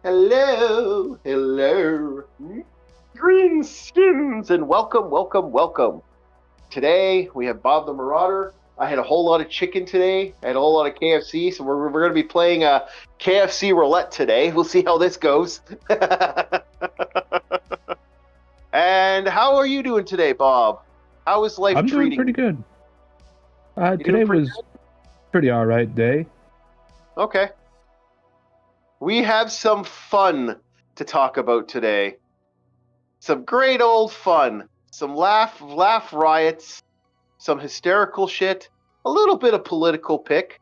Hello, hello. Green skins, and welcome, welcome, welcome. Today, we have Bob the Marauder. I had a whole lot of chicken today. I had a whole lot of KFC, so we're going to be playing KFC roulette today. We'll see how this goes. And how are you doing today, Bob? How is life treating you? I'm doing pretty good. Today was pretty all right day. Okay. We have some fun to talk about today. Some great old fun. Some laugh riots. Some hysterical shit. A little bit of political pick.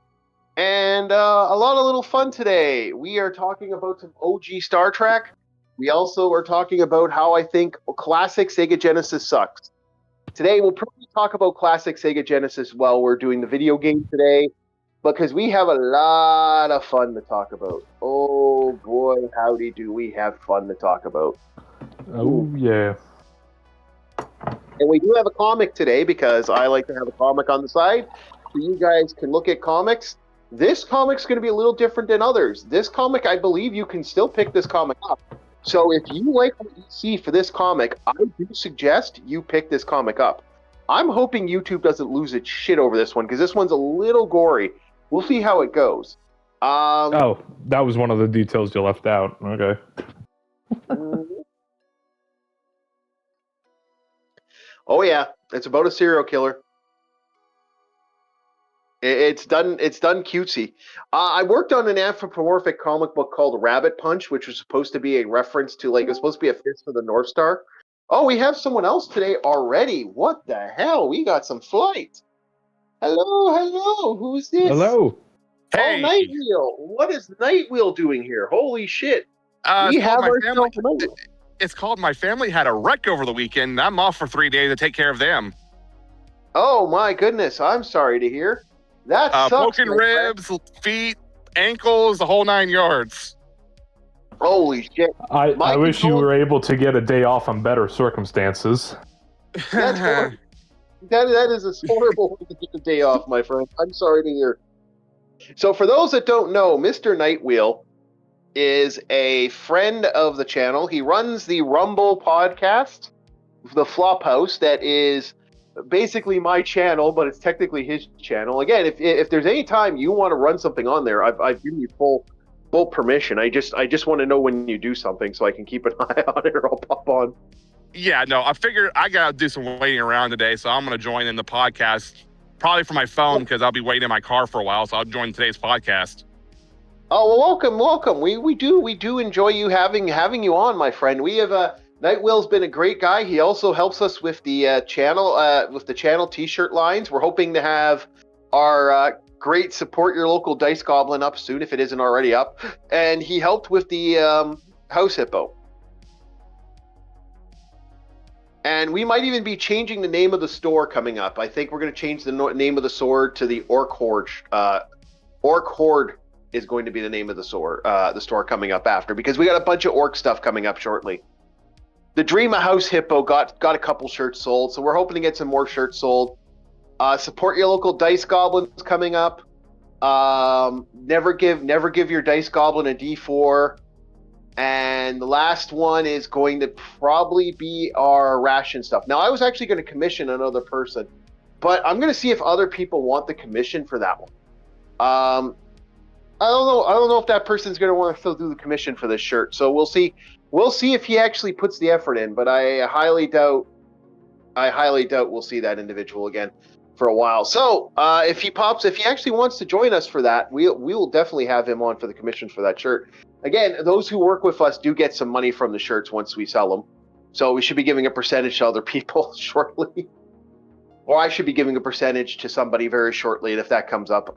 And a lot of little fun today. We are talking about some OG Star Trek. We also are talking about how I think classic Sega Genesis sucks. Today we'll probably talk about classic Sega Genesis while we're doing the video game today, because we have a lot of fun to talk about. Oh boy, howdy do we have fun to talk about. Oh yeah. And we do have a comic today because I like to have a comic on the side so you guys can look at comics. This comic's going to be a little different than others. This comic, I believe you can still pick this comic up. So if you like what you see for this comic, I do suggest you pick this comic up. I'm hoping YouTube doesn't lose its shit over this one because this one's a little gory. We'll see how it goes. Oh, that was one of the details you left out. Okay. Oh yeah, it's about a serial killer. It's done cutesy. I worked on an anthropomorphic comic book called Rabbit Punch, which was supposed to be a reference to, like, it was supposed to be a fist for the North Star. Oh, we have someone else today already. What the hell? We got some flight. Hello. Who's this? Hello. Hey. Oh, Nightwheel. What is Nightwheel doing here? Holy shit. It's called My Family Had a Wreck over the weekend. I'm off for 3 days to take care of them. Oh my goodness. I'm sorry to hear. That sucks. Broken ribs, feet, ankles, the whole 9 yards. Holy shit. I wish you were able to get a day off on better circumstances. That is a horrible way to get a day off, my friend. I'm sorry to hear. So for those that don't know, Mr. Nightwheel is a friend of the channel. He runs the Rumble podcast, the Flophouse, that is basically my channel, but it's technically his channel. Again, if there's any time you want to run something on there, I've given you full permission. I just want to know when you do something so I can keep an eye on it, or I'll pop on. Yeah, no, I figured I gotta do some waiting around today, so I'm gonna join in the podcast, probably from my phone, because I'll be waiting in my car for a while, so I'll join today's podcast. Oh, well, welcome. We do enjoy you having you on, my friend. We have Nightwheel's been a great guy. He also helps us with the channel T-shirt lines. We're hoping to have our great Support Your Local Dice Goblin up soon, if it isn't already up. And he helped with the House Hippo. And we might even be changing the name of the store coming up. I think we're going to change the name of the store to the Orc Horde. Orc Horde is going to be the name of the store coming up after, because we got a bunch of orc stuff coming up shortly. The Dream of House Hippo got a couple shirts sold, so we're hoping to get some more shirts sold. Support Your Local Dice Goblins coming up. Never give your Dice Goblin a D4. And the last one is going to probably be our ration stuff. Now, I was actually going to commission another person, but I'm going to see if other people want the commission for that one. I don't know if that person's going to want to still do the commission for this shirt. So we'll see. We'll see if he actually puts the effort in, but I highly doubt we'll see that individual again for a while. So if he actually wants to join us for that, we will definitely have him on for the commission for that shirt. Again, those who work with us do get some money from the shirts once we sell them. So we should be giving a percentage to other people shortly. Or I should be giving a percentage to somebody very shortly if that comes up.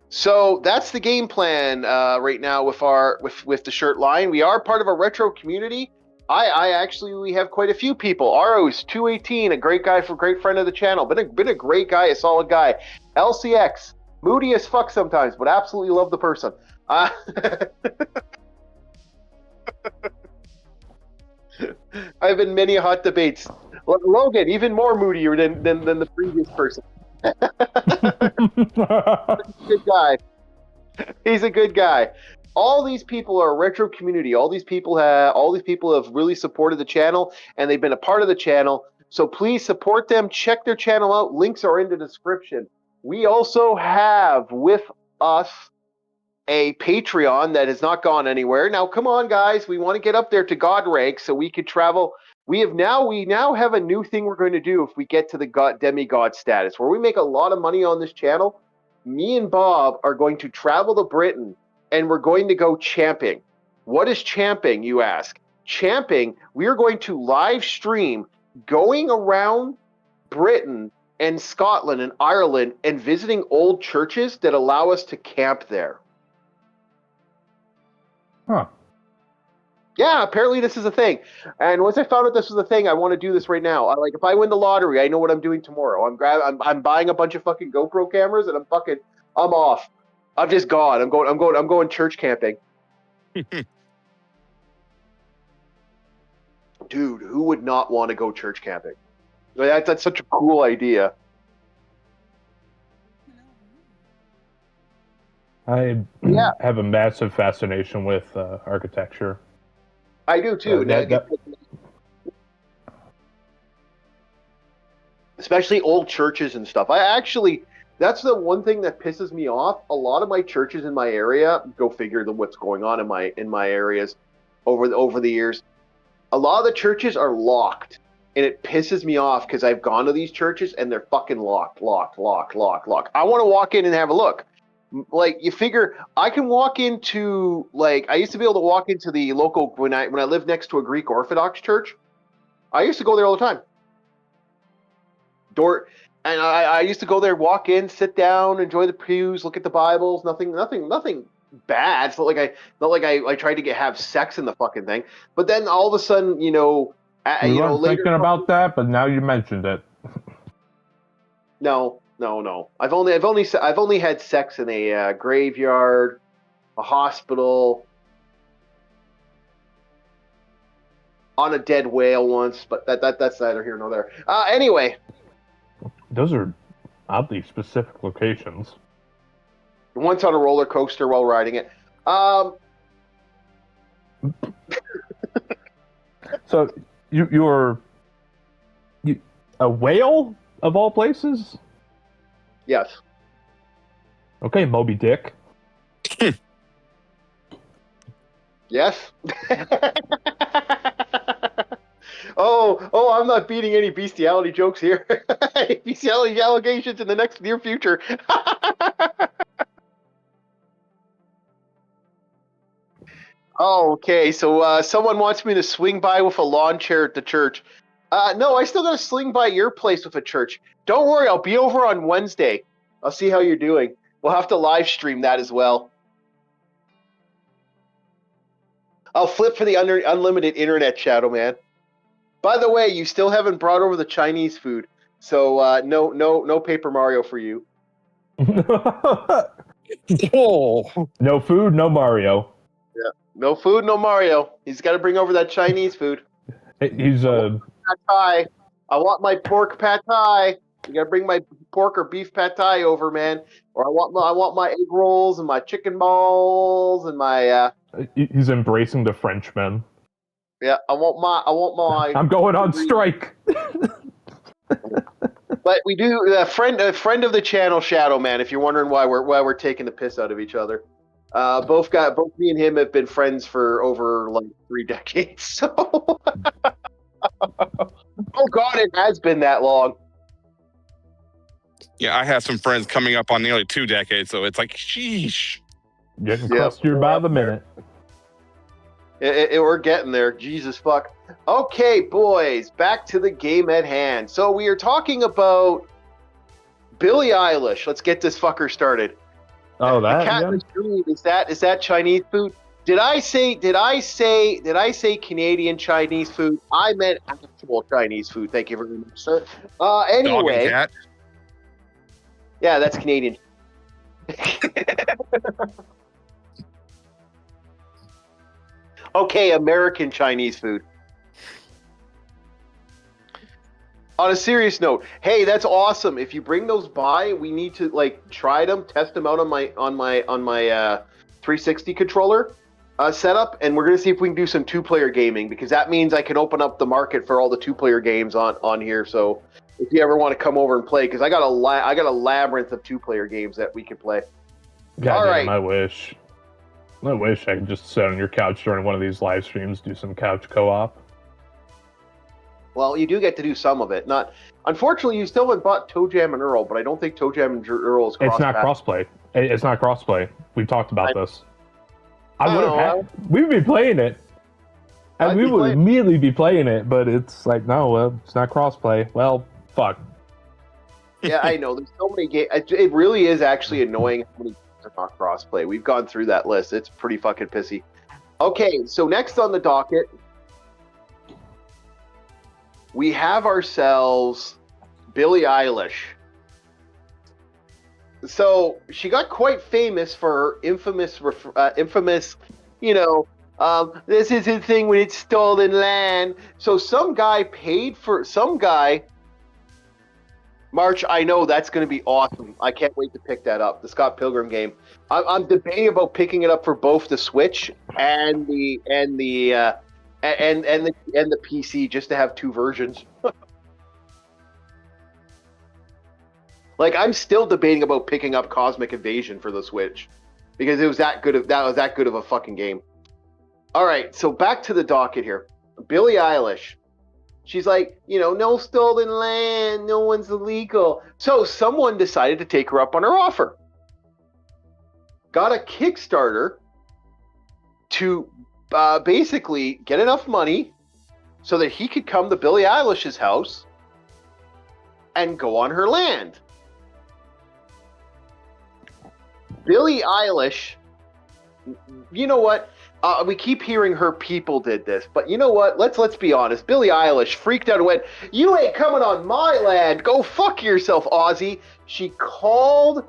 So that's the game plan right now with the shirt line. We are part of a retro community. We have quite a few people. Aros 218, a great guy, great friend of the channel. Been a great guy, a solid guy. LCX, moody as fuck sometimes, but absolutely love the person. I've been many hot debates. Logan, even more moodier than the previous person. Good guy. He's a good guy. All these people are a retro community. All these people have really supported the channel, and they've been a part of the channel. So please support them. Check their channel out. Links are in the description. We also have with us a Patreon that has not gone anywhere. Now, come on, guys. We want to get up there to God rank so we could travel. We now have a new thing we're going to do if we get to the demigod status, where we make a lot of money on this channel. Me and Bob are going to travel to Britain, and we're going to go champing. What is champing, you ask? Champing, we are going to live stream going around Britain and Scotland and Ireland and visiting old churches that allow us to camp there. Huh. Yeah, apparently this is a thing. And once I found out this was a thing, I want to do this right now. If I win the lottery, I know what I'm doing tomorrow. I'm buying a bunch of fucking GoPro cameras, and I'm off. I'm just gone. I'm going church camping. Dude, who would not want to go church camping? That's such a cool idea. I have a massive fascination with architecture. I do too. Especially old churches and stuff. That's the one thing that pisses me off. A lot of my churches in my area, go figure what's going on in my areas over the years. A lot of the churches are locked, and it pisses me off because I've gone to these churches and they're fucking locked. I want to walk in and have a look. Like, you figure I can walk into, like, I used to be able to walk into the local, when I lived next to a Greek Orthodox church, I used to go there all the time. And I used to go there, walk in, sit down, enjoy the pews, look at the Bibles, nothing bad. It's not like I tried to have sex in the fucking thing. But then all of a sudden, We weren't thinking about that, but now you mentioned it. No. I've only had sex in a graveyard, a hospital, on a dead whale once, but that's neither here nor there. Anyway, those are oddly specific locations. Once on a roller coaster while riding it. So you're a whale of all places? Yes. Okay, Moby Dick. Yes. Oh, I'm not beating any bestiality jokes here. Bestiality allegations in the near future. Okay, so someone wants me to swing by with a lawn chair at the church. No, I still gotta swing by your place with a church. Don't worry, I'll be over on Wednesday. I'll see how you're doing. We'll have to live stream that as well. I'll flip for the unlimited internet, Shadow Man. By the way, you still haven't brought over the Chinese food, so no Paper Mario for you. Oh. No food, no Mario. Yeah, no food, no Mario. He's got to bring over that Chinese food. He's pad thai. I want my pork pad thai. You gotta bring my pork or beef pad thai over, man. Or I want my egg rolls and my chicken balls and my. He's embracing the Frenchman. Yeah, I want my. I'm going on strike. But we do a friend of the channel, Shadow Man. If you're wondering why we're taking the piss out of each other, both me and him have been friends for over like 3 decades. So, oh God, it has been that long. Yeah, I have some friends coming up on nearly 2 decades, so it's like, sheesh. Getting closer by the minute. We're getting there. Jesus fuck. Okay, boys, back to the game at hand. So we are talking about Billie Eilish. Let's get this fucker started. Oh, that. Yeah. Is that Chinese food? Did I say Canadian Chinese food? I meant actual Chinese food. Thank you very much, sir. Anyway. Dog and cat. Yeah, that's Canadian. Okay, American Chinese food. On a serious note, hey, that's awesome. If you bring those by, we need to like try them, test them out on my 360 controller setup, and we're gonna see if we can do some two-player gaming, because that means I can open up the market for all the two-player games on here. So if you ever want to come over and play, because I got a labyrinth of two-player games that we can play. God damn, I wish I could just sit on your couch during one of these live streams, do some couch co-op. Well, you do get to do some of it. Unfortunately, you still haven't bought Toe Jam and Earl, but I don't think Toe Jam and Earl is cross. It's not crossplay. It's not crossplay. We've talked about this. We'd be playing it, and we would immediately be playing it, but it's like, no, it's not crossplay. Well, fuck. Yeah, I know. There's so many games. It really is actually annoying how many games are not crossplay. We've gone through that list. It's pretty fucking pissy. Okay, so next on the docket, we have ourselves Billie Eilish. So she got quite famous for her infamous, this is his thing when it's stolen land. So some guy, March, I know that's going to be awesome. I can't wait to pick that up. The Scott Pilgrim game. I'm debating about picking it up for both the Switch and the PC, just to have two versions. Like, I'm still debating about picking up Cosmic Invasion for the Switch, because it was that good of a fucking game. All right, so back to the docket here. Billie Eilish. She's like, no stolen land, no one's illegal. So someone decided to take her up on her offer. Got a Kickstarter to basically get enough money so that he could come to Billie Eilish's house and go on her land. Billie Eilish, you know what? We keep hearing her people did this, but you know what? Let's be honest. Billie Eilish freaked out and went, "You ain't coming on my land. Go fuck yourself, Aussie." She called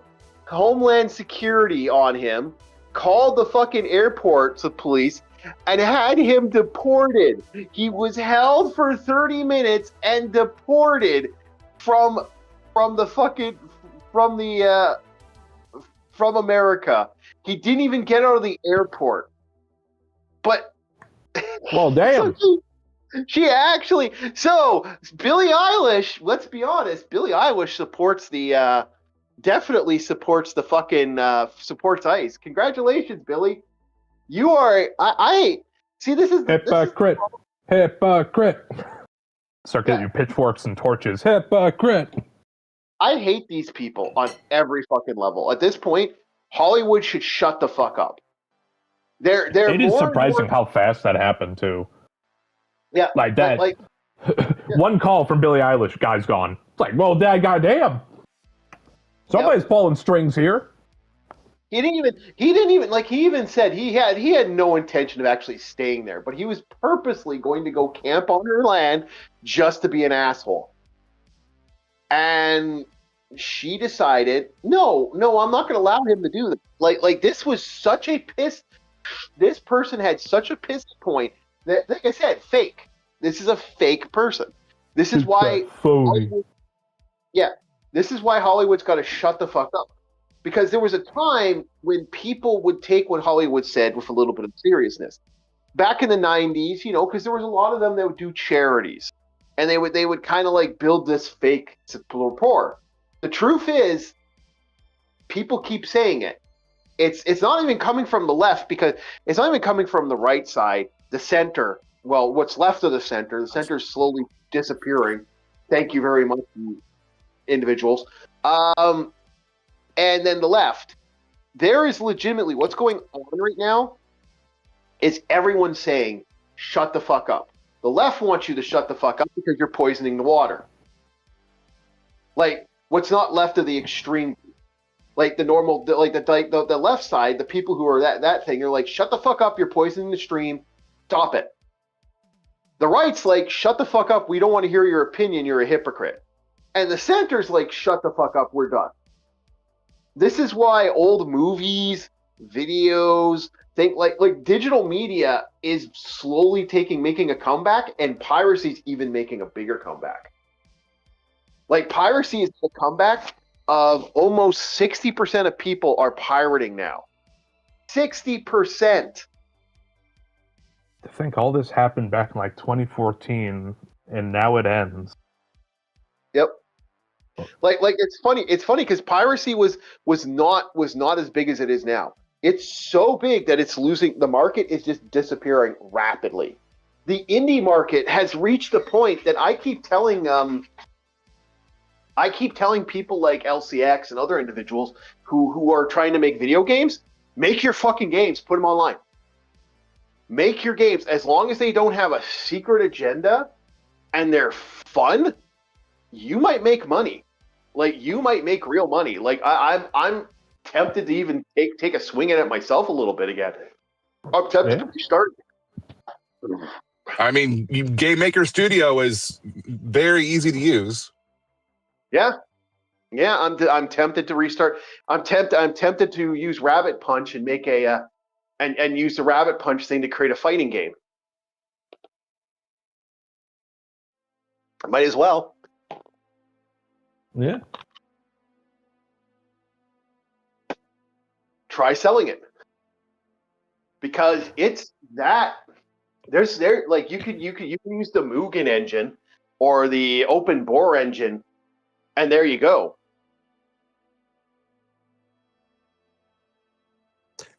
Homeland Security on him, called the fucking airport, the police, and had him deported. He was held for 30 minutes and deported from America. He didn't even get out of the airport. But well, damn. She actually. So Billie Eilish, let's be honest, Billie Eilish definitely supports the fucking supports ICE. Congratulations, Billie. You are. I see. This is hypocrite. Hypocrite. Start getting your pitchforks and torches. Hypocrite. I hate these people on every fucking level. At this point, Hollywood should shut the fuck up. It is surprising how fast that happened too. Yeah, like that. One call from Billie Eilish, guy's gone. It's like, well, goddamn. Somebody's pulling strings here. He even said he had no intention of actually staying there, but he was purposely going to go camp on her land just to be an asshole. And she decided, no, I'm not going to allow him to do this. Like this was such a piss. This person had such a piss point that, like I said, fake. This is a fake person. This is why. This is why Hollywood's got to shut the fuck up. Because there was a time when people would take what Hollywood said with a little bit of seriousness. Back in the 90s, because there was a lot of them that would do charities. And they would kind of like build this fake rapport. The truth is, people keep saying it. It's not even coming from the left, because it's not even coming from the right side, the center. Well, what's left of the center is slowly disappearing. Thank you very much, you individuals. And then the left. There is legitimately what's going on right now is everyone saying, shut the fuck up. The left wants you to shut the fuck up because you're poisoning the water. Like, what's not left of the extreme, like the normal, the left side, the people who are that thing, they're like, shut the fuck up, you're poisoning the stream, stop it. The right's like, shut the fuck up, we don't want to hear your opinion, you're a hypocrite. And the center's like, shut the fuck up, we're done. This is why old movies, videos, like digital media is slowly making a comeback, and piracy's even making a bigger comeback. Like piracy is the comeback of almost 60% of people are pirating now. 60%. I think all this happened back in like 2014, and now it ends. Yep. Like it's funny. It's funny because piracy was not as big as it is now. It's so big that it's losing. The market is just disappearing rapidly. The indie market has reached the point that I keep telling people like LCX and other individuals who are trying to make video games, make your fucking games, put them online. Make your games, as long as they don't have a secret agenda and they're fun, you might make money. Like, you might make real money. Like, I'm tempted to even take a swing at it myself a little bit again. I'm tempted to restart. I mean, Game Maker Studio is very easy to use. Yeah, I'm tempted to restart. I'm tempted to use Rabbit Punch and make and use the Rabbit Punch thing to create a fighting game. I might as well. Yeah. Try selling it. Because it's that like you can use the Mugen engine or the Open Bore engine, and there you go.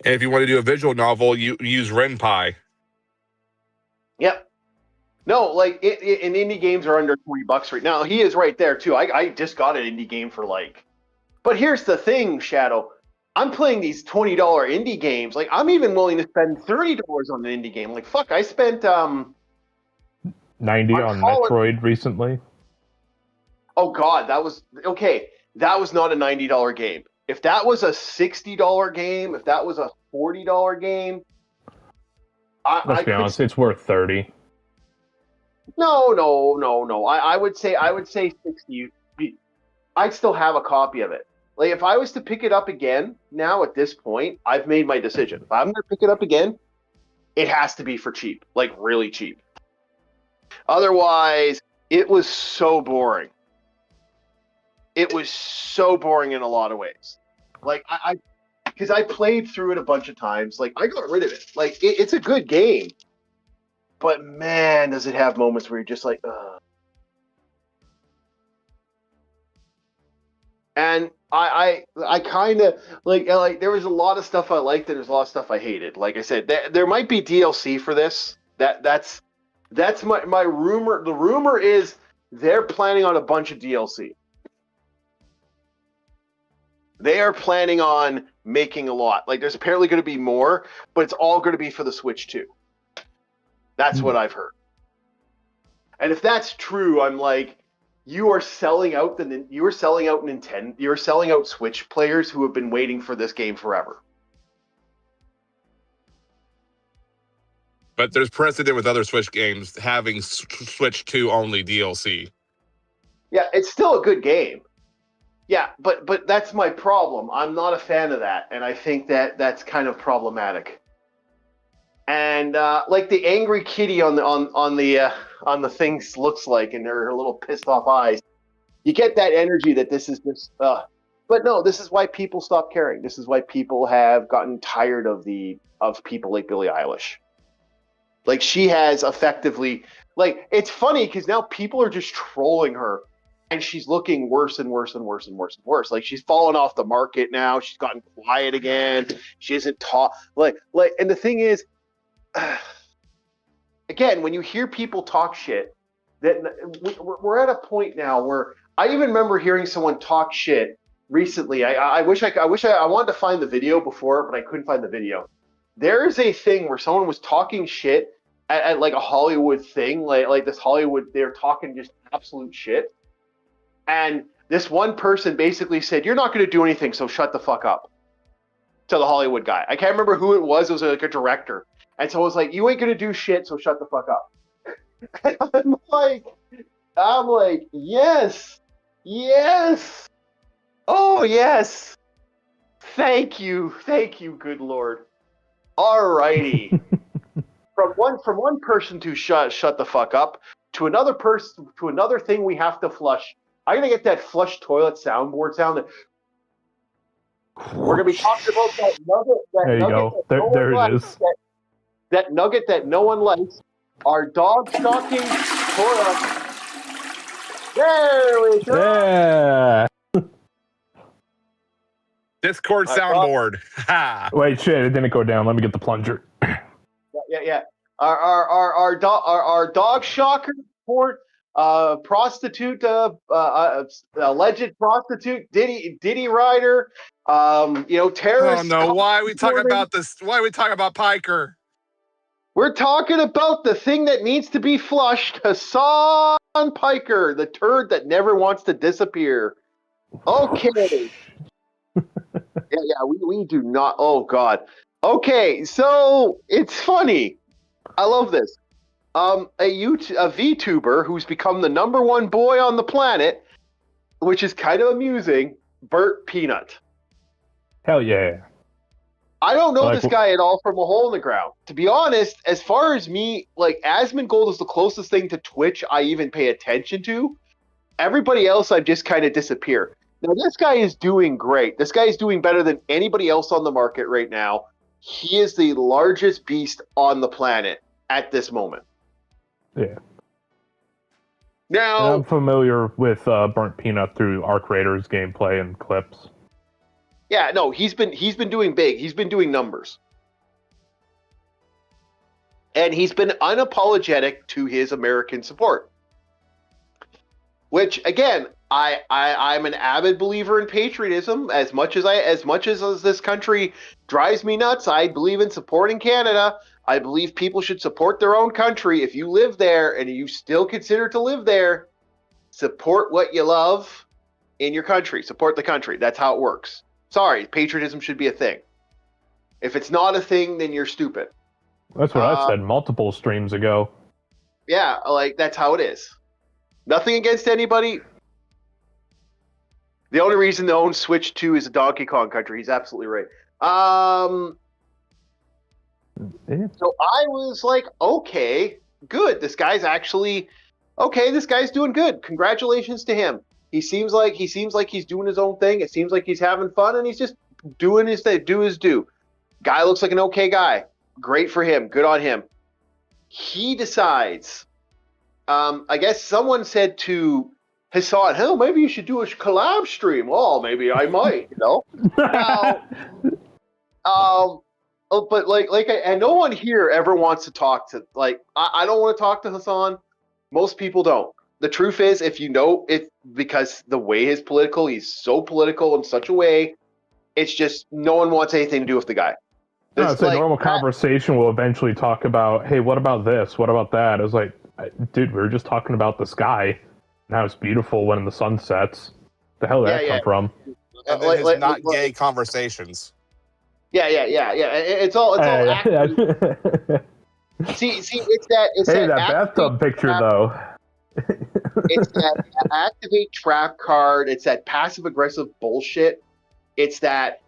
And if you want to do a visual novel, you use RenPy. Yep. No, like and indie games are under $20 right now. He is right there too. I just got an indie game for like. But here's the thing, Shadow. I'm playing these $20 indie games. Like, I'm even willing to spend $30 on an indie game. Like, fuck, I spent 90 on Metroid recently. Oh God, that was okay. That was not a $90 game. If that was a $60 game, if that was a $40 game, let's be honest, it's worth 30. No. I would say 60. I'd still have a copy of it. Like, if I was to pick it up again now at this point, I've made my decision. If I'm going to pick it up again, it has to be for cheap, like really cheap. Otherwise, it was so boring. It was so boring in a lot of ways. Like, because I played through it a bunch of times. Like, I got rid of it. Like, it's a good game. But man, does it have moments where you're just like, ugh. And I kind of like there was a lot of stuff I liked and there's a lot of stuff I hated. Like I said, there might be DLC for this. That's my rumor. The rumor is they're planning on a bunch of DLC. They are planning on making a lot. Like, there's apparently going to be more, but it's all going to be for the Switch too. That's what I've heard. And if that's true, I'm like, you are selling out Nintendo. You're selling out Switch players who have been waiting for this game forever. But there's precedent with other Switch games having Switch 2 only DLC. Yeah, it's still a good game. Yeah, but that's my problem. I'm not a fan of that, and I think that's kind of problematic. And like the angry kitty on the things looks like, and her little pissed off eyes, you get that energy that this is just. But no, this is why people stop caring. This is why people have gotten tired of people like Billie Eilish. Like, she has effectively, like, it's funny because now people are just trolling her, and she's looking worse and worse and worse and worse and worse. Like, she's fallen off the market now. She's gotten quiet again. She isn't like, and the thing is. Again, when you hear people talk shit, that we're at a point now where I even remember hearing someone talk shit recently. I wanted to find the video before, but I couldn't find the video. There is a thing where someone was talking shit at like a Hollywood thing, like this Hollywood. They're talking just absolute shit, and this one person basically said, "You're not going to do anything, so shut the fuck up." To the Hollywood guy, I can't remember who it was. It was like a director. And so I was like, you ain't going to do shit, so shut the fuck up. And I'm like, yes. Oh, yes. Thank you, good Lord. All righty. From one person to shut the fuck up, to another person, to another thing we have to flush. I'm gonna get that flush toilet soundboard sound. We're gonna be talking about that nugget. There you go. There it is. That nugget that no one likes. Our dog stalking toilet. There we go. Yeah. Discord soundboard. Wait, shit! It didn't go down. Let me get the plunger. Yeah. Our dog shocker report. Prostitute, alleged prostitute, Diddy rider. Terrorist. Oh no! Why are we talking about this? Why are we talking about Piker? We're talking about the thing that needs to be flushed. Hassan Piker, the turd that never wants to disappear. Okay. We do not. Oh God. Okay, so it's funny. I love this. A VTuber who's become the #1 boy on the planet, which is kind of amusing. Burt Peanut. Hell yeah. I don't know this guy at all from a hole in the ground. To be honest, as far as me, like Asmongold is the closest thing to Twitch I even pay attention to. Everybody else I've just kind of disappeared. Now this guy is doing great. This guy is doing better than anybody else on the market right now. He is the largest beast on the planet at this moment. Yeah. Now and I'm familiar with Burnt Peanut through Arc Raiders gameplay and clips. Yeah, no, he's been doing big. He's been doing numbers. And he's been unapologetic to his American support. Which again, I'm an avid believer in patriotism. As much as this country drives me nuts, I believe in supporting Canada. I believe people should support their own country. If you live there and you still consider to live there, support what you love in your country. Support the country. That's how it works. Sorry, patriotism should be a thing. If it's not a thing, then you're stupid. That's what I said multiple streams ago. Yeah, like that's how it is. Nothing against anybody. The only reason the own Switch 2 is a Donkey Kong country. He's absolutely right. So I was like, okay, good. This guy's actually okay. This guy's doing good. Congratulations to him. He seems like he's doing his own thing. It seems like he's having fun, and he's just doing his thing, do his due. Guy looks like an okay guy. Great for him. Good on him. He decides. I guess someone said to Hassan, "Hell, maybe you should do a collab stream." Well, maybe I might. But and no one here ever wants to talk to. I don't want to talk to Hassan. Most people don't. The truth is, if you know it, because the way he's so political in such a way, it's just no one wants anything to do with the guy. No, it's a normal conversation. We'll eventually talk about, hey, what about this? What about that? I was like, dude, we were just talking about the sky. Now it's beautiful when the sun sets. The hell did that come from? And then his not gay conversations. Yeah. It's all. See, it's that bathtub picture though. It's that activate trap card. It's that passive aggressive bullshit. It's that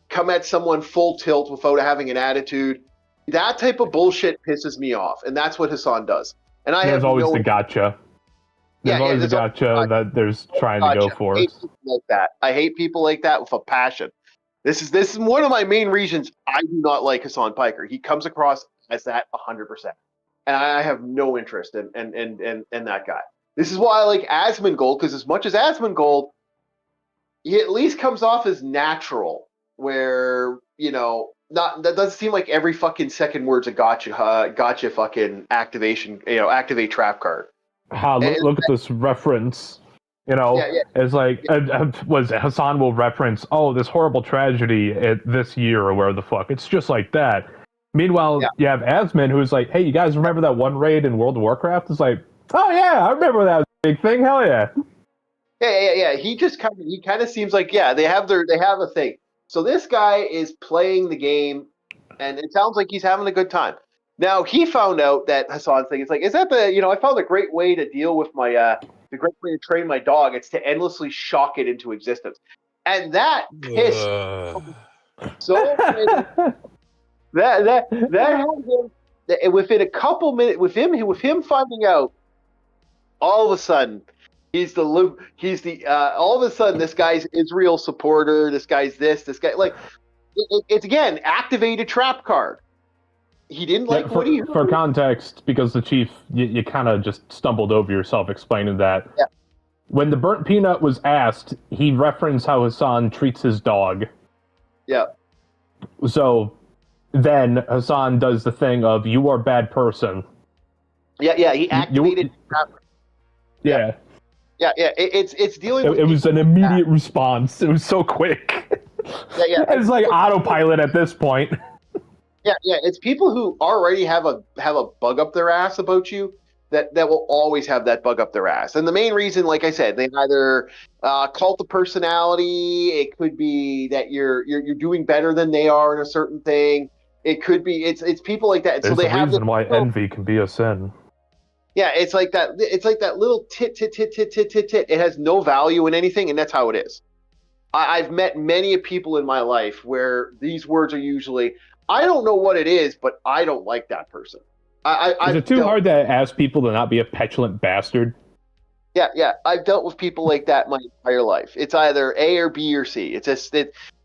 come at someone full tilt without having an attitude. That type of bullshit pisses me off, and that's what Hassan does. And there's always the gotcha. There's always the gotcha that there's trying to go for. I hate people like that with a passion. This is one of my main reasons I do not like Hassan Piker. He comes across as that 100%, and I have no interest in that guy. This is why I like Asmongold, because as much as Asmongold, he at least comes off as natural. Where that doesn't seem like every fucking second word's a gotcha fucking activation, activate trap card. Look at this reference. It's like Hassan will reference, this horrible tragedy this year or where the fuck. It's just like that. Meanwhile, you have Asmon who's like, hey, you guys remember that one raid in World of Warcraft? It's like, oh yeah, I remember that big thing. Hell yeah. Yeah. He kind of seems like they have a thing. So this guy is playing the game, and it sounds like he's having a good time. Now he found out that Hassan's thing is like, is that I found a great way to deal with my the great way to train my dog. It's to endlessly shock it into existence, and that pissed so many, that had him within a couple minutes with him finding out. All of a sudden, He's the all of a sudden this guy's Israel supporter. This guy's this guy like it's again activated trap card. He didn't like what he heard. For context, because the chief, you kind of just stumbled over yourself explaining that. Yeah. When the burnt peanut was asked, he referenced how Hassan treats his dog. Yeah. So then Hassan does the thing of "you are a bad person." Yeah. He activated trap card. Yeah. Yeah. It's dealing with. It was an immediate response. It was so quick. Yeah. It's like autopilot at this point. Yeah. It's people who already have a bug up their ass about you that will always have that bug up their ass. And the main reason, like I said, they either cult the personality. It could be that you're doing better than they are in a certain thing. It could be it's people like that. There's so they a have reason why envy can be a sin. Yeah, it's like that. It's like that little tit. It has no value in anything, and that's how it is. I've met many people in my life where these words are usually, I don't know what it is, but I don't like that person. Is it too hard to ask people to not be a petulant bastard? Yeah. I've dealt with people like that my entire life. It's either A or B or C. It's just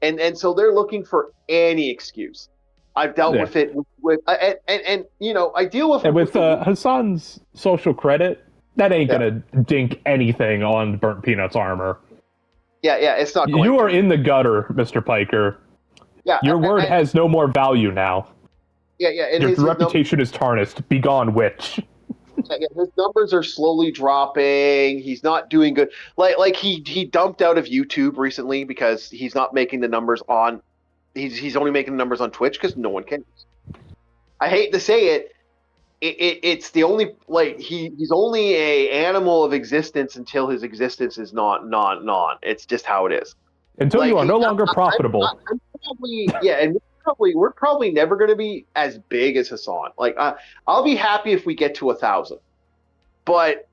and so they're looking for any excuse. I've dealt with it with and you know I deal with and with Hassan's social credit. That ain't gonna dink anything on Burnt Peanut's armor. Yeah, it's not. You are in the gutter, Mr. Piker. Yeah, your word has no more value now. Yeah. And your reputation is tarnished. Be gone, witch. Yeah, his numbers are slowly dropping. He's not doing good. Like he dumped out of YouTube recently because he's not making the numbers on. He's only making the numbers on Twitch because no one cares. I hate to say it. It's the only he's only a animal of existence until his existence is not. It's just how it is. Until you are no longer profitable. I'm probably, and we're probably never going to be as big as Hassan. Like I'll be happy if we get to 1,000, but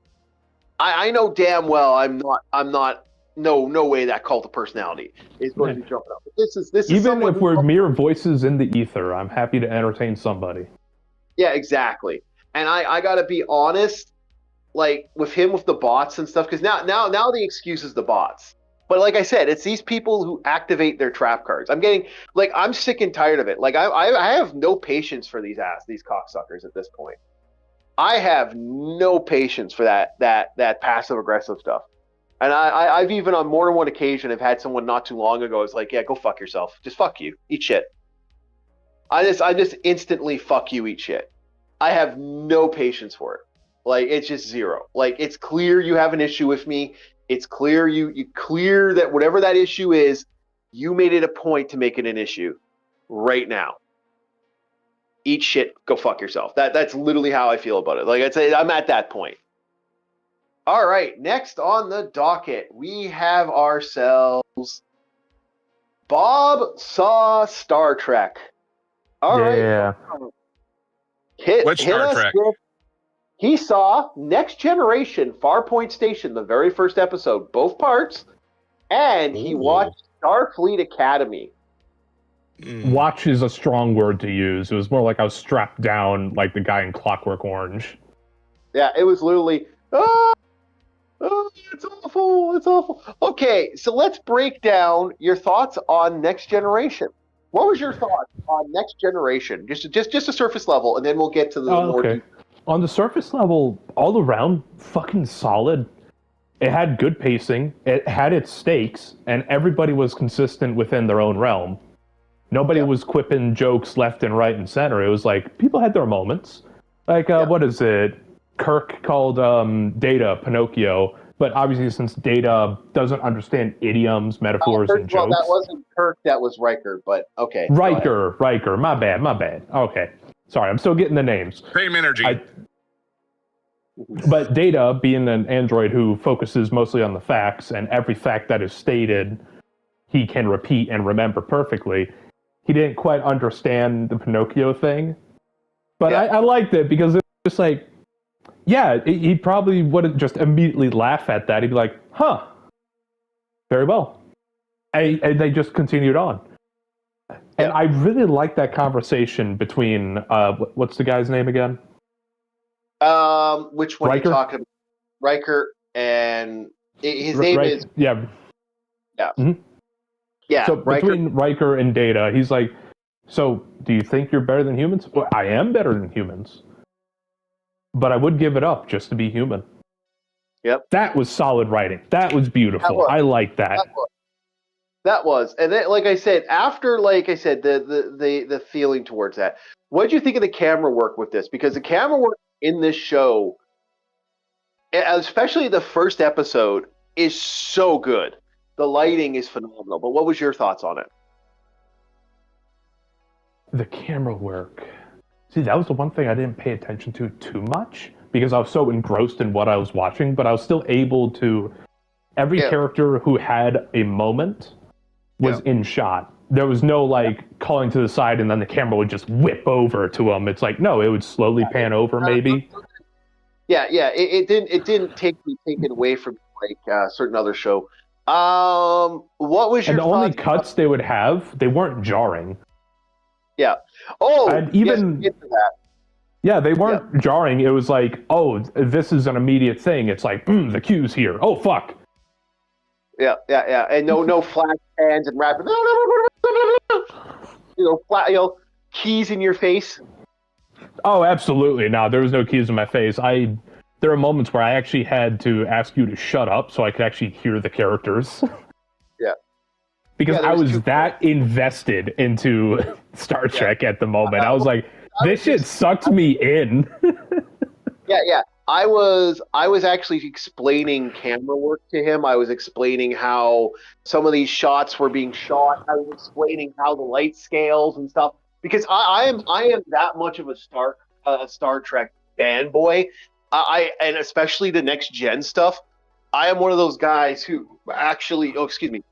I know damn well I'm not. No way that cult of personality is going to be jumping up. This is even if we're mere voices in the ether. I'm happy to entertain somebody. Yeah, exactly. And I got to be honest, like with him with the bots and stuff, because now the excuse is the bots. But like I said, it's these people who activate their trap cards. I'm sick and tired of it. Like I have no patience for these cocksuckers at this point. I have no patience for that passive aggressive stuff. And I've even on more than one occasion have had someone not too long ago is like, yeah, go fuck yourself. Just fuck you. Eat shit. I just instantly fuck you, eat shit. I have no patience for it. Like it's just zero. Like it's clear you have an issue with me. It's clear you clear that whatever that issue is, you made it a point to make it an issue right now. Eat shit, go fuck yourself. That's literally how I feel about it. Like I'd say I'm at that point. All right, next on the docket, we have ourselves Bob saw Star Trek. All right. Yeah. Which Star Trek? He saw Next Generation, Farpoint Station, the very first episode, both parts, and he watched Starfleet Academy. Watch is a strong word to use. It was more like I was strapped down like the guy in Clockwork Orange. Yeah, it was literally, it's awful. Okay, so let's break down your thoughts on Next Generation. What was your thought on Next Generation? Just a surface level, and then we'll get to the more deep. On the surface level, all around, fucking solid. It had good pacing. It had its stakes, and everybody was consistent within their own realm. Nobody was quipping jokes left and right and center. It was like, people had their moments. Like, what is it? Kirk called Data Pinocchio, but obviously since Data doesn't understand idioms, metaphors, and jokes... Well, that wasn't Kirk, that was Riker, but okay. Riker, my bad. Okay. Sorry, I'm still getting the names. Same energy. But Data, being an android who focuses mostly on the facts, and every fact that is stated, he can repeat and remember perfectly, he didn't quite understand the Pinocchio thing. But I liked it because it's just like, he probably wouldn't just immediately laugh at that. He'd be like, huh, very well. And they just continued on. And I really like that conversation between, what's the guy's name again? Which one Riker? are you talking about? Riker. and his name is yeah. Mm-hmm. Yeah. So Riker. between Riker and Data, he's like, so do you think you're better than humans? Well, I am better than humans, but I would give it up just to be human. Yep. That was solid writing. That was beautiful. I like that. That was, and then, like I said, after, like I said, the feeling towards that. What did you think of the camera work with this? Because the camera work in this show, especially the first episode, is so good. The lighting is phenomenal. But what was your thoughts on it? The camera work. See, that was the one thing I didn't pay attention to too much because I was so engrossed in what I was watching, but I was still able to. Every character who had a moment was in shot. There was no calling to the side and then the camera would just whip over to them. It's like, no, it would slowly pan over maybe. Yeah. It didn't take me taken away from certain other show. What was your? And the only cuts they would have, they weren't jarring. Yeah. Oh, and even yes, into that. Yeah, they weren't jarring. It was like, oh, this is an immediate thing. It's like, the cue's here. Oh, fuck. Yeah. And no flash hands and rapid. Flat, keys in your face. Oh, absolutely. No, there was no keys in my face. There are moments where I actually had to ask you to shut up so I could actually hear the characters. Yeah. Because I was that invested into Star Trek at the moment. I was like, this shit sucked me in. Yeah. I was actually explaining camera work to him. I was explaining how some of these shots were being shot. I was explaining how the light scales and stuff. Because I am that much of a Star Trek fanboy. And especially the next gen stuff. I am one of those guys who actually. Oh, excuse me.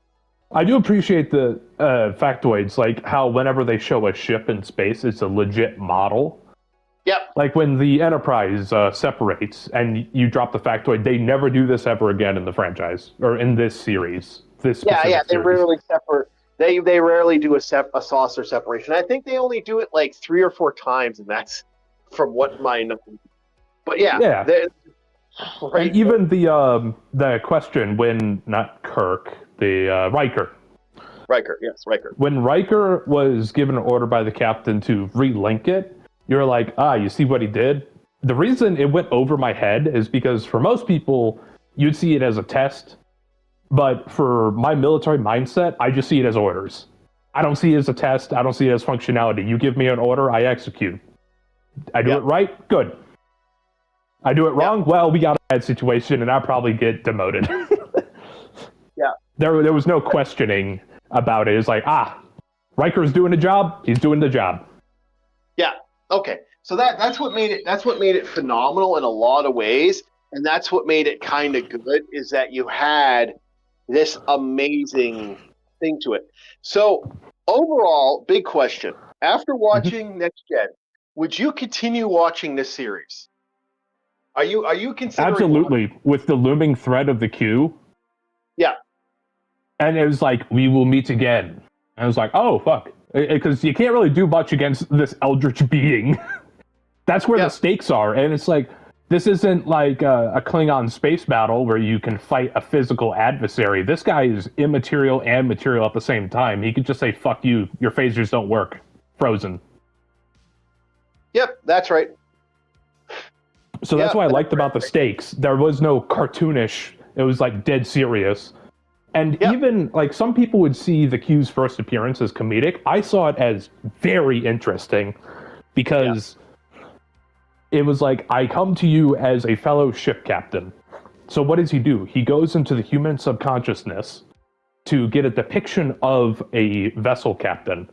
I do appreciate the factoids, like how whenever they show a ship in space, it's a legit model. Yep. Like when the Enterprise separates and you drop the factoid, they never do this ever again in the franchise or in this series. They series. Rarely separate. They rarely do a saucer separation. I think they only do it like 3 or 4 times, and that's from what my. But yeah. Right. And even the question when not Kirk, the Riker. Riker, yes, Riker. When Riker was given an order by the captain to relink it, you're like, you see what he did? The reason it went over my head is because for most people, you'd see it as a test. But for my military mindset, I just see it as orders. I don't see it as a test. I don't see it as functionality. You give me an order, I execute. I do it right, good. I do it wrong, well, we got a bad situation, and I'll probably get demoted. Yeah. There was no questioning about it. It's like, Riker's doing the job, he's doing the job. Yeah. Okay. So that's what made it phenomenal in a lot of ways, and that's what made it kind of good is that you had this amazing thing to it. So overall, big question: after watching Next Gen, would you continue watching this series? Are you considering? Absolutely, with the looming threat of the Q. Yeah. And it was like, we will meet again. And I was like, oh, fuck. Because you can't really do much against this eldritch being. That's where the stakes are. And it's like, this isn't like a Klingon space battle where you can fight a physical adversary. This guy is immaterial and material at the same time. He could just say, fuck you, your phasers don't work. Frozen. Yep, that's right. So that's what I liked about the stakes. There was no cartoonish. It was like dead serious. And even like some people would see the Q's first appearance as comedic. I saw it as very interesting because it was like, I come to you as a fellow ship captain. So what does he do? He goes into the human subconsciousness to get a depiction of a vessel captain.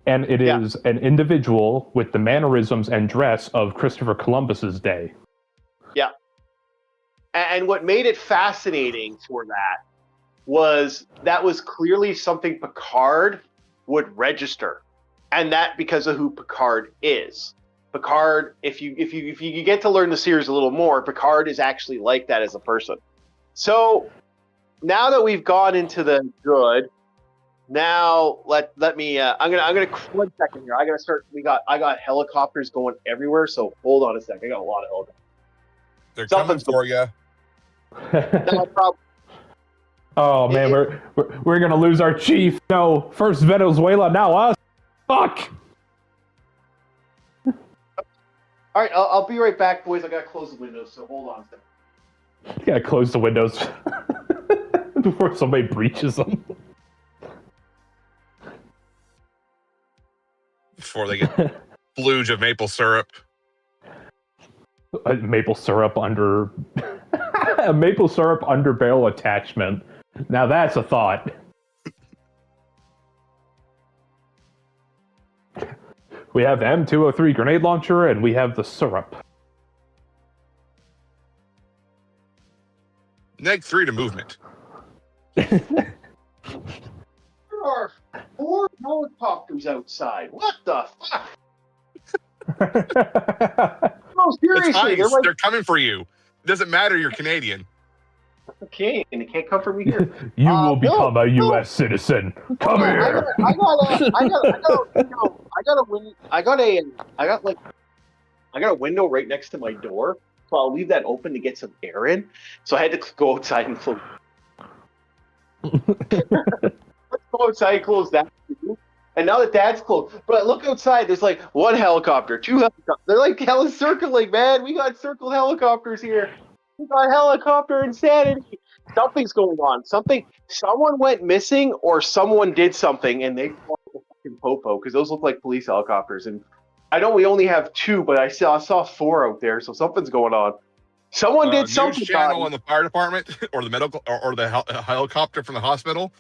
And it is an individual with the mannerisms and dress of Christopher Columbus's day. Yeah. And what made it fascinating for that was clearly something Picard would register. And that because of who Picard is. Picard, if you get to learn the series a little more, Picard is actually like that as a person. So now that we've gone into the good, now let me I'm gonna 1 second here. I got helicopters going everywhere, so hold on a second. I got a lot of helicopters. They're coming for you. No problem. Oh man, we're gonna lose our chief. No, first Venezuela, now us. Fuck. All right, I'll be right back, boys. I gotta close the windows, so hold on a second. You gotta close the windows before somebody breaches them. Before they get flooge of maple syrup. Maple syrup under a maple syrup under barrel attachment. Now that's a thought. We have the M203 grenade launcher, and we have the syrup. Neg 3 to movement. There are 4 helicopters outside. What the fuck? No, seriously, They're coming for you. It doesn't matter, you're Canadian. Okay, and they can't come for me here. You will become a U.S. citizen. Come here. I got a window right next to my door, so I'll leave that open to get some air in. So I had to go outside and close. Let's go outside and close that. And now that that's closed, but look outside. There's like 1 helicopter, 2 helicopters. They're like circling, man. We got circled helicopters here. We got helicopter insanity. Something's going on. Someone went missing, or someone did something, and they called the fucking popo, because those look like police helicopters. And I know we only have 2, but I saw 4 out there, so something's going on. Someone did something. News channel on the fire department, or the medical, or the helicopter from the hospital.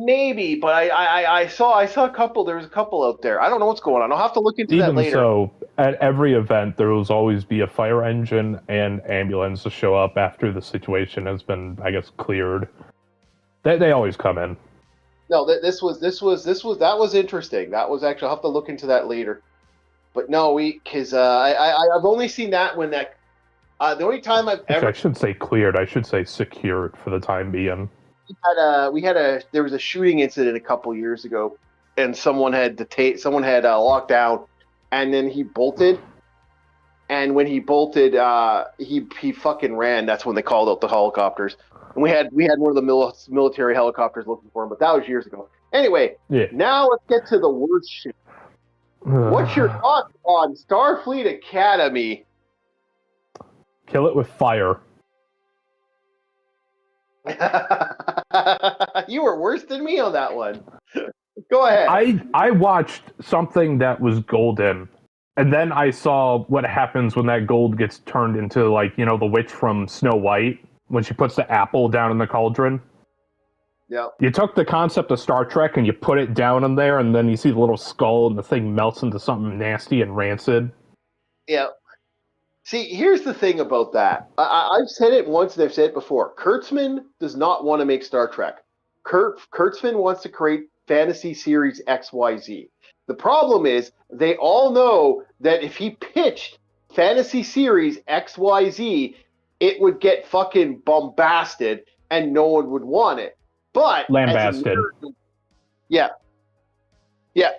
Maybe, but I saw a couple. There was a couple out there. I don't know what's going on. I'll have to look into that later. Even so, at every event, there will always be a fire engine and ambulance to show up after the situation has been, I guess, cleared. They always come in. No, that was interesting. That was actually, I'll have to look into that later. But no, I've only seen that when that. The only time I've ever. I shouldn't say cleared. I should say secured for the time being. There was a shooting incident a couple years ago, and someone had locked down, and then he bolted. And when he bolted, he fucking ran. That's when they called out the helicopters. And we had one of the military helicopters looking for him, but that was years ago. Anyway, Now let's get to the worst shit. What's your thoughts on Starfleet Academy? Kill it with fire. You were worse than me on that one. Go ahead. I watched something that was golden, and then I saw what happens when that gold gets turned into, like, you know, the witch from Snow White when she puts the apple down in the cauldron. Yeah. You took the concept of Star Trek and you put it down in there, and then you see the little skull and the thing melts into something nasty and rancid. Yeah. See, here's the thing about that. I've said it once and I've said it before. Kurtzman does not want to make Star Trek. Kurtzman wants to create fantasy series XYZ. The problem is they all know that if he pitched fantasy series XYZ, it would get fucking bombasted and no one would want it. But lambasted.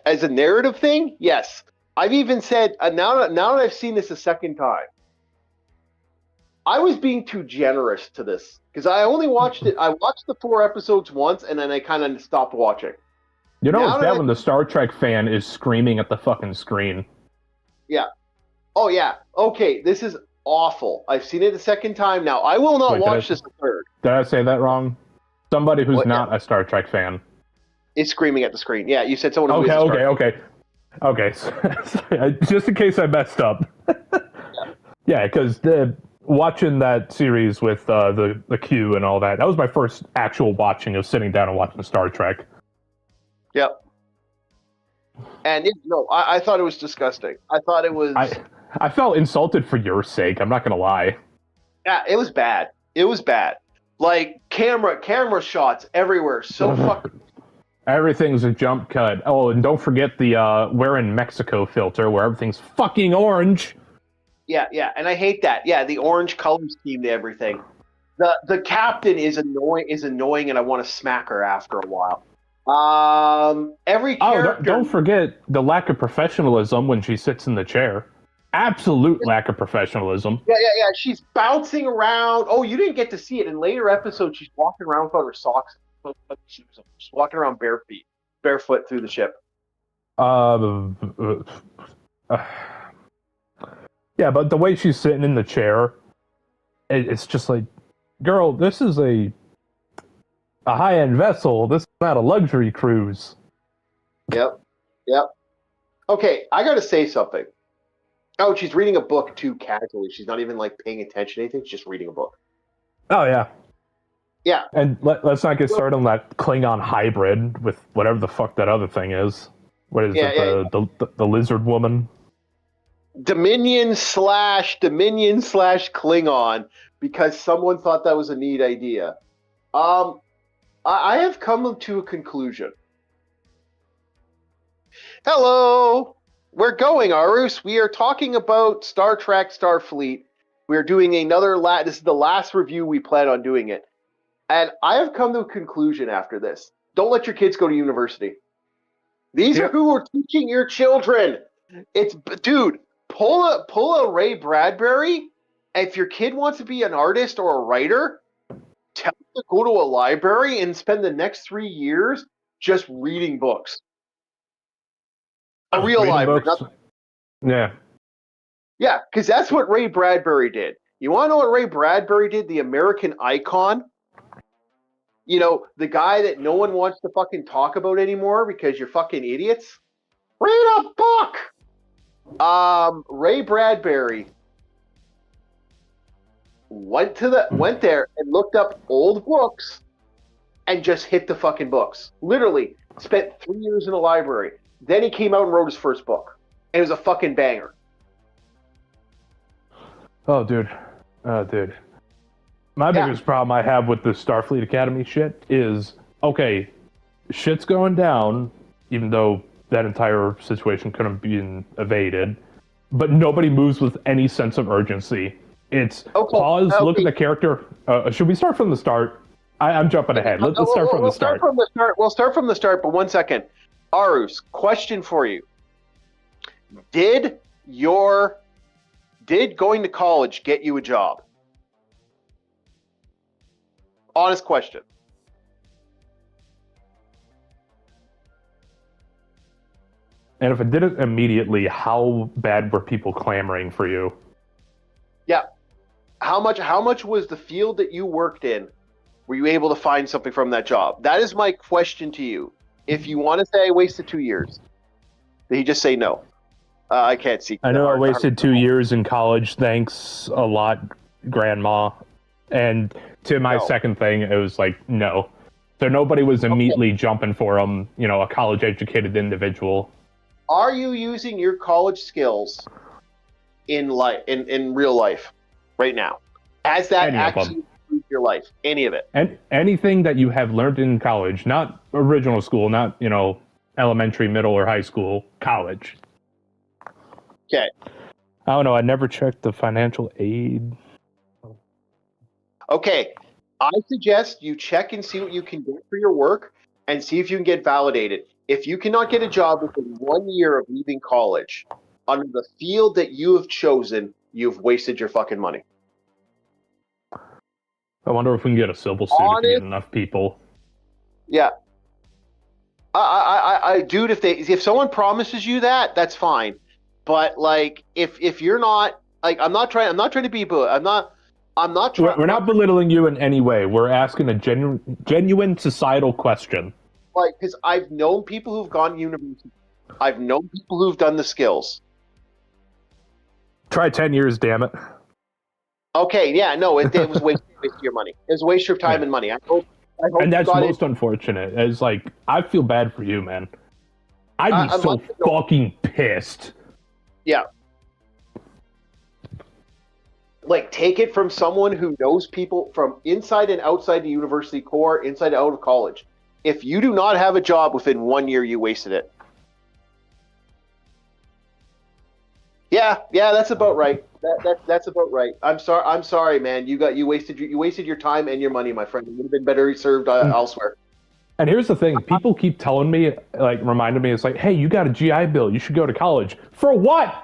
As a narrative thing, yes. I've even said, now that I've seen this a second time, I was being too generous to this because I only watched it. I watched the 4 episodes once and then I kind of stopped watching. You know, it's bad when the Star Trek fan is screaming at the fucking screen. Yeah. Oh, yeah. Okay, this is awful. I've seen it a second time now. I will not watch this a third. Did I say that wrong? Somebody who's not a Star Trek fan is screaming at the screen. Yeah, you said someone who is Okay. Just in case I messed up. Yeah, because watching that series with the Q and all that was my first actual watching of sitting down and watching Star Trek. Yep. And I thought it was disgusting. I thought it was. I felt insulted for your sake. I'm not gonna lie. Yeah, it was bad. It was bad. Like camera shots everywhere. So fucking. Everything's a jump cut. Oh, and don't forget the "We're in Mexico" filter, where everything's fucking orange. Yeah, and I hate that. Yeah, the orange color scheme to everything. The captain is annoying, and I want to smack her after a while. Every character. Don't forget the lack of professionalism when she sits in the chair. Absolute lack of professionalism. Yeah. She's bouncing around. Oh, you didn't get to see it. In later episodes, she's walking around without her socks. She's walking around barefoot through the ship. Yeah, but the way she's sitting in the chair, it's just like, girl, this is a high-end vessel. This is not a luxury cruise. Yep. Okay, I got to say something. Oh, she's reading a book too casually. She's not even like paying attention to anything. She's just reading a book. Oh, yeah. Yeah. And let's not get started on that Klingon hybrid with whatever the fuck that other thing is. What is it? The lizard woman? Dominion slash Klingon, because someone thought that was a neat idea. I have come to a conclusion. Hello! We're going, Arus. We are talking about Star Trek Starfleet. We're doing another this is the last review we plan on doing it. And I have come to a conclusion after this. Don't let your kids go to university. These are who are teaching your children. Dude, pull a Ray Bradbury. If your kid wants to be an artist or a writer, tell them to go to a library and spend the next 3 years just reading books. A real library. Yeah. Yeah, because that's what Ray Bradbury did. You want to know what Ray Bradbury did? The American icon? You know, the guy that no one wants to fucking talk about anymore because you're fucking idiots? Read a book! Ray Bradbury went there and looked up old books and just hit the fucking books. Literally, spent 3 years in a library. Then he came out and wrote his first book. And it was a fucking banger. Oh, dude. My biggest problem I have with the Starfleet Academy shit is, okay, shit's going down, even though that entire situation couldn't have been evaded, but nobody moves with any sense of urgency. It's pause, look at the character. Should we start from the start? I'm jumping ahead. Let's start from the start. We'll start from the start, but 1 second. Arus, question for you. Did going to college get you a job? Honest question. And if it didn't immediately, how bad were people clamoring for you? Yeah. How much was the field that you worked in? Were you able to find something from that job? That is my question to you. If you want to say I wasted 2 years, then you just say no. I can't see. I know I wasted 2 years in college. Thanks a lot, Grandma. And to my second thing, it was like, no. So nobody was immediately jumping for him, a college-educated individual. Are you using your college skills in real life right now? Has that actually improved your life? Any of it? And anything that you have learned in college, not original school, not, elementary, middle, or high school, college. Okay. I don't know. I never checked the financial aid. Okay. I suggest you check and see what you can get for your work and see if you can get validated. If you cannot get a job within 1 year of leaving college under the field that you have chosen, you've wasted your fucking money. I wonder if we can get a civil suit if we get enough people. Yeah. Dude, if someone promises you that, that's fine. But like, if you're not, like, I'm not trying to be, I'm not trying. We're not belittling you in any way. We're asking a genuine societal question. Like, because I've known people who've gone to university. I've known people who've done the skills. Try 10 years, damn it. Okay, yeah, no, it was a waste of your money. It was a waste of your time and money. I hope and that's most unfortunate. It's like, I feel bad for you, man. I'd be so fucking pissed. Yeah. Like, take it from someone who knows people from inside and outside the university core, inside and out of college. If you do not have a job within 1 year, you wasted it. Yeah, that's about right. That's about right. I'm sorry, man. You wasted your time and your money, my friend. It would have been better served elsewhere. And here's the thing: people keep telling me, like, reminding me, it's like, hey, you got a GI Bill. You should go to college. For what?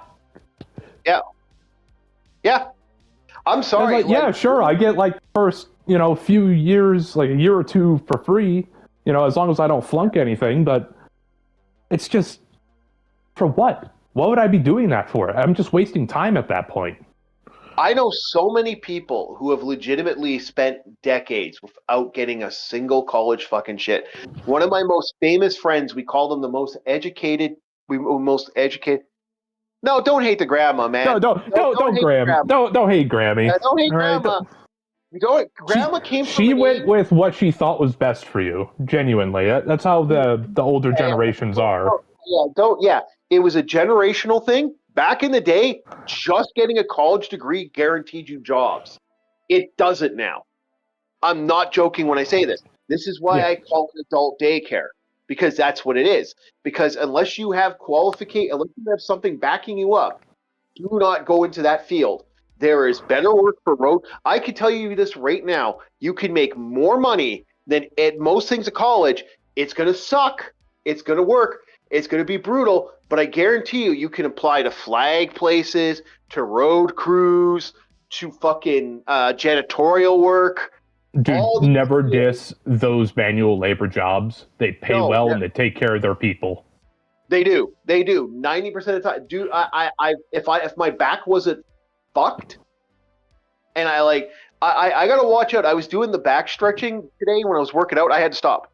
Yeah. Yeah. I'm sorry. Like, yeah, sure. I get like first, few years, like a year or two for free, as long as I don't flunk anything. But it's just for what? What would I be doing that for? I'm just wasting time at that point. I know so many people who have legitimately spent decades without getting a single college fucking shit. One of my most famous friends, we call them the most educated. No, don't hate the grandma, man. No, don't hate Graham. Don't hate Grammy. Don't hate all right? grandma. Grandma came from she went with what she thought was best for you. Genuinely, that's how the older generations are. Yeah, it was a generational thing. Back in the day, just getting a college degree guaranteed you jobs. It doesn't now. I'm not joking when I say this. This is why I call it adult daycare, because that's what it is. Because unless you have unless you have something backing you up, do not go into that field. There is better work for road. I can tell you this right now. You can make more money than at most things at college. It's going to suck. It's going to work. It's going to be brutal, but I guarantee you can apply to flag places, to road crews, to fucking janitorial work. Dude, never diss those manual labor jobs. They pay well and they take care of their people. They do. 90% of the time. Dude, if my back wasn't fucked, and I gotta watch out. I was doing the back stretching today when I was working out. I had to stop.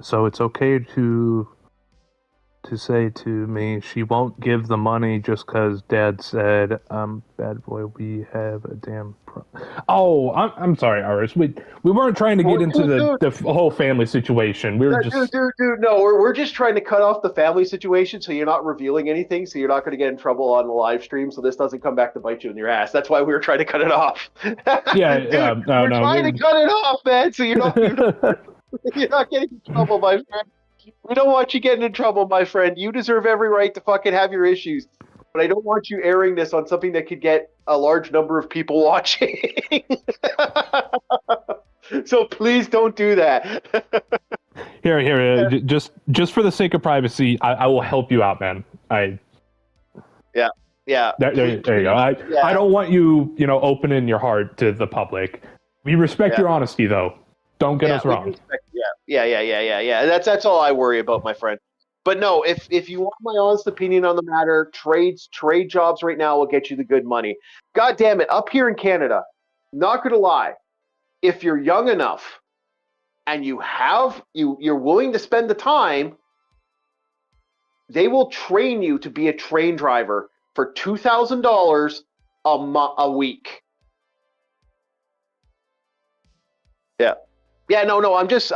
So it's okay to say to me she won't give the money just because Dad said, bad boy, we have a damn I'm sorry, Iris. We weren't trying to get into the whole family situation. We were just... Dude, no, we're just trying to cut off the family situation so you're not revealing anything, so you're not going to get in trouble on the live stream, so this doesn't come back to bite you in your ass. That's why we were trying to cut it off. We're trying to cut it off, man, so you're not getting in trouble, my friend. We don't want you getting in trouble, my friend. You deserve every right to fucking have your issues. But I don't want you airing this on something that could get a large number of people watching. So please don't do that. Here. Just for the sake of privacy, I will help you out, man. Yeah. There you go. I don't want you, opening your heart to the public. We respect your honesty, though. Don't get us wrong. Yeah. That's all I worry about, my friend. But no, if you want my honest opinion on the matter, trade jobs right now will get you the good money. God damn it, up here in Canada, not gonna lie, if you're young enough and you're willing to spend the time, they will train you to be a train driver for $2,000 a week. Yeah. Yeah, no. I get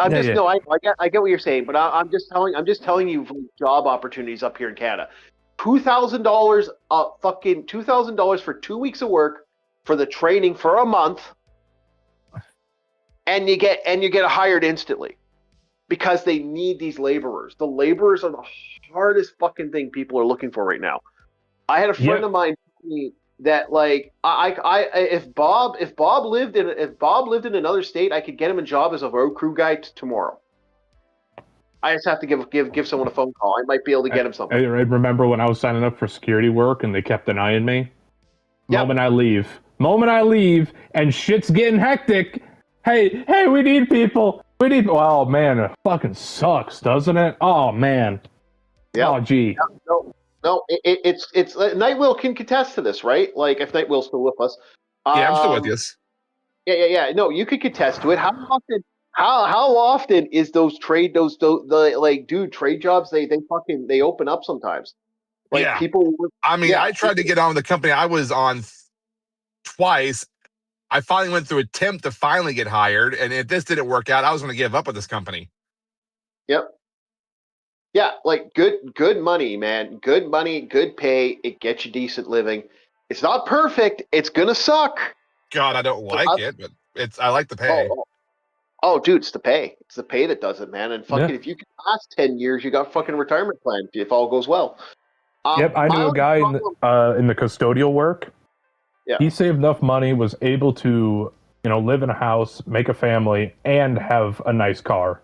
what you're saying, but I'm just telling you job opportunities up here in Canada. $2,000 for 2 weeks of work for the training for a month, and you get hired instantly because they need these laborers. The laborers are the hardest fucking thing people are looking for right now. I had a friend of mine tell me that if Bob lived in another state, I could get him a job as a road crew guy tomorrow. I just have to give someone a phone call. I might be able to get him something. I remember when I was signing up for security work and they kept denying me. Moment I leave, and shit's getting hectic. Hey, we need people. Oh man, it fucking sucks, doesn't it? Oh man. Yeah. Oh gee. Yeah, no, it's Nightwheel can contest to this, right? Like if Nightwheel's still with us. Yeah, I'm still with you. Yeah. No, you could contest to it. How often is trade jobs they open up sometimes? People. I tried to get on with the company I was on twice. I finally went through a temp to finally get hired, and if this didn't work out, I was going to give up with this company. Yep. Yeah, good money, man. Good money, good pay. It gets you decent living. It's not perfect. It's gonna suck. God, I don't like it, but I like the pay. Oh, dude, it's the pay. It's the pay that does it, man. And if you can last 10 years, you got fucking retirement plan if all goes well. I knew a guy in the custodial work. Yeah. He saved enough money, was able to, live in a house, make a family, and have a nice car.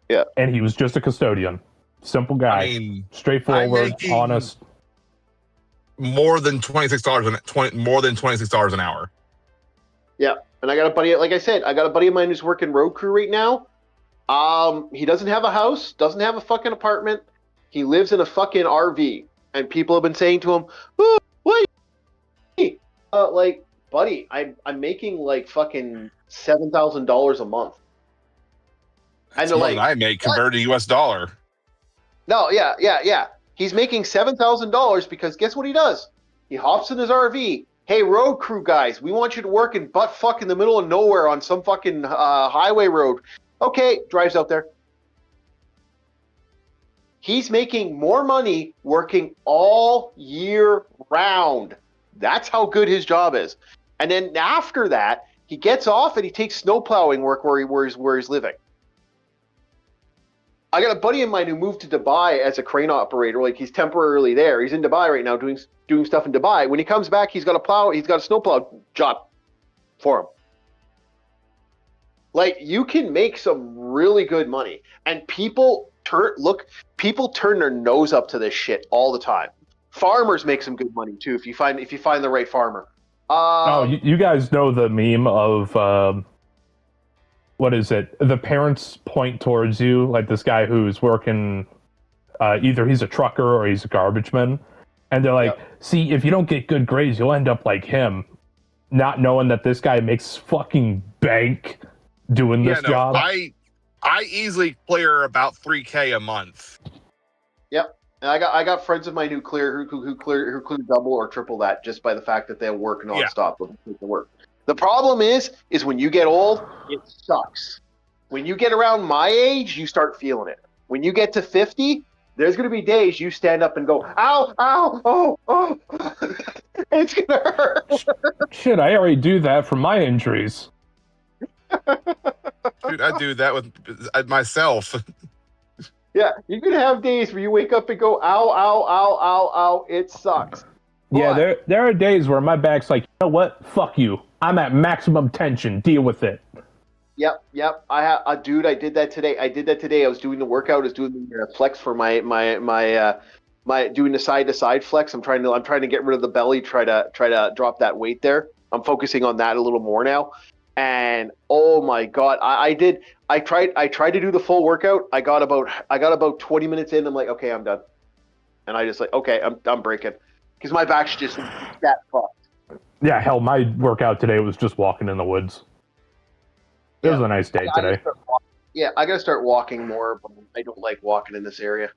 Yeah. And he was just a custodian. Simple guy. I mean, straightforward, honest. More than $26 an hour. Yeah, and I got a buddy. Like I said, I got a buddy of mine who's working road crew right now. He doesn't have a house, doesn't have a fucking apartment. He lives in a fucking RV, and people have been saying to him, "Oh, wait, like, buddy, I'm making like fucking $7,000 a month." That's more than I make converted to US dollar. No, yeah. He's making $7,000 because guess what he does? He hops in his RV. Hey, road crew guys, we want you to work in butt fuck in the middle of nowhere on some fucking highway road. Okay, drives out there. He's making more money working all year round. That's how good his job is. And then after that, he gets off and he takes snow plowing work where he's living. I got a buddy of mine who moved to Dubai as a crane operator. Like, he's temporarily there. He's in Dubai right now doing stuff in Dubai. When he comes back, he's got a snowplow job for him. Like, you can make some really good money, and people turn their nose up to this shit all the time. Farmers make some good money too if you find the right farmer. You guys know the meme of what is it? The parents point towards you, like this guy who's working. Either he's a trucker or he's a garbage man, and they're like, "See, if you don't get good grades, you'll end up like him," not knowing that this guy makes fucking bank doing this job. I easily clear about $3K a month. Yep, and I got friends of mine who clear double or triple that just by the fact that they'll work nonstop with the work. The problem is when you get old, it sucks. When you get around my age, you start feeling it. When you get to 50, there's going to be days you stand up and go, ow, ow, oh. It's going to hurt. Shit, I already do that for my injuries. Dude, I do that with myself. Yeah, you're going to have days where you wake up and go, ow, ow, ow, ow, ow. It sucks. Yeah, there are days where my back's like, you know what? Fuck you. I'm at maximum tension. Deal with it. Yep. I did that today. I was doing the workout. I was doing the flex for my doing the side to side flex. I'm trying to get rid of the belly. Try to drop that weight there. I'm focusing on that a little more now. And oh my god, I tried to do the full workout. I got about 20 minutes in. I'm like, okay, I'm done. And I just like, okay, I'm breaking because my back's just that fucked. Yeah, hell, my workout today was just walking in the woods. It was a nice day today. I gotta start walking more, but I don't like walking in this area.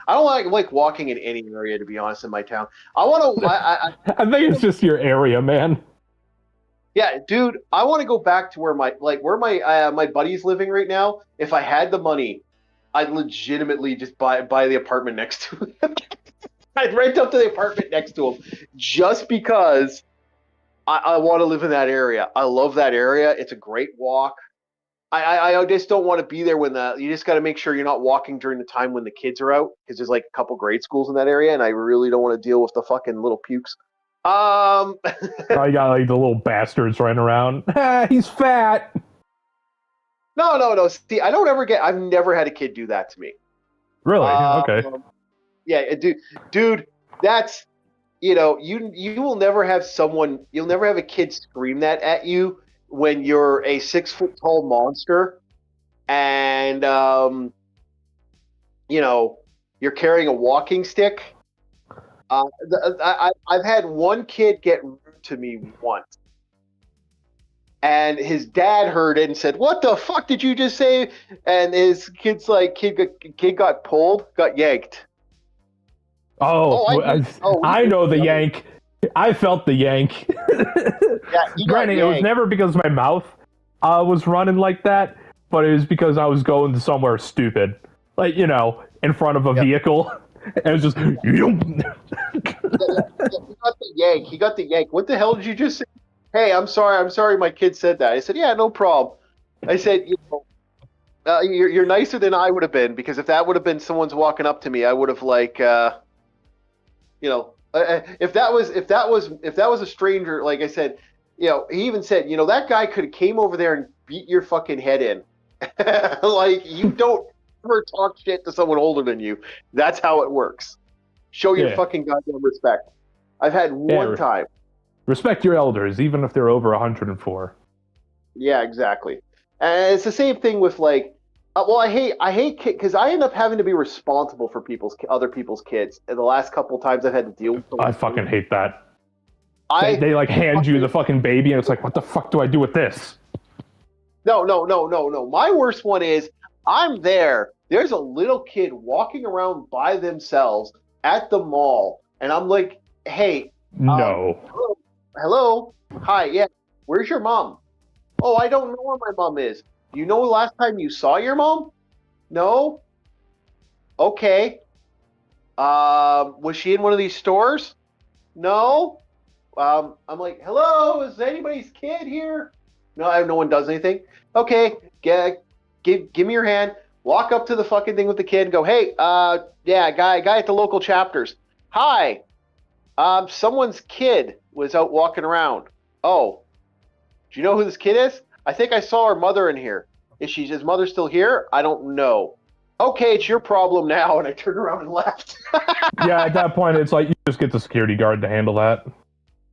I don't like walking in any area, to be honest, in my town. I think it's just your area, man. Yeah, dude, I want to go back to where my buddy's living right now. If I had the money, I'd legitimately just buy the apartment next to him. I'd rent up to the apartment next to him just because I want to live in that area. I love that area. It's a great walk. I just don't want to be there when you just got to make sure you're not walking during the time when the kids are out because there's like a couple grade schools in that area, and I really don't want to deal with the fucking little pukes. I got like the little bastards running around. He's fat. No. See, I've never had a kid do that to me. Really? Okay. Yeah, dude, that's, you will never have you'll never have a kid scream that at you when you're a 6 foot tall monster and, you're carrying a walking stick. I've had one kid get rude to me once. And his dad heard it and said, "What the fuck did you just say?" And his kid got pulled, got yanked. I know the yank. I felt the yank. Granted, it was never because my mouth was running like that, but it was because I was going somewhere stupid, like in front of a vehicle, and it was just. He got the yank. What the hell did you just say? Hey, I'm sorry. My kid said that. I said, yeah, no problem. I said, you're nicer than I would have been because if that would have been someone's walking up to me, I would have if that was a stranger, like I said, he even said, that guy could have came over there and beat your fucking head in. Like, you don't ever talk shit to someone older than you, that's how it works. Show your fucking goddamn respect. I've had one time. Respect your elders, even if they're over 104. Yeah, exactly. And it's the same thing with like, well, I hate because I end up having to be responsible for other people's kids. And the last couple times I've had to deal with them. I fucking hate that. They like hand you the fucking baby, and it's like, what the fuck do I do with this? No. My worst one is I'm there. There's a little kid walking around by themselves at the mall, and I'm like, hey, no. Hello, hi, yeah, where's your mom? Oh, I don't know where my mom is. Do you know the last time you saw your mom? No. Okay. Was she in one of these stores? No. I'm like, hello, is anybody's kid here? No one does anything. Okay, give me your hand. Walk up to the fucking thing with the kid and go, hey, yeah, guy at the local chapters. Hi. Someone's kid was out walking around. Oh, do you know who this kid is? I think I saw her mother in here. Is his mother still here? I don't know. Okay, it's your problem now. And I turned around and left. Yeah, at that point, it's like you just get the security guard to handle that.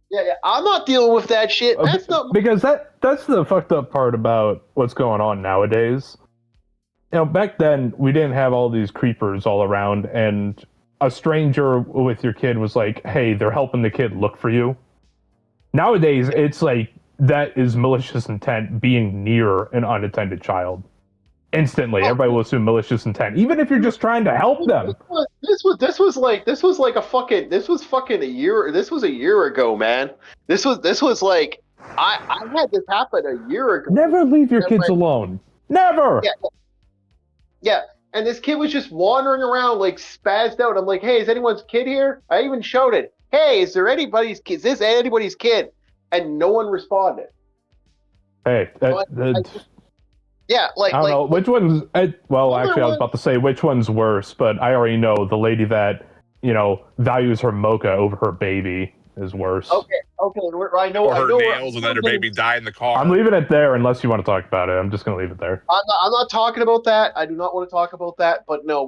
Yeah, I'm not dealing with that shit. That's not because that's the fucked up part about what's going on nowadays. You know, back then we didn't have all these creepers all around, and a stranger with your kid was like, "Hey, they're helping the kid look for you." Nowadays, it's like that is malicious intent being near an unattended child. Instantly, everybody will assume malicious intent, even if you're just trying to help them. This was a year ago, man. This was like I had this happen a year ago. Never leave your kids alone. Never. Yeah. And this kid was just wandering around like spazzed out. I'm like, hey, is anyone's kid here? I even shouted, hey, is this anybody's kid? And no one responded. Hey, yeah, I don't know which one's. Well, actually, I was about to say which one's worse, but I already know the lady that values her mocha over her baby is worse. Okay. I know. Or her nails, and then her baby died in the car. I'm leaving it there unless you want to talk about it. I'm just going to leave it there. I'm not talking about that. I do not want to talk about that. But no,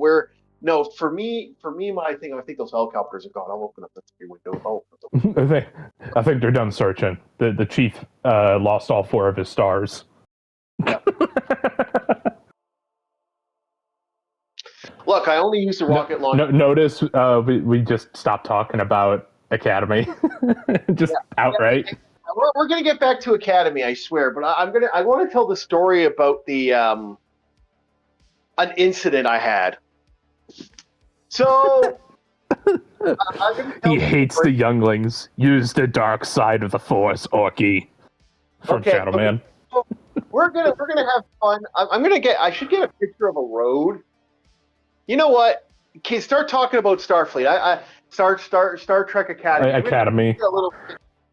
for me, my thing. I think those helicopters are gone. I'll open up the window. I think they're done searching. The chief lost all 4 of his stars. Yeah. Look, I only use the rocket launcher. Notice we just stopped talking about Academy, outright. We're gonna get back to Academy, I swear. But I want to tell the story about the an incident I had. So he hates the younglings. Use the dark side of the Force, Orky. From Shadow Man. So we're gonna have fun. I should get a picture of a road. You know what? Okay, start talking about Starfleet. Star Trek Academy. Academy.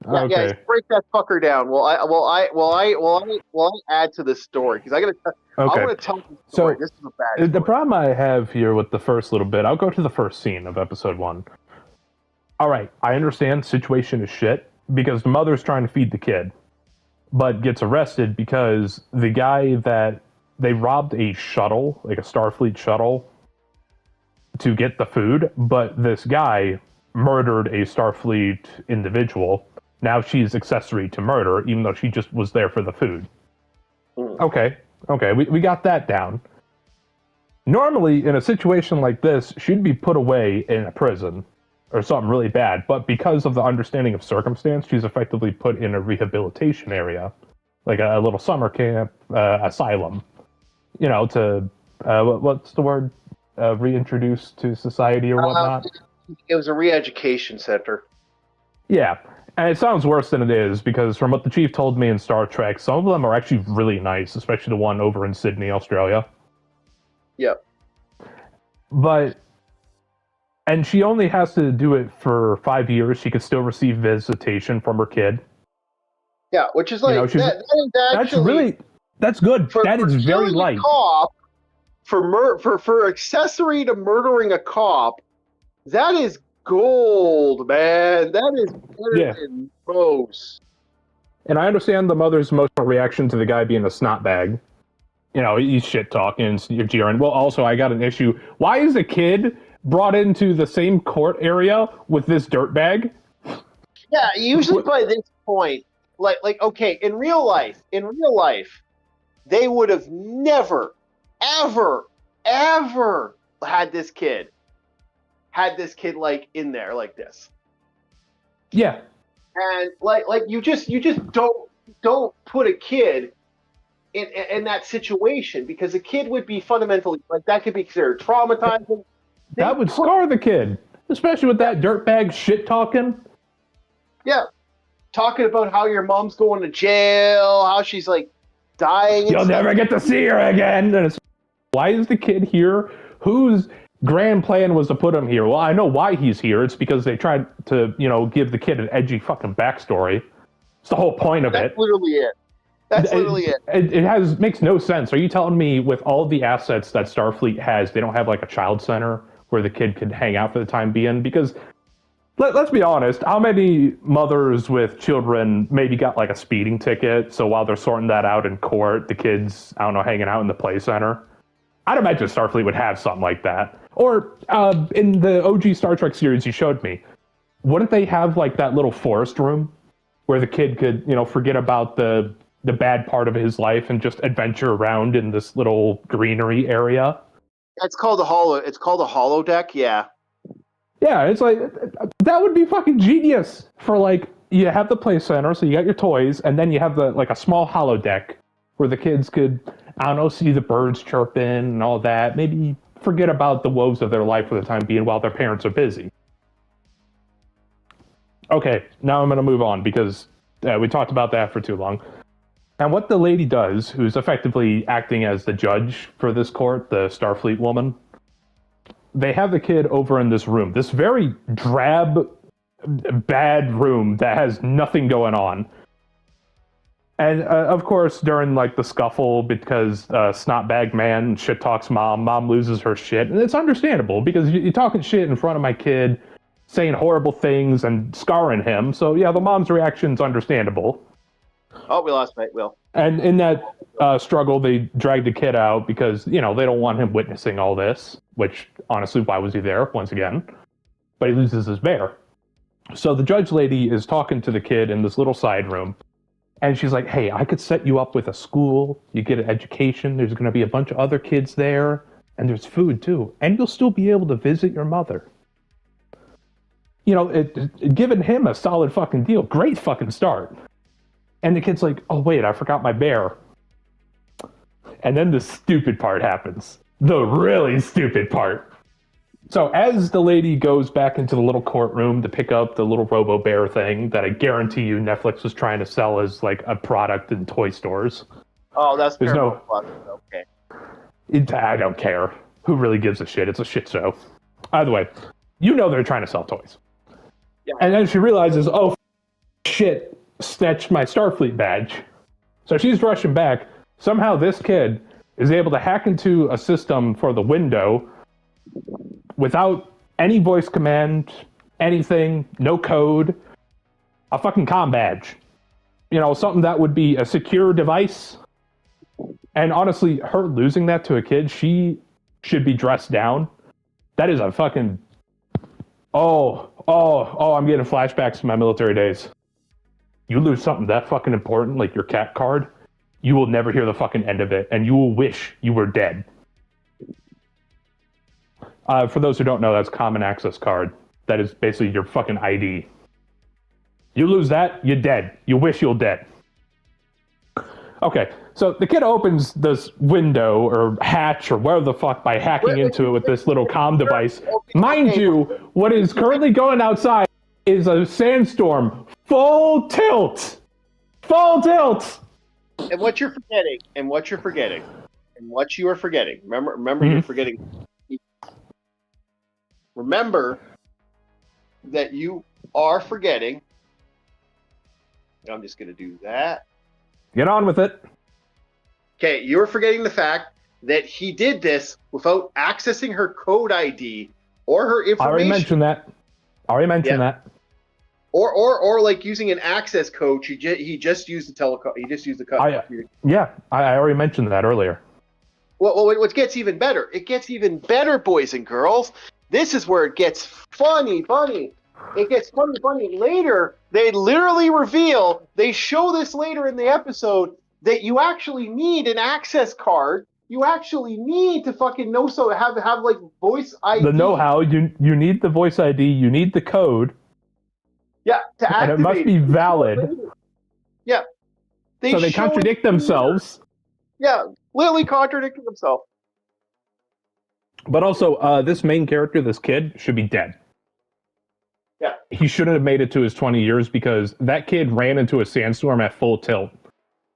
Yeah, break that fucker down. Well, I add to this story because I want to tell the story. So this is a bad story. The problem I have here with the first little bit, I'll go to the first scene of episode 1. All right, I understand the situation is shit because the mother's trying to feed the kid, but gets arrested because the guy that they robbed a shuttle, like a Starfleet shuttle, to get the food, but this guy murdered a Starfleet individual. Now she's accessory to murder, even though she just was there for the food. Okay, we got that down. Normally, in a situation like this, she'd be put away in a prison or something really bad, but because of the understanding of circumstance, she's effectively put in a rehabilitation area, like a little summer camp, asylum, to, what's the word? Reintroduced to society or whatnot. It was a re-education center. Yeah, and it sounds worse than it is because from what the chief told me in Star Trek, some of them are actually really nice, especially the one over in Sydney, Australia. Yep. And she only has to do it for 5 years. She could still receive visitation from her kid. Yeah, which is like that's good. That is very light. For accessory to murdering a cop, that is gold, man. That is better than most. And I understand the mother's emotional reaction to the guy being a snot bag. he's shit talking, you're jeering. Well, also, I got an issue. Why is a kid brought into the same court area with this dirtbag? Yeah, usually by this point, okay, in real life, they would have never, ever, ever had this kid like in there like this. Yeah. And you just don't put a kid in that situation, because a kid would be fundamentally, like, that could be considered traumatizing. That would scar the kid, especially with that dirtbag shit talking. Yeah, talking about how your mom's going to jail, how she's like dying. You'll never get to see her again. And why is the kid here? Whose grand plan was to put him here? Well, I know why he's here. It's because they tried to, give the kid an edgy fucking backstory. It's the whole point of it. That's literally it. That's literally it. It makes no sense. Are you telling me with all the assets that Starfleet has, they don't have like a child center where the kid could hang out for the time being? Because let's be honest, how many mothers with children maybe got like a speeding ticket, so while they're sorting that out in court, the kid's, I don't know, hanging out in the play center? I'd imagine Starfleet would have something like that. Or in the OG Star Trek series you showed me, wouldn't they have like that little forest room where the kid could, forget about the bad part of his life and just adventure around in this little greenery area? It's called a holodeck, yeah. Yeah, it's like, that would be fucking genius for, like, you have the play center, so you got your toys, and then you have a small holodeck where the kids could, I don't know, see the birds chirping and all that. Maybe forget about the woes of their life for the time being while their parents are busy. Okay, now I'm going to move on because we talked about that for too long. And what the lady does, who's effectively acting as the judge for this court, the Starfleet woman, they have the kid over in this room, this very drab, bad room that has nothing going on. And of course, during like the scuffle, because snotbag man shit talks mom loses her shit, and it's understandable because you're talking shit in front of my kid, saying horrible things and scarring him. So yeah, the mom's reaction's understandable. Oh, we lost mate, Will. And in that struggle, they drag the kid out because, they don't want him witnessing all this, which, honestly, why was he there, once again? But he loses his bear. So the judge lady is talking to the kid in this little side room, and she's like, hey, I could set you up with a school, you get an education, there's going to be a bunch of other kids there, and there's food, too, and you'll still be able to visit your mother. Giving him a solid fucking deal. Great fucking start. And the kid's like, oh, wait, I forgot my bear. And then the stupid part happens. The really stupid part. So as the lady goes back into the little courtroom to pick up the little Robo-Bear thing that I guarantee you Netflix was trying to sell as like a product in toy stores. Oh, that's There's no... Okay. I don't care. Who really gives a shit? It's a shit show. Either way, they're trying to sell toys. Yeah. And then she realizes, oh, shit. Snatched my Starfleet badge. So she's rushing back. Somehow this kid is able to hack into a system for the window without any voice command, anything, no code, a fucking comm badge. Something that would be a secure device. And honestly, her losing that to a kid, she should be dressed down. That is a fucking... Oh, I'm getting flashbacks to my military days. You lose something that fucking important, like your cat card, you will never hear the fucking end of it, and you will wish you were dead. For those who don't know, that's common access card. That is basically your fucking ID. You lose that, you're dead. You wish you're dead. Okay, so the kid opens this window or hatch or whatever the fuck by hacking into it with this little comm device. Mind you, what is currently going outside is a sandstorm. Full tilt! And what you're forgetting, remember you're forgetting. Remember that you are forgetting. I'm just going to do that. Get on with it. Okay, you're forgetting the fact that he did this without accessing her code ID or her information. I already mentioned that. Or like using an access coach, he just used the telecom. He just used the code. I already mentioned that earlier. what gets even better? It gets even better, boys and girls. This is where it gets funny. It gets funny. Later, they literally reveal, they show this later in the episode, that you actually need an access card. You actually need to fucking know, so have like voice ID. The know-how, you need the voice ID, you need the code. Yeah, to activate. And it must be valid. Yeah. So they contradict themselves. Yeah, literally contradicting themselves. But also, this main character, this kid, should be dead. Yeah. He shouldn't have made it to his 20 years because that kid ran into a sandstorm at full tilt.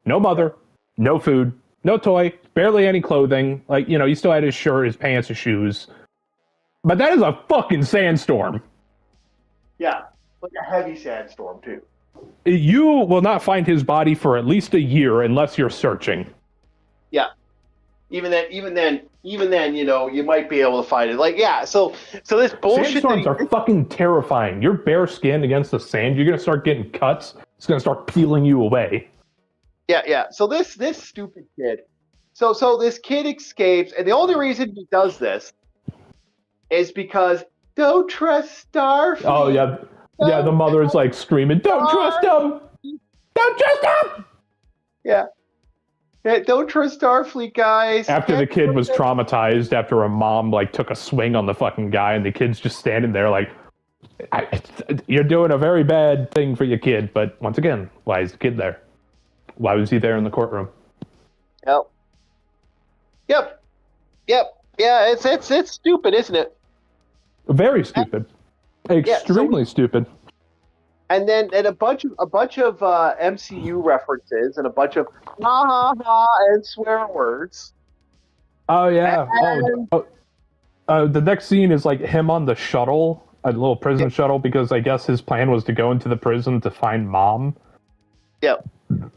No mother, no food, no toy, barely any clothing. Like, he still had his shirt, his pants, his shoes. But that is a fucking sandstorm. Yeah, like a heavy sandstorm, too. You will not find his body for at least a year unless you're searching. Yeah. Even then, you might be able to find it. Like, yeah, so this bullshit. Sandstorms are fucking terrifying. Your bare skin against the sand, you're gonna start getting cuts. It's gonna start peeling you away. Yeah. So this stupid kid. So this kid escapes, and the only reason he does this is because don't trust Starfleet. Oh yeah. Yeah, the mother's like screaming, "Don't trust him! Don't trust him!" Yeah. Don't trust Starfleet, guys. After the kid was traumatized, after a mom like took a swing on the fucking guy, and the kid's just standing there like, "You're doing a very bad thing for your kid." But once again, why is the kid there? Why was he there in the courtroom? Yep. Yeah, it's stupid, isn't it? Very stupid. Extremely stupid. And then a bunch of MCU references and a bunch of ha ha ha and swear words. Oh yeah. The next scene is like him on the shuttle, a little prison shuttle, because I guess his plan was to go into the prison to find Mom. Yep.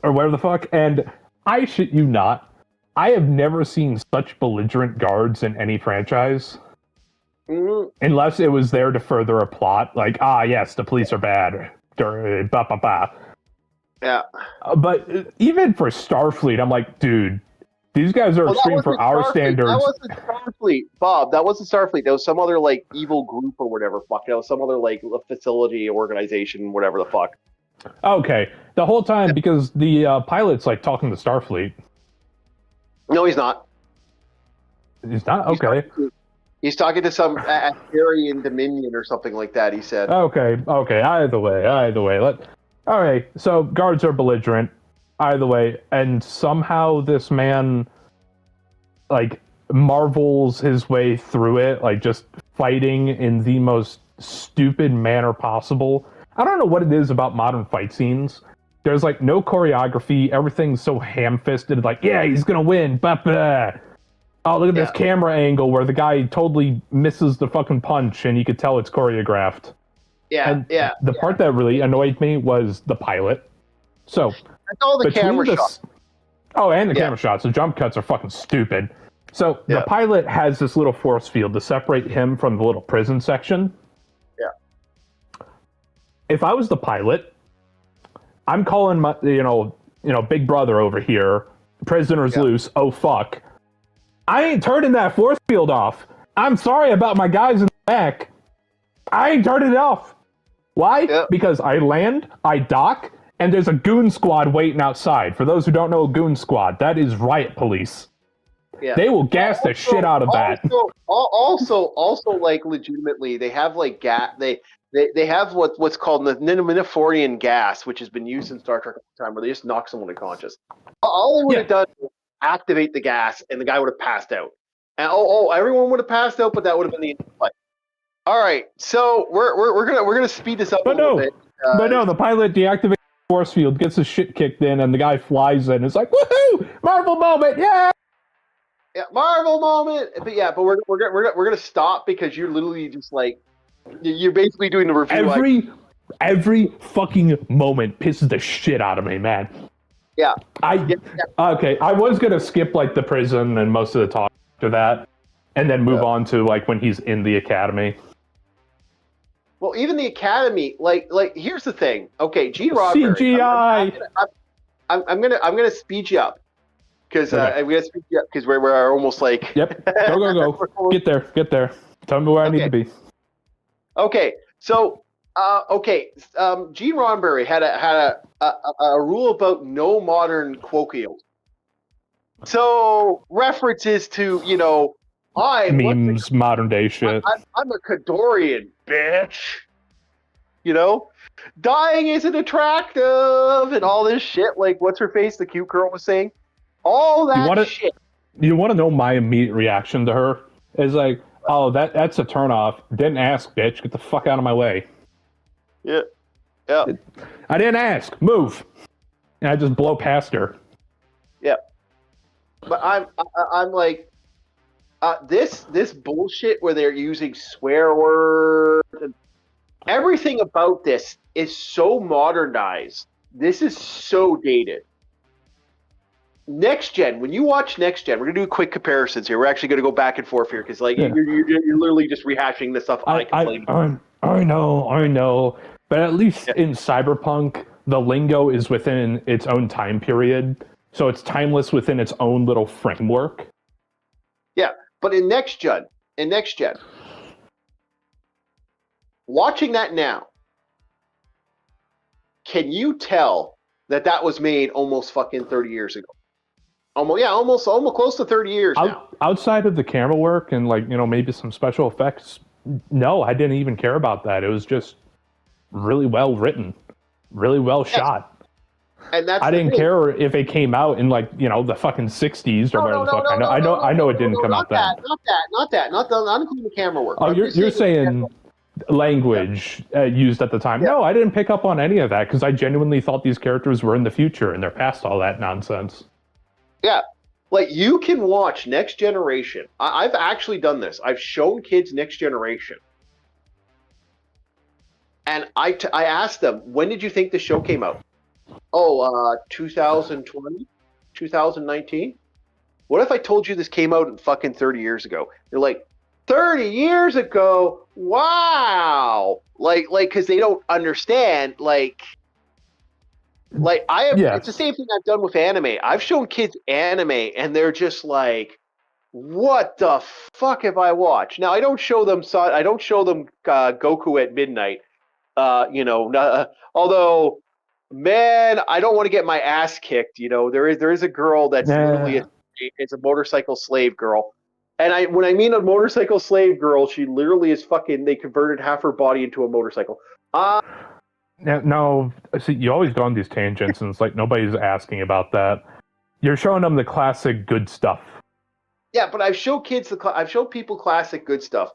Or whatever the fuck. And I shit you not, I have never seen such belligerent guards in any franchise. Mm-hmm. Unless it was there to further a plot, like, yes, the police are bad. Yeah. But even for Starfleet, I'm like, dude, these guys are extreme for our standards. That wasn't Starfleet, Bob. That wasn't Starfleet. That was some other, like, evil group or whatever. Fuck. That was some other, like, facility, organization, whatever the fuck. Okay. The whole time, because the pilot's, like, talking to Starfleet. No, he's not. He's not? Okay. He's talking to some Assyrian Dominion or something like that, he said. Okay. Either way. All right, so guards are belligerent. Either way, and somehow this man, like, marvels his way through it, like, just fighting in the most stupid manner possible. I don't know what it is about modern fight scenes. There's, like, no choreography. Everything's so ham-fisted, like, yeah, he's gonna win. Blah. Oh, look at this camera angle where the guy totally misses the fucking punch, and you could tell it's choreographed. The part that really annoyed me was the pilot. So, that's all the camera shots. Oh, and the camera shots. The jump cuts are fucking stupid. So, the pilot has this little force field to separate him from the little prison section. Yeah. If I was the pilot, I'm calling my, big brother over here. Prisoner's loose. Oh, fuck. I ain't turning that force field off. I'm sorry about my guys in the back. I ain't turning it off. Why? Yep. Because I land, I dock, and there's a goon squad waiting outside. For those who don't know a goon squad, that is riot police. Yeah. They will gas the shit out of that. Also, like, legitimately, they have, like, they have what's called the Miniforian gas, which has been used in Star Trek all the time, where they just knock someone unconscious. All they would have done was activate the gas, and the guy would have passed out. And everyone would have passed out, but that would have been the end of the fight. All right, so we're gonna speed this up a little bit. But no, the pilot deactivates the force field, gets his shit kicked in, and the guy flies in. It's like, woohoo! Marvel moment, yeah! Yeah, Marvel moment. But we're gonna stop because you're literally just like, you're basically doing the review. Every fucking moment pisses the shit out of me, man. Yeah. Okay, I was gonna skip, like, the prison and most of the talk after that, and then move on to, like, when he's in the academy. Well, even the academy, like here's the thing. Okay, Gene Roddenberry. CGI. I'm gonna speed you up. because we got to speak because we're almost like. Yep. Go. Get there. Tell me where I need to be. Okay. So, Gene Roddenberry had a rule about no modern colloquials. So references to memes, modern day shit. I'm a Cadorian, bitch. Dying isn't attractive and all this shit. Like, what's her face? The cute girl was saying all that shit. You want to know my immediate reaction to her? Is like, oh, that's a turnoff. Didn't ask, bitch. Get the fuck out of my way. Yeah. I didn't ask. Move. And I just blow past her. Yeah. But I'm like, this bullshit where they're using swear words and everything about this is so modernized. This is so dated. Next Gen, when you watch Next Gen, we're gonna do quick comparisons here. We're actually gonna go back and forth here because you're literally just rehashing the stuff I complained about. I know, but at least in Cyberpunk, the lingo is within its own time period, so it's timeless within its own little framework. Yeah, but in Next Gen, watching that now, can you tell that was made almost fucking 30 years ago? Almost close to 30 years now. Outside of the camera work and maybe some special effects, no, I didn't even care about that. It was just really well written, really well shot. And I didn't care if it came out in the fucking 60s or whatever the fuck. I know it didn't come out then. Not including the camera work. Oh, you're saying language used at the time. No, I didn't pick up on any of that because I genuinely thought these characters were in the future and they're past all that nonsense. Yeah, like you can watch Next Generation. I've actually done this. I've shown kids Next Generation, and I asked them, when did you think the show came out? 2020, 2019. What if I told you this came out fucking 30 years ago? They're like, 30 years ago? Wow! Like, because they don't understand, it's the same thing I've done with anime. I've shown kids anime, and they're just like, "What the fuck have I watched?" Now I don't show them Goku at midnight. Although, man, I don't want to get my ass kicked. There is a girl that's literally it's a motorcycle slave girl, and when I mean a motorcycle slave girl, she literally is fucking. They converted half her body into a motorcycle. No, see, you always go on these tangents, and it's like nobody's asking about that. You're showing them the classic good stuff. Yeah, but I've shown people classic good stuff,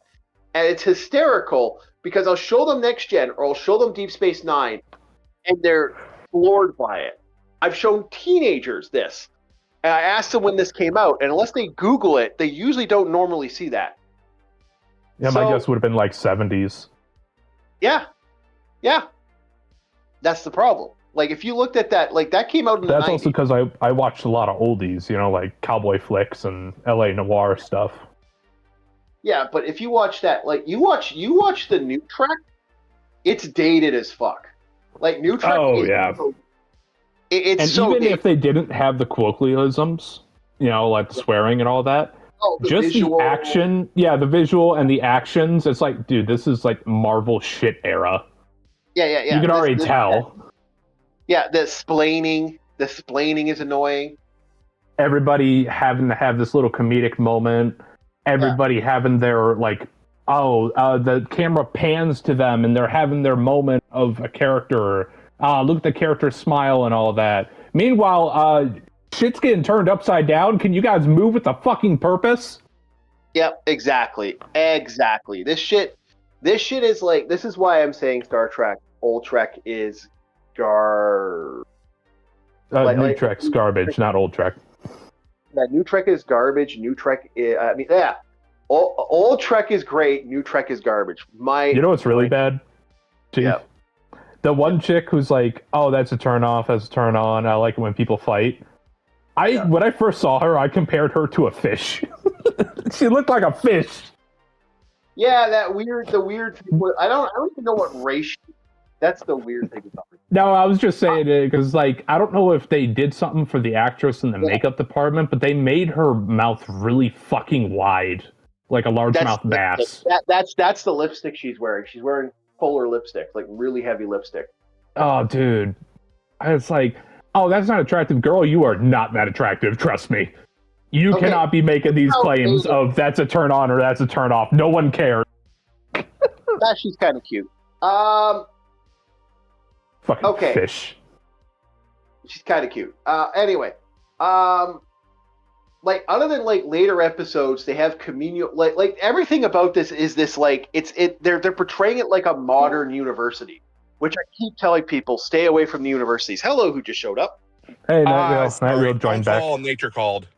and it's hysterical because I'll show them Next Gen or I'll show them Deep Space Nine, and they're floored by it. I've shown teenagers this, and I asked them when this came out, and unless they Google it, they usually don't normally see that. Yeah, my guess would have been 70s. Yeah. That's the problem. Like, if you looked at that, that came out in the 90s. That's also because I watched a lot of oldies, like cowboy flicks and LA noir stuff. Yeah, but if you watch that, you watch the new Trek, it's dated as fuck. New Trek. Oh yeah. It's and so even dated. if they didn't have the colloquialisms, like swearing and all that, just visual. The action, the visual and the actions, it's like, dude, this is Marvel shit era. Yeah. You can already tell. Yeah, the splaining is annoying. Everybody having to have this little comedic moment. Everybody having their the camera pans to them and they're having their moment of a character. Look at the character smile and all of that. Meanwhile, shit's getting turned upside down. Can you guys move with a fucking purpose? Yep, exactly. This shit is this is why I'm saying Star Trek, old Trek is garbage. New Trek's garbage, not old Trek. Yeah, New Trek is garbage. New Trek is, old Trek is great. New Trek is garbage. You know what's really bad? Yeah. The one chick who's like, oh, that's a turn off, that's a turn on. I like it when people fight. When I first saw her, I compared her to a fish. She looked like a fish. Yeah, the weird. I don't even know what race. That's the weird thing about her. No, I was just saying it because, like, I don't know if they did something for the actress in the makeup department, but they made her mouth really fucking wide, like a largemouth bass. That's the lipstick she's wearing. She's wearing polar lipstick, like really heavy lipstick. Oh, dude, it's like, oh, that's not attractive, girl. You are not that attractive. Trust me. You cannot be making these claims of that's a turn on or that's a turn off. No one cares. She's kind of cute. Fucking fish. She's kind of cute. Anyway, like other than like later episodes, they have communal like everything about this is this like they're portraying it like a modern university, which I keep telling people stay away from the universities. Hello, who just showed up? Hey, Night Real joined back. Nature called.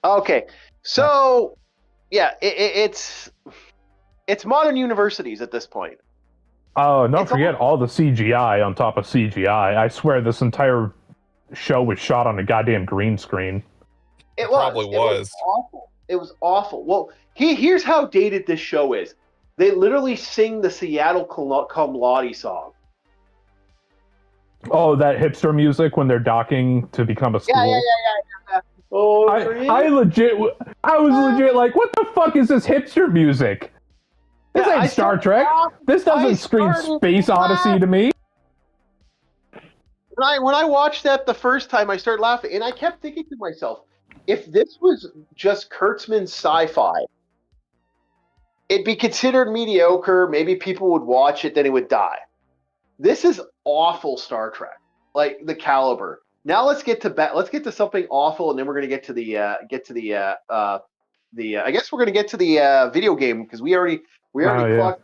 Okay, so yeah, it's modern universities at this point. Oh, don't forget all the CGI on top of CGI. I swear this entire show was shot on a goddamn green screen. It was awful. It was awful. Well, here's how dated this show is. They literally sing the Seattle Cum Laude song. Oh, that hipster music when they're docking to become a school. Yeah. Oh, I was legit like, what the fuck is this hipster music? This ain't Star Trek. This doesn't scream Space Odyssey to me. When I watched that the first time, I started laughing, and I kept thinking to myself, if this was just Kurtzman's sci-fi, it'd be considered mediocre. Maybe people would watch it, then it would die. This is awful Star Trek, like the caliber. Now let's get to something awful, and then we're gonna get to the I guess we're gonna get to the video game because we already clocked.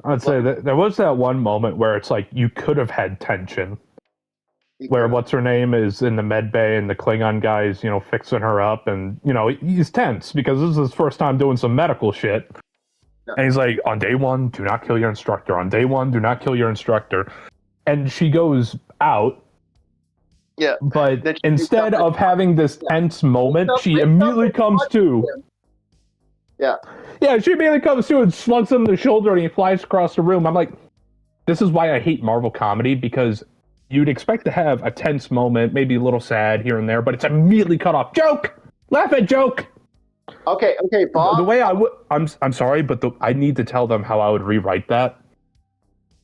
I'd say that there was that one moment where it's like you could have had tension. Where what's her name is in the med bay and the Klingon guy's, fixing her up, and he's tense because this is his first time doing some medical shit. Yeah. And he's like, on day one, do not kill your instructor. On day one, do not kill your instructor. And she goes out. Yeah. But instead of having this tense moment, she immediately comes to. Yeah. Yeah, she immediately comes to and slugs him in the shoulder and he flies across the room. I'm like, this is why I hate Marvel comedy, because you'd expect to have a tense moment, maybe a little sad here and there, but it's immediately cut off. Joke! Laugh at joke! Okay, Bob. The way I'm sorry, but I need to tell them how I would rewrite that.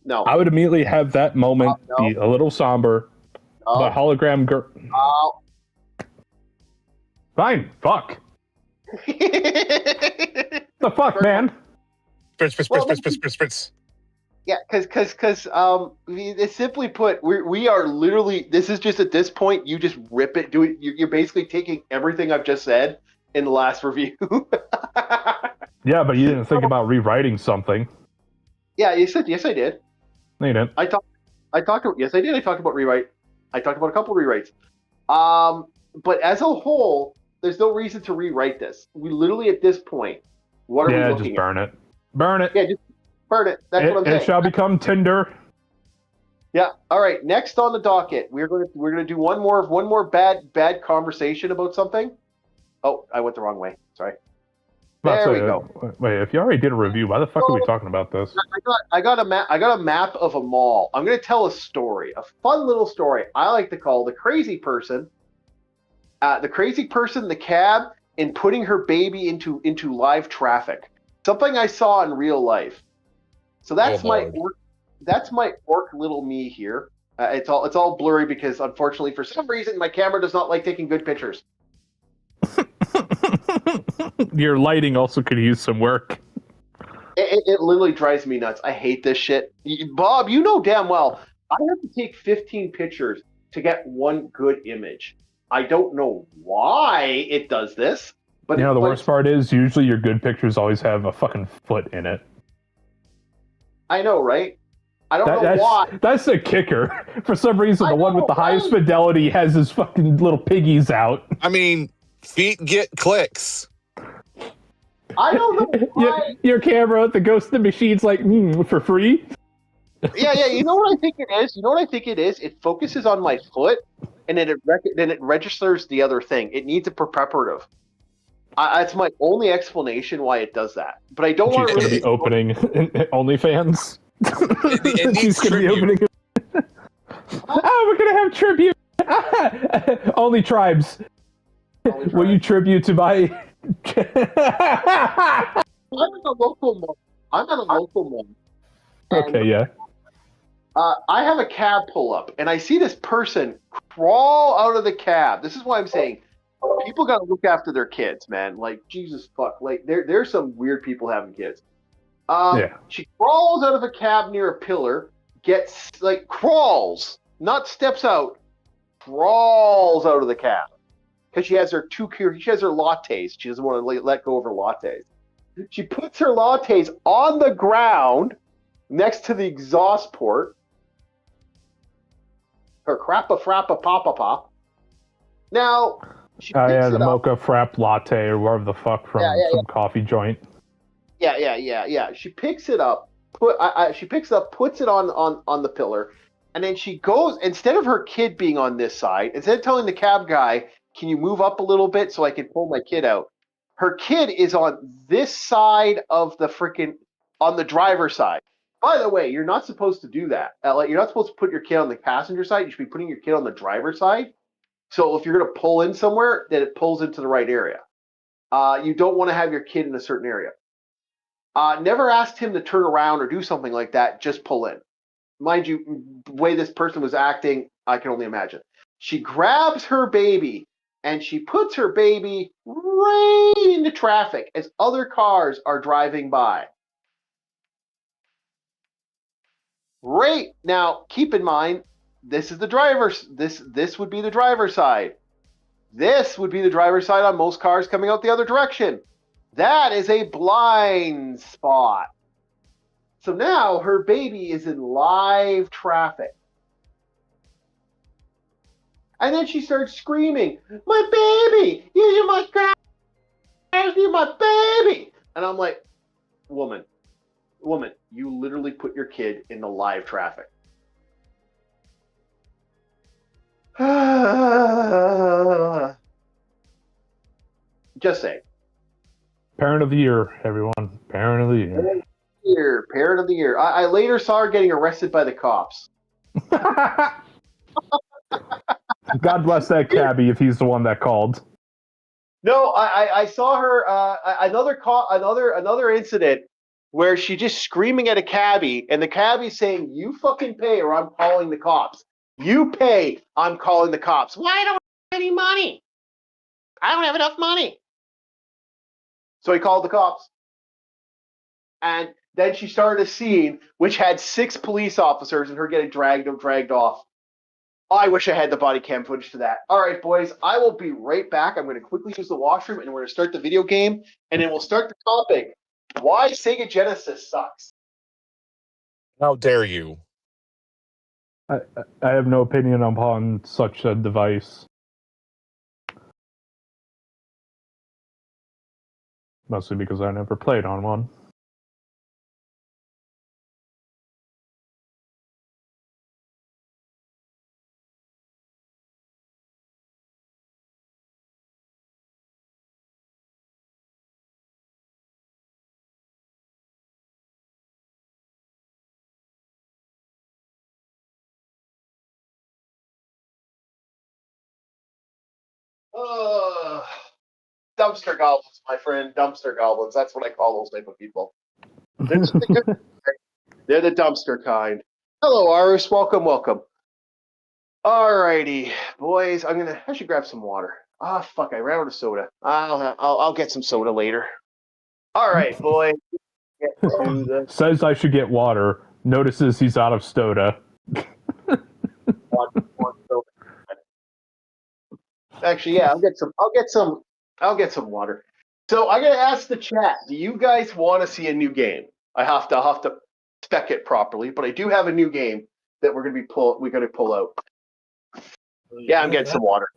No. I would immediately have that moment be a little somber, but hologram girl. Fine, fuck. The fuck, man? Spritz. Yeah, because simply put, we are literally, this is just at this point, you just rip it, do it. You're basically taking everything I've just said in the last review. Yeah, but you didn't think about rewriting something. Yeah, yes I did. No, you didn't. Yes, I did. I talked about rewrite. I talked about a couple of rewrites. But as a whole, there's no reason to rewrite this. We literally, at this point, what are we looking at? Just burn it. Burn it. Yeah, just burn it. That's what I'm saying. It shall become Tinder. Yeah. All right. Next on the docket, we're gonna do one more bad conversation about something. Oh, I went the wrong way. Sorry. There we go. Wait, if you already did a review, why the fuck are we talking about this? I got a map of a mall. I'm gonna tell a story, a fun little story. I like to call the crazy person, the cab, in putting her baby into live traffic. Something I saw in real life. So that's my orc little me here. It's all blurry because unfortunately for some reason my camera does not like taking good pictures. Your lighting also could use some work. It literally drives me nuts. I hate this shit. Bob, you know damn well I have to take 15 pictures to get one good image. I don't know why it does this, but the worst part is usually your good pictures always have a fucking foot in it. I know, right? I don't know why. That's the kicker. For some reason, the one with the highest fidelity has his fucking little piggies out. I mean, feet get clicks. I don't know why. Your camera, the Ghost of the Machine's like, for free? Yeah. You know what I think it is? It focuses on my foot, and then it registers the other thing. It needs a preparative. That's my only explanation why it does that. But I don't want to really be opening OnlyFans. It needs tribute. gonna have tribute. Only tribes. Will you tribute to my? I'm at a local mall. Okay, yeah. I have a cab pull up, and I see this person crawl out of the cab. This is why I'm saying people got to look after their kids, man. Like, Jesus fuck. Like, there's some weird people having kids. Yeah. She crawls out of a cab near a pillar, crawls, not steps out, crawls out of the cab. Because she has her lattes. She doesn't want to let go of her lattes. She puts her lattes on the ground next to the exhaust port. Her crappa frappa papa pop. Now, she picks the mocha frap latte or whatever the fuck from some coffee joint. Yeah. She picks it up, puts it on the pillar, and then she goes, instead of her kid being on this side, instead of telling the cab guy, can you move up a little bit so I can pull my kid out? Her kid is on this side of on the driver's side. By the way, you're not supposed to do that. You're not supposed to put your kid on the passenger side. You should be putting your kid on the driver's side. So if you're going to pull in somewhere, then it pulls into the right area. You don't want to have your kid in a certain area. Never asked him to turn around or do something like that. Just pull in. Mind you, the way this person was acting, I can only imagine. She grabs her baby and she puts her baby right into traffic as other cars are driving by. Right now, keep in mind, this is the driver's. This would be the driver's side. This would be the driver's side on most cars coming out the other direction. That is a blind spot. So now her baby is in live traffic. And then she starts screaming, my baby, you're my God, you're my baby. And I'm like, woman, you literally put your kid in the live traffic. Just say. Parent of the year, everyone. Parent of the year. Parent of the year. I later saw her getting arrested by the cops. God bless that cabbie if he's the one that called. No, I saw her another incident where she just screaming at a cabbie, and the cabbie's saying, "You fucking pay, or I'm calling the cops. You pay, I'm calling the cops. Why don't I have any money? I don't have enough money." So he called the cops, and then she started a scene which had 6 police officers and her getting dragged off. I wish I had the body cam footage for that. All right, boys, I will be right back. I'm going to quickly use the washroom, and we're going to start the video game, and then we'll start the topic. Why Sega Genesis sucks. How dare you? I have no opinion upon such a device. Mostly because I never played on one. Dumpster goblins, my friend. Dumpster goblins. That's what I call those type of people. They're the dumpster kind. Hello, Arus. Welcome. Alrighty, boys. I should grab some water. Fuck! I ran out of soda. I'll get some soda later. All right, boys. Says I should get water. Notices he's out of soda. Actually, yeah, I'll get some water. So I'm gonna ask the chat. Do you guys want to see a new game? I'll have to spec it properly, but I do have a new game that we're gonna pull out. Yeah, I'm getting some water.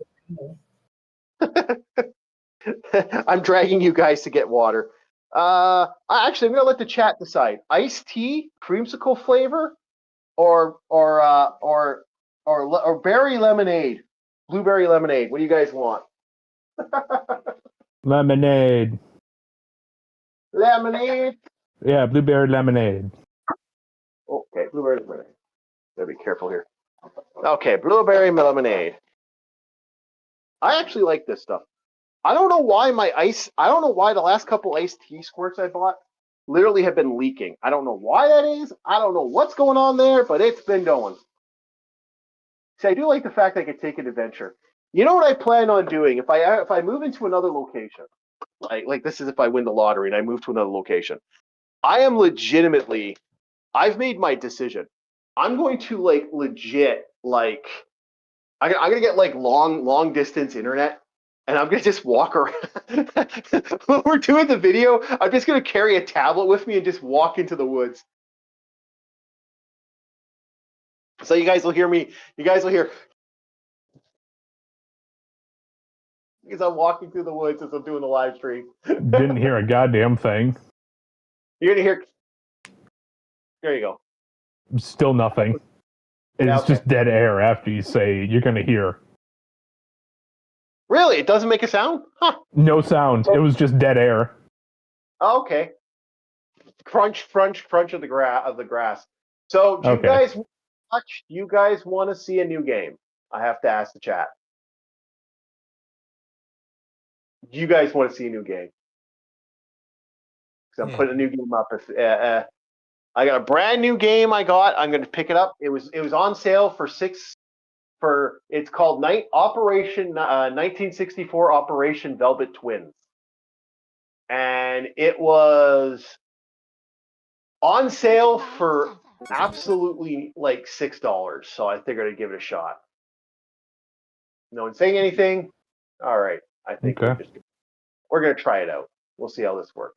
I'm dragging you guys to get water. Actually, I'm gonna let the chat decide. Iced tea, creamsicle flavor, or berry lemonade, blueberry lemonade. What do you guys want? Lemonade. Lemonade. Yeah, blueberry lemonade. Okay, blueberry lemonade. Gotta be careful here. Okay, blueberry lemonade. I actually like this stuff. I don't know why the last couple iced tea squirts I bought literally have been leaking. I don't know why that is. I don't know what's going on there, but it's been going. See, I do like the fact I could take an adventure. You know what I plan on doing if I move into another location, like this is if I win the lottery and I move to another location. I am legitimately. I've made my decision. I'm going to legit I'm gonna get long distance internet, and I'm gonna just walk around. When we're doing the video, I'm just gonna carry a tablet with me and just walk into the woods. So you guys will hear me. You guys will hear because I'm walking through the woods as I'm doing the live stream. Didn't hear a goddamn thing. You're gonna hear. There you go. Still nothing. It's okay. just dead air after you say you're gonna hear. Really? It doesn't make a sound? Huh. No sound. It was just dead air. Oh, okay. Crunch of the grass. So do you guys want to see a new game? I have to ask the chat. Do you guys want to see a new game? Because I'm putting a new game up. I got a brand new game. I'm going to pick it up. It was on sale for it's called Operation 1964 Operation Velvet Twins, and it was on sale for absolutely like $6. So I figured I'd give it a shot. No one saying anything. All right, I think we're going to try it out. We'll see how this works.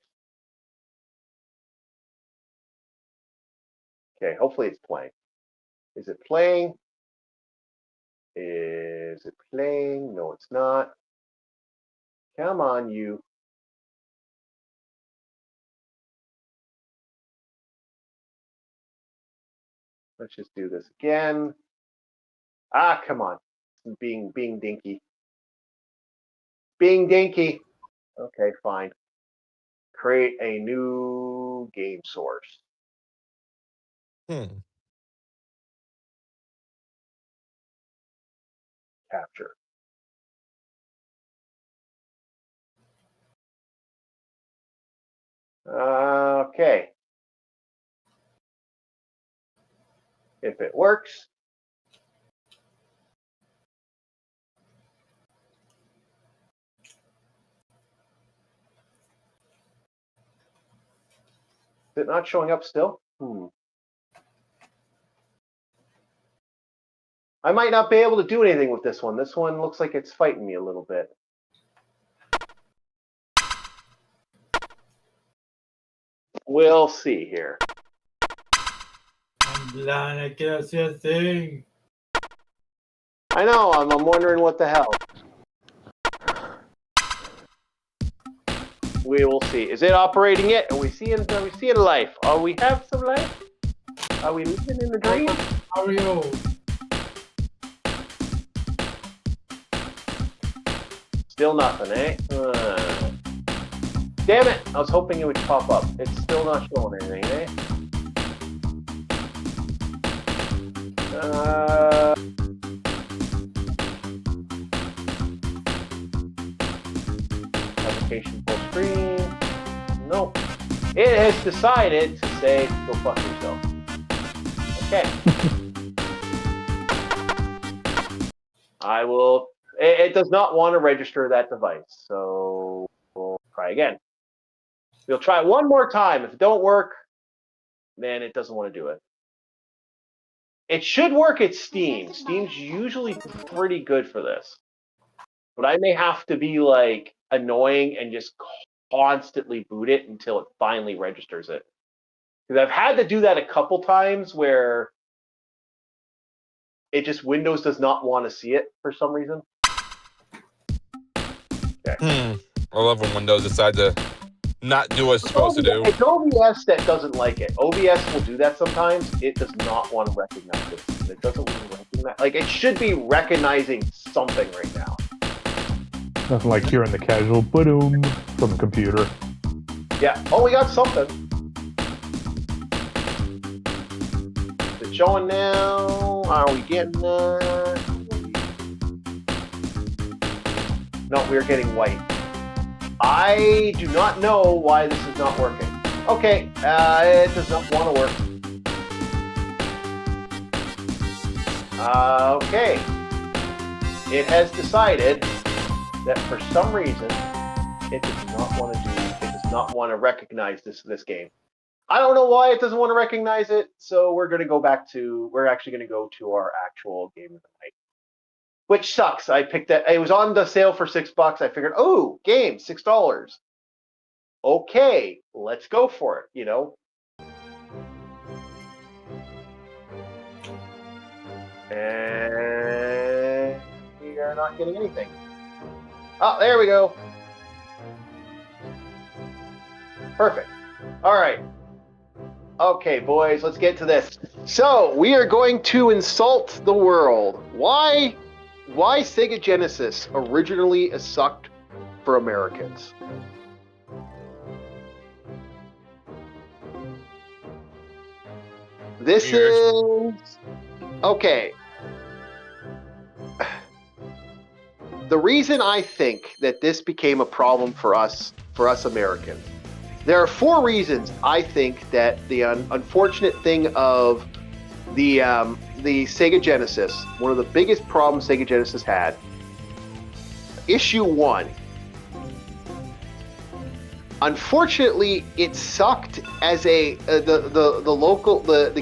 Okay, hopefully it's playing. Is it playing? Is it playing? No, it's not. Come on, you. Let's just do this again. Ah, come on. Being dinky. Being dinky. Okay, fine. Create a new game source. Capture. Okay. If it works. Is it not showing up still? I might not be able to do anything with this one. This one looks like it's fighting me a little bit. We'll see here. I'm blind. I can't see a thing. I know. I'm wondering what the hell. We will see. Is it operating yet? Are we seeing life? Are we have some life? Are we living in the dream? How are you? Still nothing, eh? Damn it! I was hoping it would pop up. It's still not showing anything, eh? Application full screen. Nope. It has decided to say, go fuck yourself. Okay. I will. It does not want to register that device, so we'll try again. We'll try one more time. If it don't work, then it doesn't want to do it. It should work at Steam. Steam's usually pretty good for this. But I may have to be like annoying and just constantly boot it until it finally registers it. Because I've had to do that a couple times where it just Windows does not want to see it for some reason. Okay. I love when Windows decide to not do what it's supposed to do. It's OBS that doesn't like it. OBS will do that sometimes. It does not want to recognize it. It doesn't want to recognize. Like, it should be recognizing something right now. Nothing like hearing the casual boom from the computer. Yeah. Oh, we got something. Is it showing now? Are we getting... No, we're getting white. I do not know why this is not working. Okay, it does not want to work. Okay. It has decided that for some reason, it does not want to recognize this game. I don't know why it doesn't want to recognize it, so we're actually going to go to our actual game of the night. Which sucks. I picked that. It was on the sale for $6. I figured, oh, game, $6. Okay, let's go for it, you know. And we are not getting anything. Oh, there we go. Perfect. All right. Okay, boys, let's get to this. So, we are going to insult the world. Why Sega Genesis originally sucked for Americans? This is... Okay. The reason I think that this became a problem for us Americans, there are 4 reasons I think that the unfortunate thing of the Sega Genesis, one of the biggest problems Sega Genesis had, issue 1. Unfortunately, it sucked as the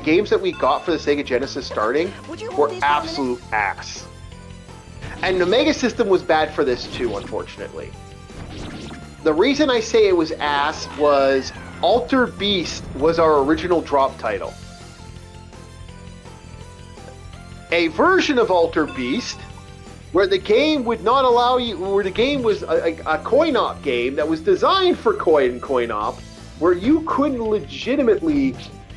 games that we got for the Sega Genesis starting were absolute ass. And the Mega System was bad for this too, unfortunately. The reason I say it was ass was Alter Beast was our original drop title. A version of Alter Beast where the game would not allow you, where the game was a coin-op game that was designed for coin-op, where you couldn't legitimately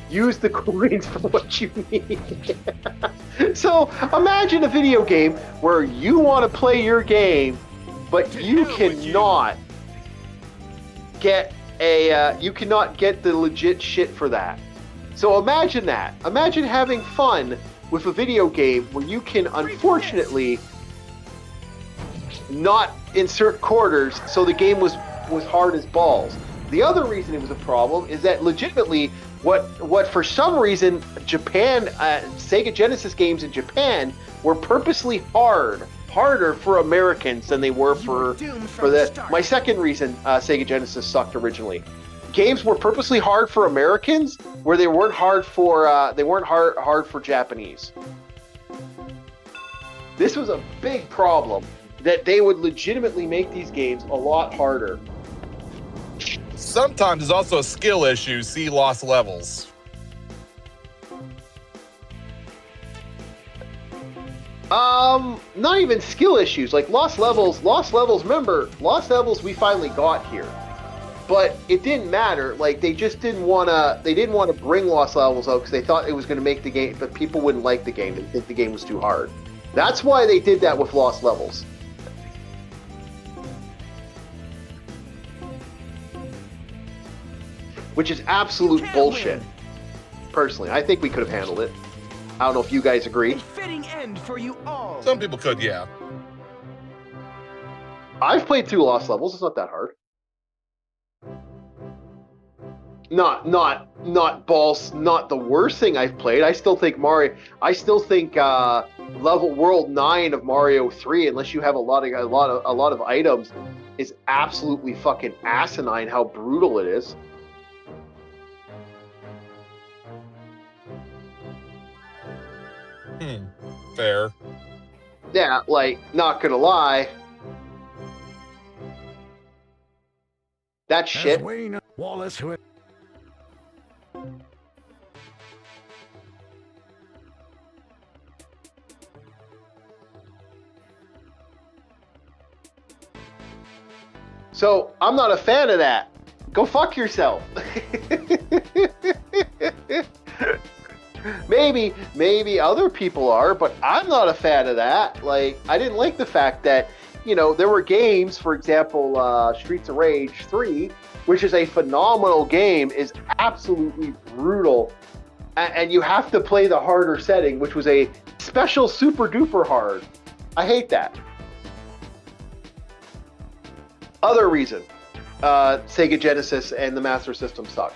use the coins for what you need. So imagine a video game where you want to play your game, but you cannot get the legit shit for that. So imagine that. Imagine having fun with a video game where you can unfortunately not insert quarters, so the game was hard as balls. The other reason it was a problem is that legitimately what for some reason Japan, Sega Genesis games in Japan were purposely harder for Americans than they were for the. My second reason Sega Genesis sucked originally. Games were purposely hard for Americans, where they weren't hard for Japanese. This was a big problem, that they would legitimately make these games a lot harder. Sometimes there's also a skill issue. See Lost Levels. Not even skill issues. Like Lost Levels, remember, Lost Levels we finally got here. But it didn't matter. Like they didn't want to bring Lost Levels out because they thought it was going to make the game, but people wouldn't like the game. They think the game was too hard. That's why they did that with Lost Levels. Which is absolute bullshit. Personally, I think we could have handled it. I don't know if you guys agree. A fitting end for you all. Some people could, yeah. I've played through Lost Levels. It's not that hard. Not the worst thing I've played. I still think level world 9 of Mario 3, unless you have a lot of items, is absolutely fucking asinine how brutal it is. Fair. Yeah, like, not gonna lie. That shit. Wallace. So, I'm not a fan of that. Go fuck yourself. Maybe other people are, but I'm not a fan of that. Like, I didn't like the fact that, there were games, for example, Streets of Rage 3, which is a phenomenal game, is absolutely brutal and you have to play the harder setting, which was a special super duper hard. I hate that. Other reason, Sega Genesis and the Master System suck.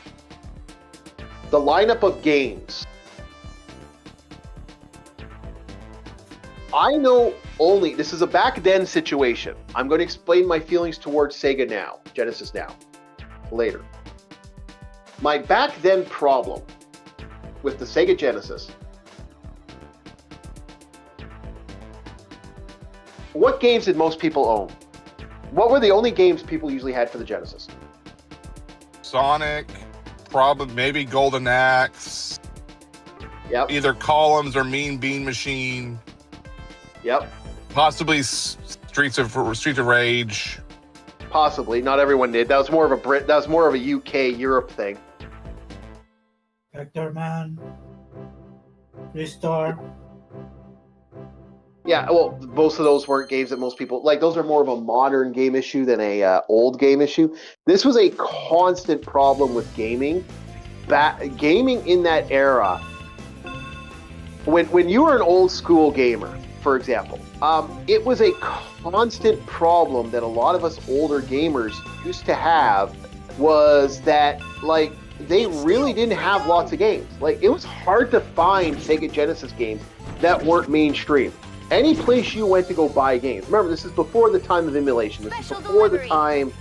The lineup of games. I know only, this is a back then situation. I'm going to explain my feelings towards Sega now, Genesis now, later. My back then problem with the Sega Genesis. What games did most people own? What were the only games people usually had for the Genesis? Sonic, probably maybe Golden Axe. Yep. Either Columns or Mean Bean Machine. Yep. Possibly Streets of Rage. Possibly. Not everyone did. That was more of a That was more of a UK Europe thing. Vector Man. Restore. Yeah, well, most of those weren't games that most people like. Those are more of a modern game issue than a old game issue. This was a constant problem with gaming. Gaming in that era, when you were an old school gamer, for example, it was a constant problem that a lot of us older gamers used to have. Was that like they really didn't have lots of games. Like it was hard to find Sega Genesis games that weren't mainstream. Any place you went to go buy games. Remember, this is before the time of emulation. This is before the time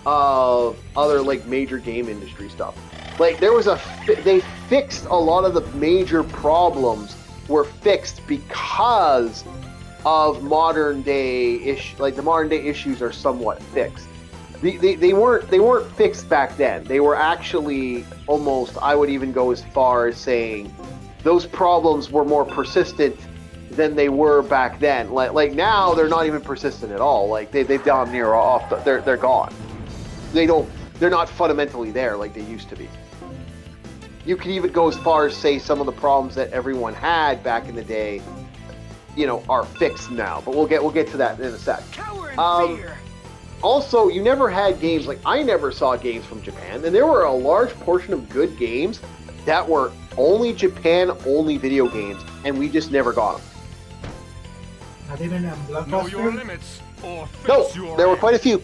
of other like major game industry stuff. Like there was they fixed a lot of the major problems were fixed because of modern day issues. Like the modern day issues are somewhat fixed. They weren't fixed back then. They were actually almost, I would even go as far as saying those problems were more persistent than they were back then. Like now they're not even persistent at all. Like they've down near off. They're gone. They're not fundamentally there like they used to be. You could even go as far as say some of the problems that everyone had back in the day, are fixed now. But we'll get to that in a sec. Also, you never had games like I never saw games from Japan, and there were a large portion of good games that were only Japan only video games, and we just never got them. Not even a Blockbuster? Know your limits or face No, your there were end. quite a few.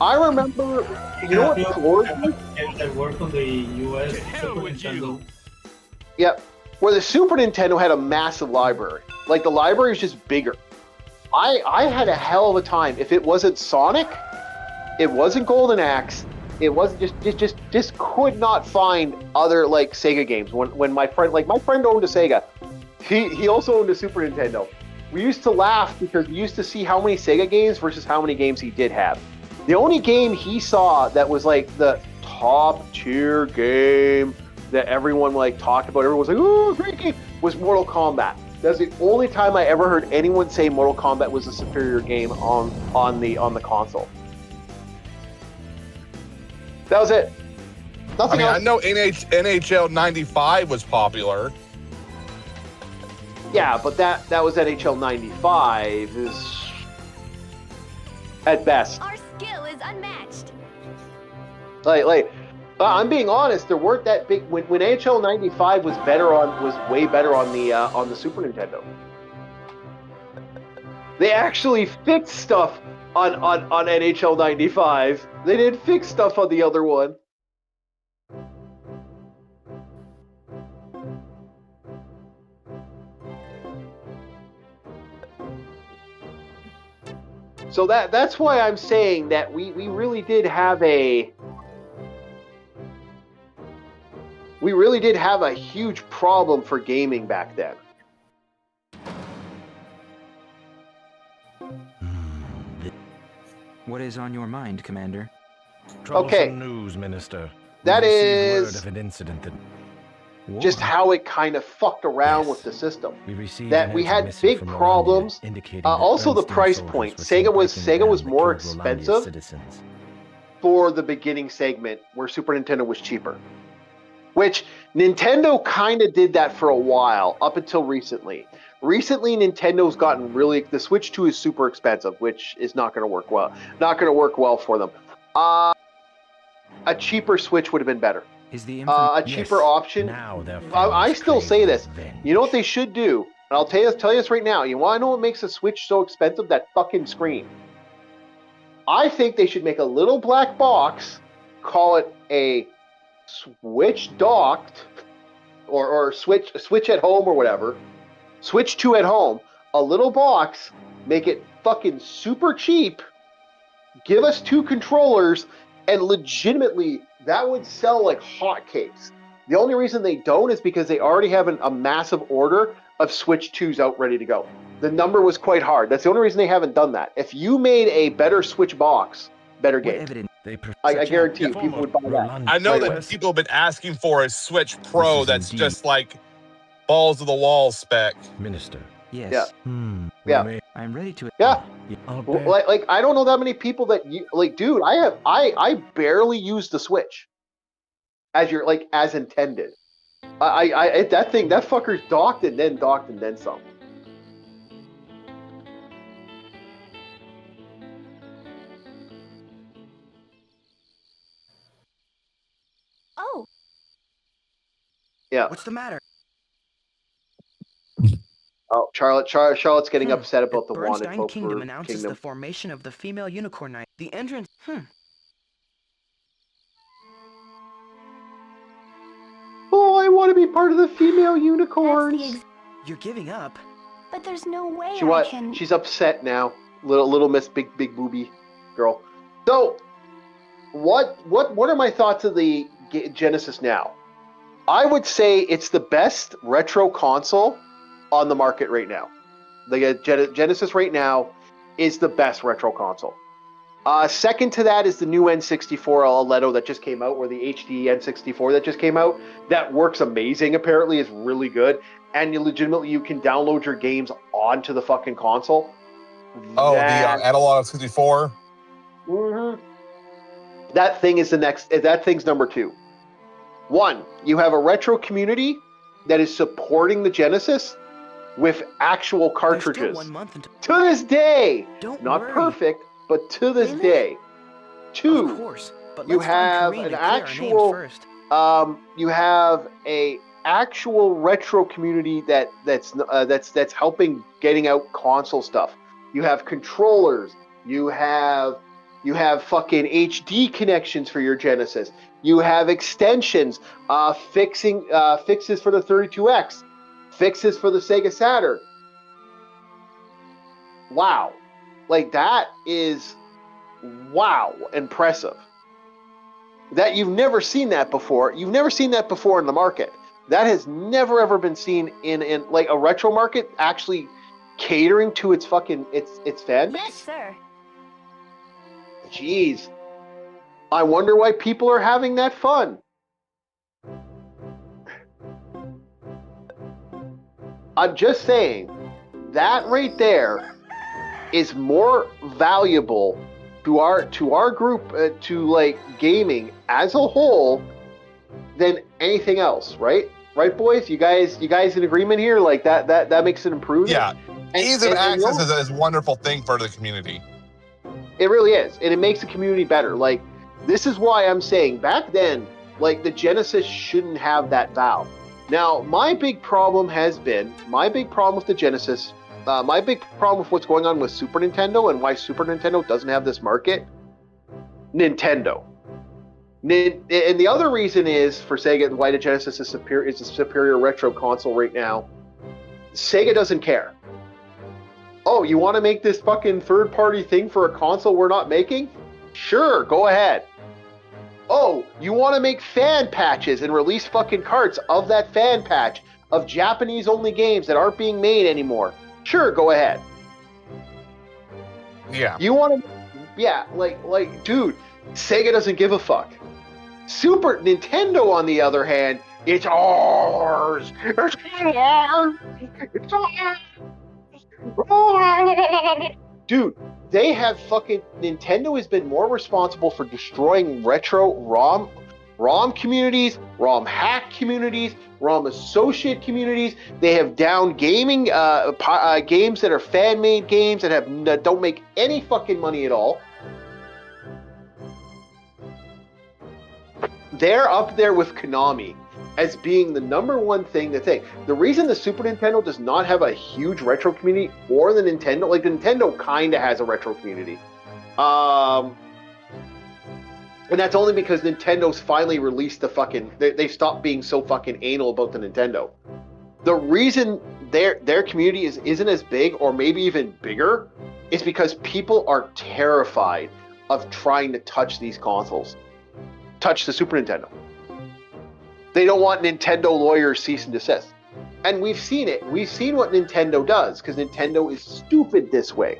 I remember, what floors? Games that work on the US To hell Super with Nintendo. you. Yep, where the Super Nintendo had a massive library. Like the library was just bigger. I had a hell of a time. If it wasn't Sonic, it wasn't Golden Axe, it wasn't just could not find other like Sega games. When my friend owned a Sega, he also owned a Super Nintendo. We used to laugh because we used to see how many Sega games versus how many games he did have. The only game he saw that was like the top tier game that everyone like talked about, everyone was like, "Oh, great game," was Mortal Kombat. That's the only time I ever heard anyone say Mortal Kombat was a superior game on the console. That was it. Nothing else. I know NHL 95 was popular. Yeah, but that was NHL 95 is at best. Our skill is unmatched. I'm being honest. There weren't that big when NHL 95 was way better on the Super Nintendo. They actually fixed stuff on NHL 95. They didn't fix stuff on the other one. So that's why I'm saying that we really did have a huge problem for gaming back then. What is on your mind, Commander? Okay. Troublesome news, Minister. That We received is word of an incident that just how it kind of fucked around Yes. with the system. we received That an we answer had missing big from Romania, problems. indicating that Also, the Bernstein price soldiers point. were Sega was breaking down more the killed expensive. Rolandia citizens. For the beginning segment where Super Nintendo was cheaper. Which Nintendo kind of did that for a while, up until recently. Recently, Nintendo's gotten the Switch 2 is super expensive, which is not going to work well. Not going to work well for them. A cheaper Switch would have been better. Is the a cheaper Yes, option. Now their I families still crave say this. revenge. You know what they should do? And I'll tell you this right now. You want to know what makes a Switch so expensive? That fucking screen. I think they should make a little black box, call it a Switch docked, or Switch at home or whatever. Switch 2 at home. A little box. Make it fucking super cheap. Give us 2 controllers, and legitimately, that would sell like hotcakes. The only reason they don't is because they already have a massive order of Switch 2s out ready to go. The number was quite hard. That's the only reason they haven't done that. If you made a better Switch box, better What game. evidence? I guarantee you, Former people would buy that. Roland I know Right. that people have been asking for a Switch Pro is that's indeed- just like balls to the wall spec. Minister. Yes. Yeah. We Yeah. may- I'm ready to. Yeah. I'll bet. Like I don't know that many people that dude. I barely use the Switch as intended. That fucker's docked and then some. Oh, Yeah. What's the matter? Oh, Charlotte's getting Hmm. upset about the wanted Bernstein folk Kingdom for announces Kingdom. the formation of the female unicorn knight. The entrance. Oh, I want to be part of the female that's unicorns. the ex- You're giving up. But there's no way She what? I can. She's upset now. Little Miss Big Booby girl. So, what are my thoughts of the Genesis now? I would say it's the best retro console on the market right now. The Genesis right now is the best retro console. Second to that is the new N64 Aletto that just came out, or the HD N64 that just came out. That works amazing, apparently, is really good. And you can download your games onto the fucking console. Oh, the Analog 64. Mhm. That thing's number 2. 1, you have a retro community that is supporting the Genesis with actual There's cartridges. still 1 month until. To this day, Don't not worry. perfect, but to this Really? day. 2, Of course, but you let's find have Kareem an and clear our actual- names first. you have a actual retro community that's helping getting out console stuff. You have controllers. You have fucking HD connections for your Genesis. You have extensions, fixes for the 32X, fixes for the Sega Saturn. Wow, like that is impressive. That you've never seen that before. You've never seen that before in the market. That has never ever been seen in like a retro market actually catering to its fan base. Yes, sir. Jeez. I wonder why people are having that fun. I'm just saying, that right there is more valuable to our group, to like gaming as a whole, than anything else, right? Right, boys? You guys in agreement here? Like that makes it improve. Yeah. Ease of and access is a wonderful thing for the community. It really is, and it makes the community better. Like, this is why I'm saying back then, like, the Genesis shouldn't have that valve. Now, my big problem with the Genesis, my big problem with what's going on with Super Nintendo and why Super Nintendo doesn't have this market, Nintendo. And the other reason is for Sega why the Genesis is a superior retro console right now. Sega doesn't care. Oh, you want to make this fucking third-party thing for a console we're not making? Sure, go ahead. Oh, you want to make fan patches and release fucking carts of that fan patch of Japanese-only games that aren't being made anymore? Sure, go ahead. Yeah. You want to... Yeah, dude, Sega doesn't give a fuck. Super Nintendo, on the other hand, it's ours. It's ours. It's ours. Dude, they have Nintendo has been more responsible for destroying retro ROM communities, ROM hack communities, ROM associate communities. They have downed gaming games that are fan-made games that don't make any fucking money at all. they're up there with Konami as being the number one thing that's it. The reason the Super Nintendo does not have a huge retro community, or the Nintendo, like the Nintendo kind of has a retro community. And that's only because Nintendo's finally released the fucking, they stopped being so fucking anal about the Nintendo. The reason their community isn't as big, or maybe even bigger, is because people are terrified of trying to touch these consoles. Touch the Super Nintendo. They don't want Nintendo lawyers cease and desist. And we've seen it. We've seen what Nintendo does, because Nintendo is stupid this way.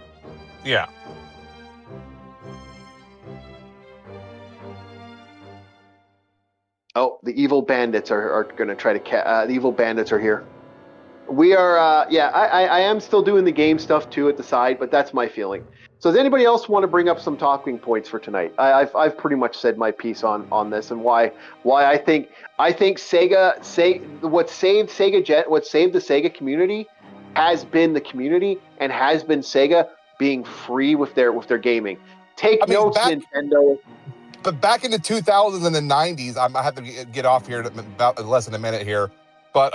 Yeah. Oh, the evil bandits are going to try to... the evil bandits are here. We are... I am still doing the game stuff, too, at the side, but that's my feeling. So does anybody else want to bring up some talking points for tonight? I've pretty much said my piece on this, and why I think Sega what saved the Sega community has been the community, and has been Sega being free with their gaming. Notes, Nintendo. But back in the 2000s and the 90s, I have to get off here in about less than a minute here. But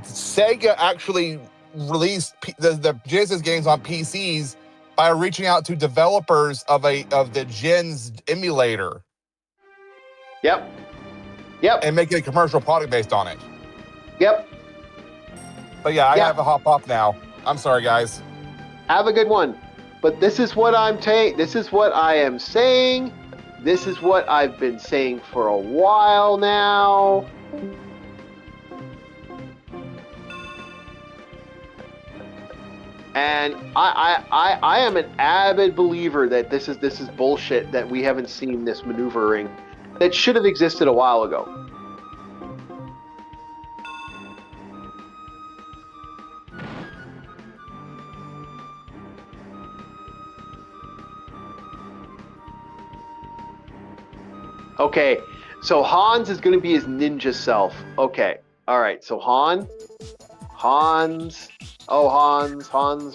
Sega actually released the Genesis games on PCs by reaching out to developers of the Gens emulator. Yep. And making a commercial product based on it. Yep. But yeah, I have to hop off now. I'm sorry, guys. Have a good one. But this is what this is what I am saying. This is what I've been saying for a while now. And I am an avid believer that this is bullshit, that we haven't seen this maneuvering that should have existed a while ago. Okay, so Hans is going to be his ninja self. Okay, all right, so Hans,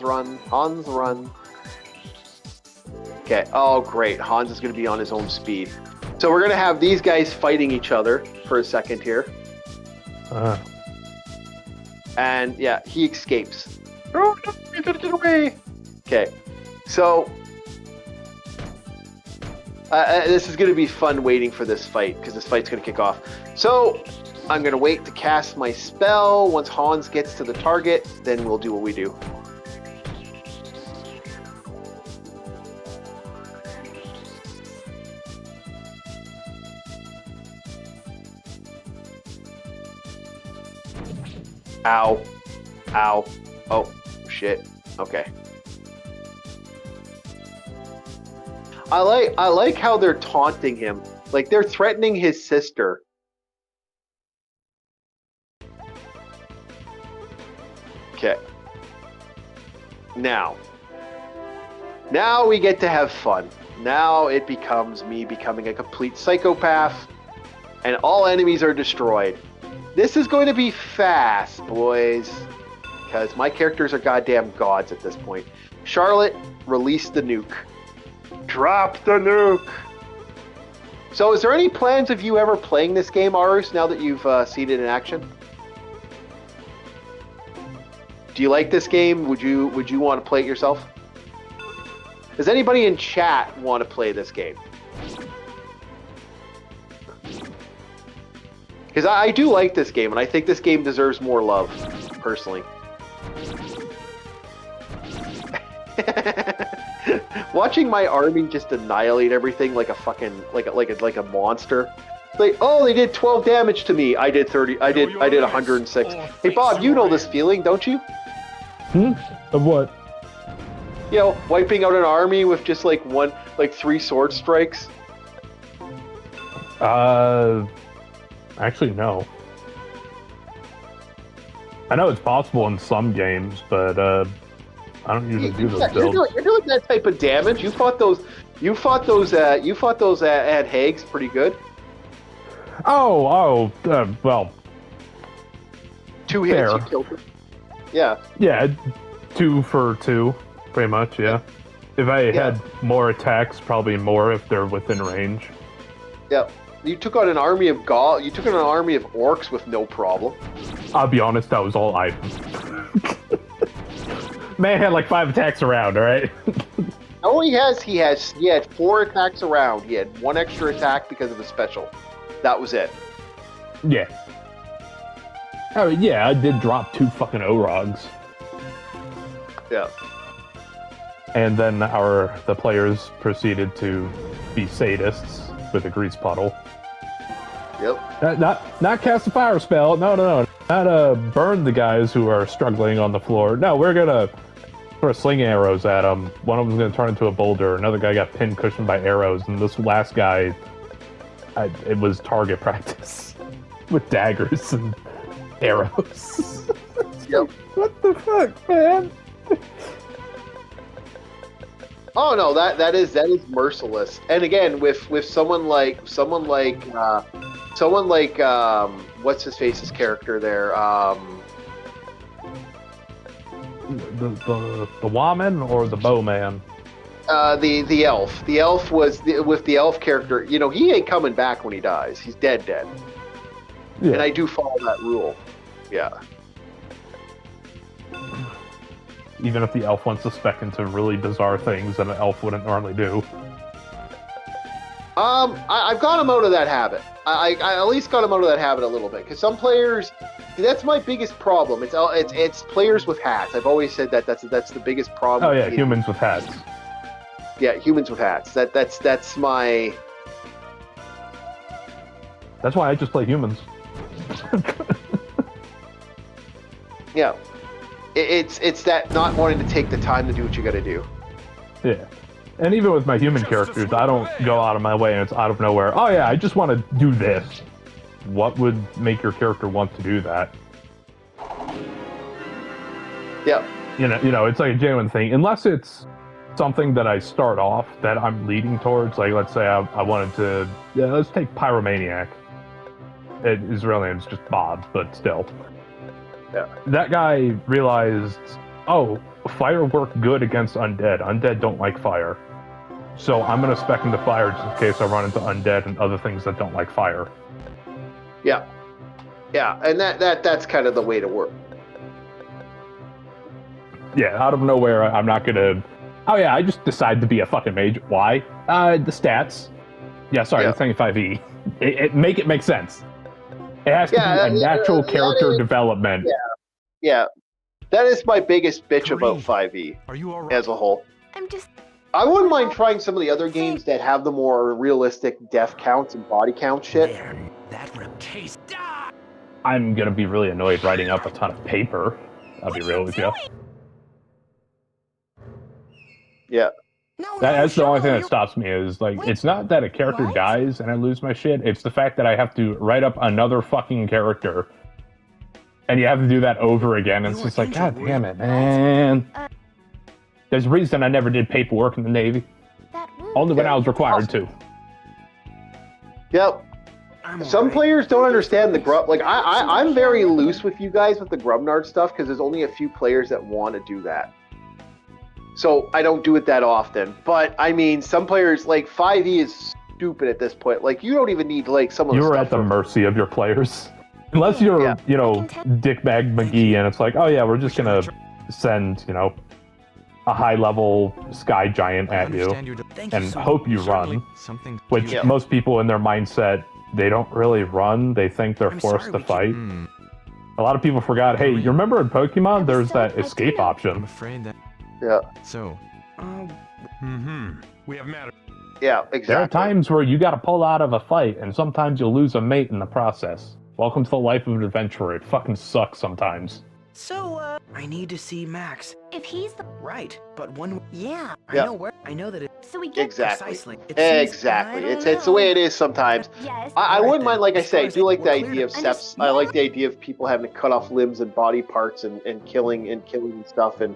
run. Okay, oh great, Hans is going to be on his own speed. So we're going to have these guys fighting each other for a second here. And yeah, he escapes. Oh, no, he's going to get away. Okay, so... this is going to be fun waiting for this fight, because this fight's going to kick off. So, I'm going to wait to cast my spell. Once Hans gets to the target, then we'll do what we do. Ow. Ow. Oh, shit. Okay. I like how they're taunting him. Like, they're threatening his sister. Okay. Now we get to have fun. Now it becomes me becoming a complete psychopath, and all enemies are destroyed. This is going to be fast, boys, because my characters are goddamn gods at this point. Charlotte, release the nuke. Drop the nuke! So is there any plans of you ever playing this game, Arus, now that you've seen it in action? Do you like this game? Would you want to play it yourself? Does anybody in chat want to play this game? Because I do like this game, and I think this game deserves more love, personally. Watching my army just annihilate everything like a fucking like a monster. Like, oh, they did 12 damage to me. I did 30. I did 106. Hey Bob, you know this feeling, don't you? Of what? You know, wiping out an army with just like 3 sword strikes. Actually, no. I know it's possible in some games, but I don't usually do those builds. You're doing that type of damage. You fought those ad hags pretty good. Well. 2 hits, fair. you killed them. Yeah. Yeah, 2 for 2, pretty much. Yeah. If I had more attacks, probably more if they're within range. Yep. You took on an army of You took on an army of orcs with no problem. I'll be honest, that was all items. Man had like 5 attacks around, alright? Oh, he had 4 attacks around. He had 1 extra attack because of the special. That was it. Yeah. Oh, yeah, I did drop 2 fucking Orogs. Yeah. And then the players proceeded to be sadists with a grease puddle. Yep. Not cast a fire spell. No. Not burn the guys who are struggling on the floor. No, we're gonna throw sling arrows at them. One of them's gonna turn into a boulder. Another guy got pinned cushioned by arrows, and this last guy, it was target practice with daggers and arrows. Yep. What the fuck, man? Oh no, that is merciless. And again, with someone like what's his face's character there? The woman or the bowman? The elf. The elf with the elf character. You know, he ain't coming back when he dies. He's dead. Yeah. And I do follow that rule. Yeah. Even if the elf wants to spec into really bizarre things that an elf wouldn't normally do. I've got him out of that habit. I at least got him out of that habit a little bit, because some players, that's my biggest problem. It's players with hats. I've always said that's the biggest problem. Oh yeah, humans with hats. Yeah, humans with hats. That's my. That's why I just play humans. Yeah. It's that not wanting to take the time to do what you got to do. Yeah. And even with my human characters, I don't go out of my way and it's out of nowhere. Oh yeah, I just want to do this. What would make your character want to do that? Yeah. You know, it's like a genuine thing. Unless it's something that I start off that I'm leading towards. Like, let's say I wanted to... Yeah, let's take Pyromaniac. His real name's just Bob, but still. Yeah. That guy realized, oh, fire worked good against undead. Undead don't like fire. So I'm going to spec into fire just in case I run into undead and other things that don't like fire. Yeah. Yeah, and that's kind of the way to work. Yeah, out of nowhere, I'm not going to... Oh yeah, I just decided to be a fucking mage. Why? The stats. Yeah, sorry, the 25E. Make it make sense. It has to be a natural character development. Yeah. That is my biggest bitch about 5e. Are you all right? As a whole. I wouldn't mind trying some of the other games that have the more realistic death counts and body count shit. Man, that rip case. I'm going to be really annoyed writing up a ton of paper. I'll be real with you. Yeah. That's the only thing that stops me is, like, it's not that a character dies and I lose my shit, it's the fact that I have to write up another fucking character. And you have to do that over again, and it's just like, god damn it, man. There's a reason I never did paperwork in the Navy. Only when I was required to. Yep. Some players don't understand the grub. Like, I'm very loose with you guys with the Grubnard stuff, because there's only a few players that want to do that. So I don't do it that often. But, I mean, some players, like, 5e is stupid at this point. Like, you don't even need, like, some of the You're stuff at the mercy of your players. Unless you're, you know, Dickbag McGee, and it's like, oh yeah, we're just gonna send, you know, a high-level sky giant at you, and hope you run. Which most people in their mindset, they don't really run, they think they're forced to fight. A lot of people forgot, hey, you remember in Pokemon, there's that escape option. I'm afraid that... Yeah. So... We have matter. Yeah, exactly. There are times where you gotta pull out of a fight, and sometimes you'll lose a mate in the process. Welcome to the life of an adventurer. It fucking sucks sometimes. So, I need to see Max. If he's the Right, but one... yeah. I know where... I know that it... So we get Precisely. Exactly. It's the way it is sometimes. Yes. I wouldn't mind, like I say, I As do far like as the we're idea of clear, steps. I like the idea of people having to cut off limbs and body parts and killing and stuff. And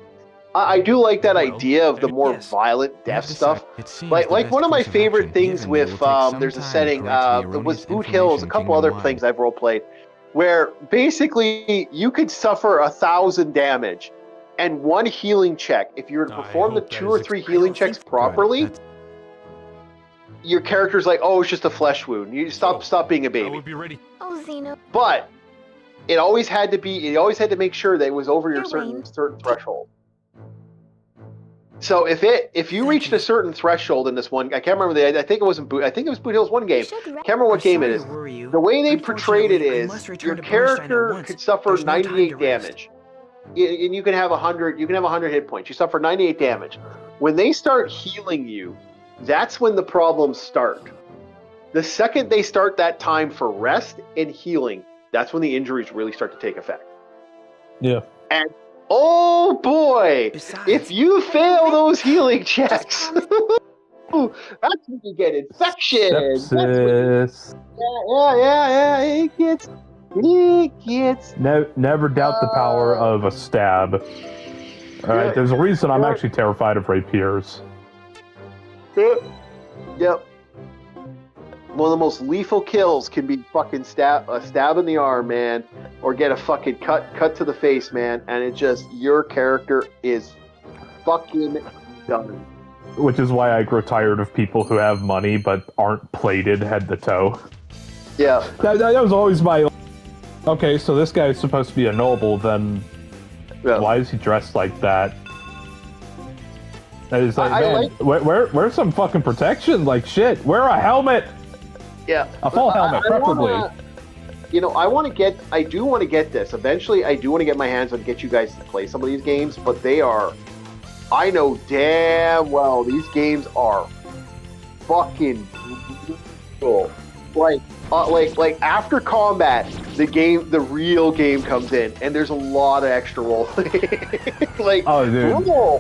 I do like that idea of the more violent death stuff. Like one of my favorite things with there's a setting was Boot Hills, a couple other things I've role played, where basically you could suffer 1,000 damage, and one healing check, if you were to perform the 2 or 3 healing checks properly, your character's like, oh, it's just a flesh wound. You stop being a I baby. will be ready. Oh, Xeno. But it always had to make sure that it was over your Your certain range. threshold. So if you reached a certain threshold in this one, I can't remember I think it was Boot Hill's one game. Can't remember what game it is. The way they portrayed it is your character could suffer 98 damage. And you can have 100 hit points. You suffer 98 damage. When they start healing you, that's when the problems start. The second they start that time for rest and healing, that's when the injuries really start to take effect. Yeah. And oh boy, Besides, if you fail those healing checks, that's when you get infections. Sepsis. Yeah. It gets. Never doubt the power of a stab. All right, there's a reason I'm actually terrified of rapiers. Yep. One of the most lethal kills can be fucking a stab in the arm, man, or get a fucking cut to the face, man, and it just your character is fucking done. Which is why I grow tired of people who have money but aren't plated head to toe. Yeah. That was always my. Okay, so this guy is supposed to be a noble, then why is he dressed like that? And it's like, where's some fucking protection? Like, shit, wear a helmet! Yeah. A full helmet, preferably. I do want to get this. Eventually, I do want to get my hands on get you guys to play some of these games, but I know damn well these games are fucking brutal. Like after combat, the real game comes in, and there's a lot of extra rolling. Like, oh, dude, roll.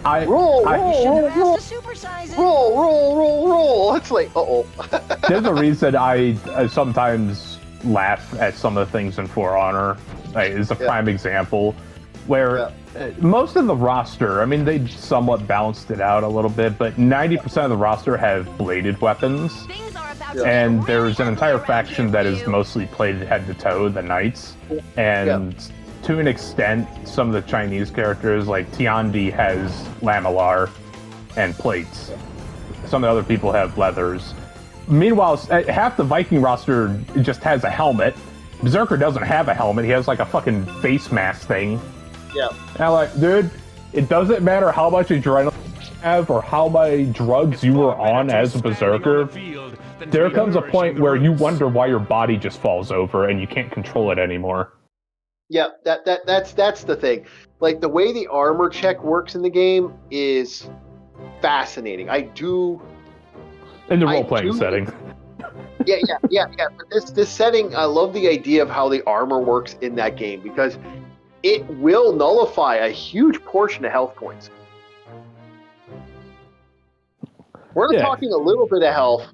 Roll. It's like, There's a reason I sometimes laugh at some of the things in For Honor. Is a prime example where most of the roster, I mean, they somewhat balanced it out a little bit, but 90% of the roster have bladed weapons. And there's an entire faction that is mostly plated head to toe, the Knights. And to an extent, some of the Chinese characters, like Tiandi has lamellar and plates. Some of the other people have leathers. Meanwhile, half the Viking roster just has a helmet. Berserker doesn't have a helmet. He has like a fucking face mask thing. Yeah. And I'm like, dude, it doesn't matter how much adrenaline you have or how many drugs you were on as a Berserker. There comes a point where you wonder why your body just falls over and you can't control it anymore. Yeah, that's the thing. Like, the way the armor check works in the game is fascinating. In the role-playing setting. Yeah. But this setting, I love the idea of how the armor works in that game, because it will nullify a huge portion of health points. We're not talking a little bit of health.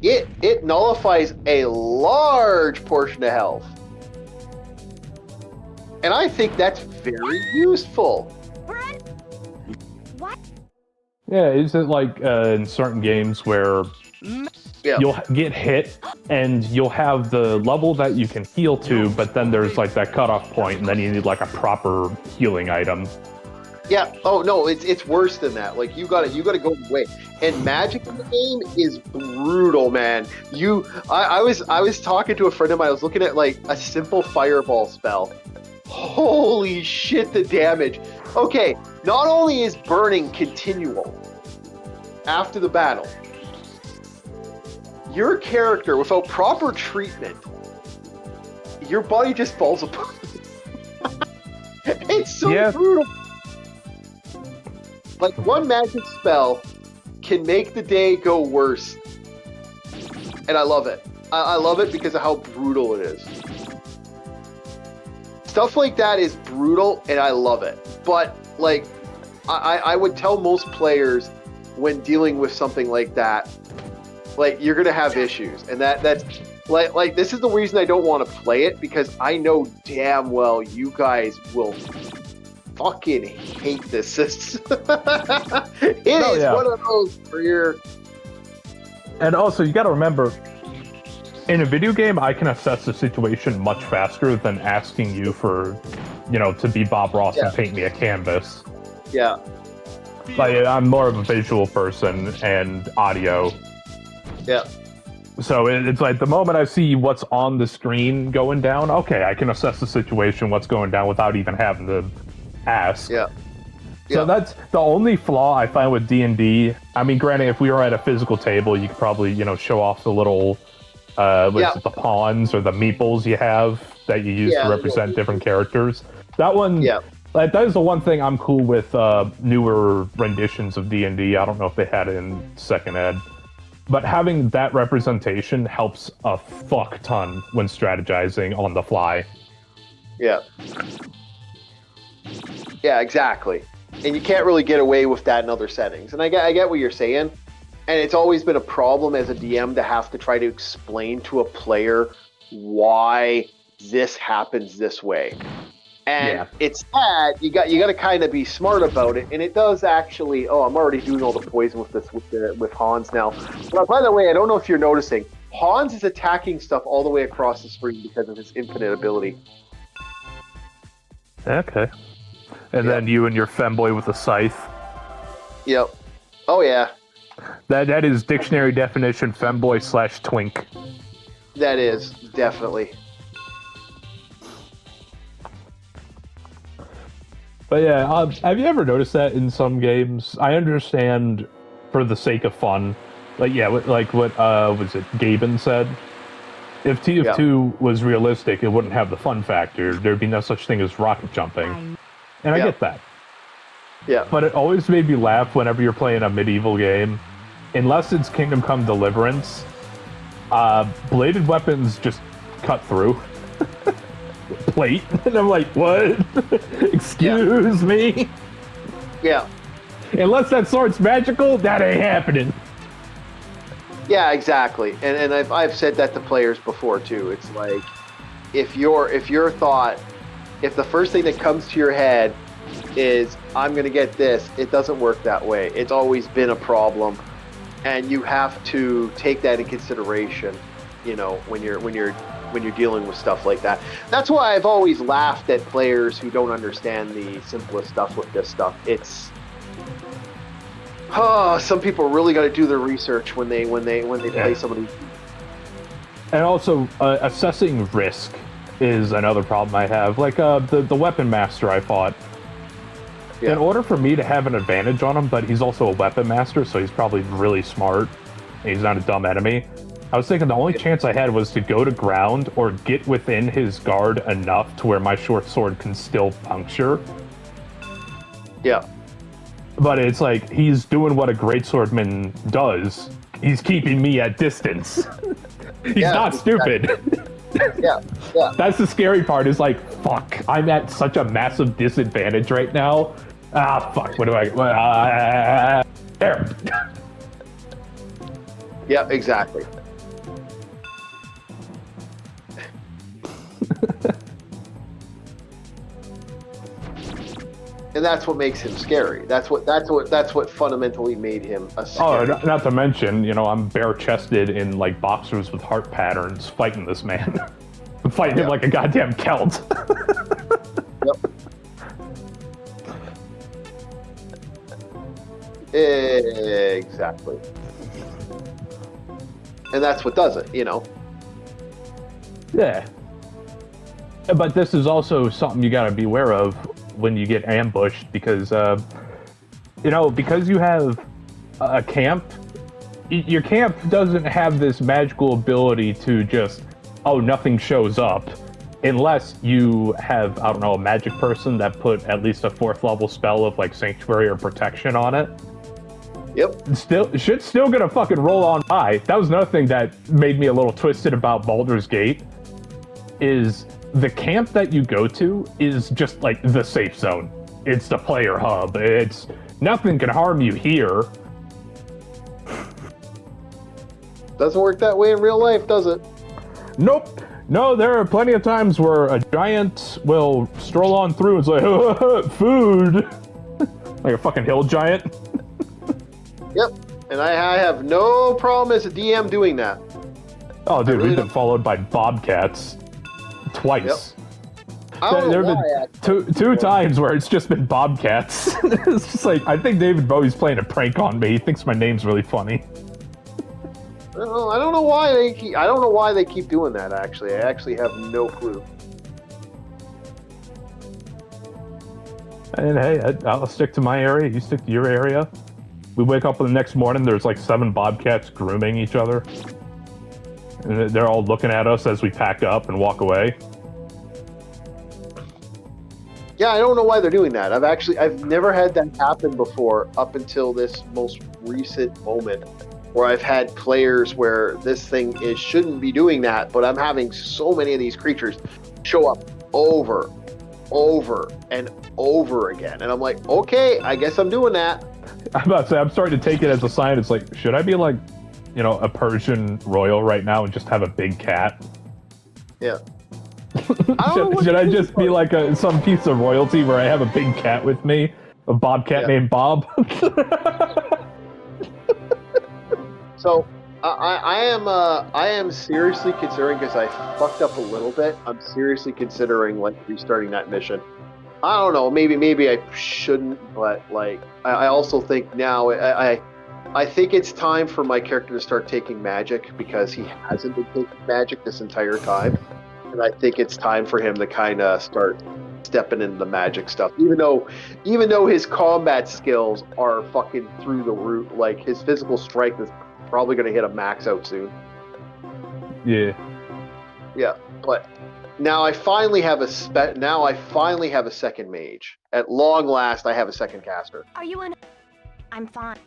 It nullifies a large portion of health. And I think that's very useful. What? Yeah, isn't like in certain games where you'll get hit and you'll have the level that you can heal to, but then there's like that cutoff point, and then you need like a proper healing item. Yeah. Oh no, it's worse than that. Like, you gotta go away. And magic in the game is brutal, man. I was talking to a friend of mine. I was looking at like a simple fireball spell. Holy shit, the damage. Okay, not only is burning continual after the battle, your character, without proper treatment, your body just falls apart. It's so brutal. Like, one magic spell can make the day go worse. And I love it. I love it because of how brutal it is. Stuff like that is brutal, and I love it. But, like, I would tell most players when dealing with something like that, like, you're going to have issues. And that's, like, this is the reason I don't want to play it, because I know damn well you guys will fucking hate this system. It is one of those for your... And also, you got to remember, in a video game, I can assess the situation much faster than asking you for, to be Bob Ross and paint me a canvas. Yeah. Like, I'm more of a visual person and audio. Yeah. So it's like the moment I see what's on the screen going down, okay, I can assess the situation, what's going down without even having to ask. Yeah. So that's the only flaw I find with D&D. I mean, granted, if we were at a physical table, you could probably, show off the little, the pawns or the meeples you have that you use to represent different characters. That one, that is the one thing I'm cool with newer renditions of D&D. I don't know if they had it in second ed. But having that representation helps a fuck ton when strategizing on the fly. Yeah. Yeah, exactly. And you can't really get away with that in other settings. And I get what you're saying. And it's always been a problem as a DM to have to try to explain to a player why this happens this way. And it's sad. You got to kind of be smart about it. And it does actually. Oh, I'm already doing all the poison with this with Hans now. But by the way, I don't know if you're noticing. Hans is attacking stuff all the way across the screen because of his infinite ability. Okay. And then you and your femboy with a scythe. Yep. Oh yeah. That is dictionary definition femboy/twink. That is definitely. But yeah, have you ever noticed that in some games? I understand for the sake of fun. Like what was it Gaben said? If TF2 was realistic, it wouldn't have the fun factor. There'd be no such thing as rocket jumping. And I get that. Yeah. But it always made me laugh whenever you're playing a medieval game. Unless it's Kingdom Come Deliverance, bladed weapons just cut through. Plate. And I'm like, what? Excuse me? Yeah. Unless that sword's magical, that ain't happening. Yeah, exactly. And I've said that to players before too. It's like if your thought, if the first thing that comes to your head is I'm gonna get this, it doesn't work that way. It's always been a problem. And you have to take that in consideration, when you're dealing with stuff like that. That's why I've always laughed at players who don't understand the simplest stuff with this stuff. It's some people really got to do their research when they play some of these. And also, assessing risk is another problem I have. Like the weapon master I fought. In order for me to have an advantage on him, but he's also a weapon master, so he's probably really smart. And he's not a dumb enemy. I was thinking the only chance I had was to go to ground or get within his guard enough to where my short sword can still puncture. Yeah. But it's like, he's doing what a greatswordman does. He's keeping me at distance. He's not stupid. Yeah. That's the scary part, is like, fuck, I'm at such a massive disadvantage right now. Fuck, what do I... there. Yeah, exactly. And that's what makes him scary. That's what fundamentally made him a scary. Oh, not to mention, I'm bare-chested in like boxers with heart patterns fighting this man. I'm fighting him like a goddamn Celt. Yep. Exactly. And that's what does it, Yeah. But this is also something you got to be aware of when you get ambushed, because, because you have a camp, your camp doesn't have this magical ability to just, nothing shows up, unless you have, I don't know, a magic person that put at least a 4th level spell of, like, Sanctuary or Protection on it. Yep. Shit's still gonna fucking roll on by. That was another thing that made me a little twisted about Baldur's Gate, is the camp that you go to is just like the safe zone. It's the player hub. It's nothing can harm you here. Doesn't work that way in real life, does it? Nope. No, there are plenty of times where a giant will stroll on through and say, food. Like a fucking hill giant. Yep. And I have no problem as a DM doing that. Oh, dude, we've been followed by bobcats twice. Yep. There have been two times where it's just been bobcats. It's just like, I think David Bowie's playing a prank on me. He thinks my name's really funny. I don't know why they keep. I don't know why they keep doing that. Actually, I actually have no clue. And hey, I'll stick to my area. You stick to your area. We wake up the next morning. There's like 7 bobcats grooming each other, and they're all looking at us as we pack up and walk away. Yeah, I don't know why they're doing that. I've never had that happen before up until this most recent moment where I've had players where this thing shouldn't be doing that, but I'm having so many of these creatures show up over and over again. And I'm like, okay, I guess I'm doing that. I'm about to say, I'm starting to take it as a sign. It's like, should I be like, a Persian royal right now and just have a big cat? Yeah. Should I just be like some piece of royalty where I have a big cat with me, a bobcat named Bob? So I am seriously considering, because I fucked up a little bit. I'm seriously considering like restarting that mission. I don't know. Maybe I shouldn't, but like I also think now I think it's time for my character to start taking magic, because he hasn't been taking magic this entire time. And I think it's time for him to kind of start stepping into the magic stuff. Even though his combat skills are fucking through the roof, like his physical strength is probably going to hit a max out soon. Yeah. Yeah, but now I finally have a second mage. At long last, I have a second caster. Are you in? I'm fine.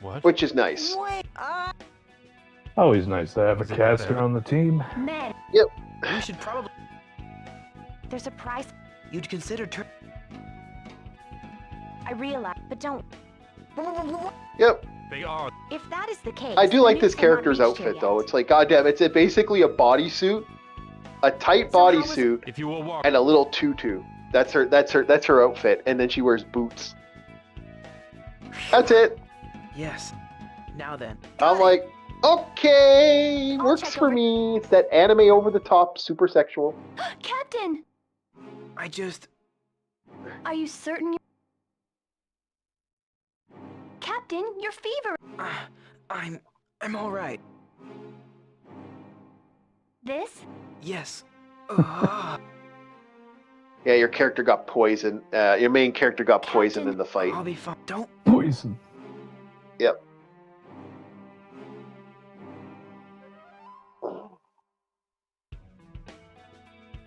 What? Which is nice. Wait, Always nice to have a caster on the team. man, We should probably. there's a price. You'd consider I realize, but don't. Yep. They are. If that is the case, I do like the this nukes are not character's reached here outfit, though. yet. It's like, goddamn, it's basically a bodysuit, a tight So how was- bodysuit, If you will walk. and a little tutu. That's her outfit, and then she wears boots. That's it. Yes. Now then. I'm like, okay, I'll works check for over- me. It's that anime over the top, super sexual. Captain, I just. are you certain? Captain, your fever. I'm all right. This? Yes. Yeah, your character got poisoned. Your main character got poisoned in the fight. I'll be fine. Don't. Poison. Yep.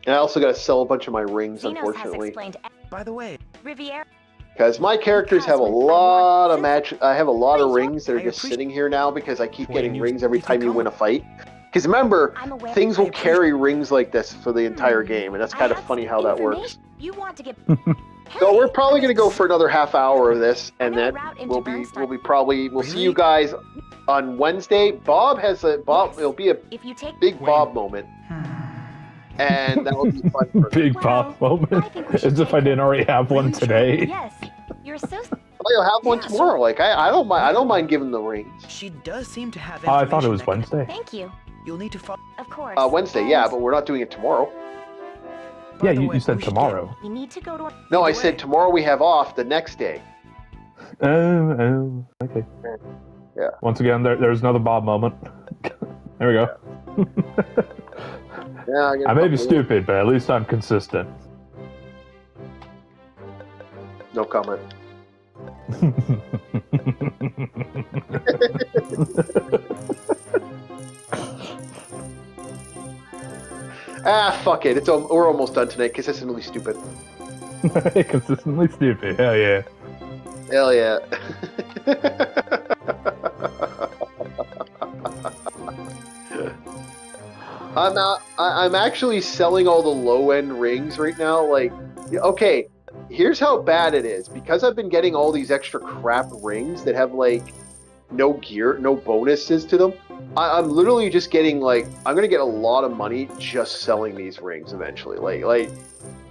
And I also got to sell a bunch of my rings, Xenos has unfortunately. explained. By the way, Riviera. Because my characters have a Because when I lot of want- I have a lot of Please, rings that are I just appreciate- sitting here now because I keep When getting you- rings every if you time you come- win a fight. Because remember, I'm aware. things will I appreciate- carry rings like this for the entire game, and that's I kind of have funny some how that works. information You want to get. So we're Hey, probably going to go for another half hour of this, and I know a then route into we'll Bernstein. see you guys on Wednesday. Yes. It'll be a If you take. big When? Bob moment, and that will be fun for Big Well, pop moment. I think we should As if I take didn't already have one today. Yes, you're so. Oh, you'll have one Yeah, tomorrow. Like I don't mind. I don't mind giving the rings. she does seem to have. Oh, I thought it information was that can- Wednesday. Thank you. You'll need to follow. Of course. Wednesday, yeah, but we're not doing it tomorrow. Yeah, you said tomorrow. We need to go to. No, I Either said way. tomorrow we have off. The next day. Okay. Yeah. Once again, there's another Bob moment. There we go. Yeah, I may be stupid, but at least I'm consistent. No comment. Fuck it. We're almost done tonight. Consistently stupid. Consistently stupid. Hell yeah. Hell yeah. I'm actually selling all the low end rings right now. Like, okay, here's how bad it is. Because I've been getting all these extra crap rings that have like no gear, no bonuses to them. I'm literally just getting like, I'm gonna get a lot of money just selling these rings eventually. Like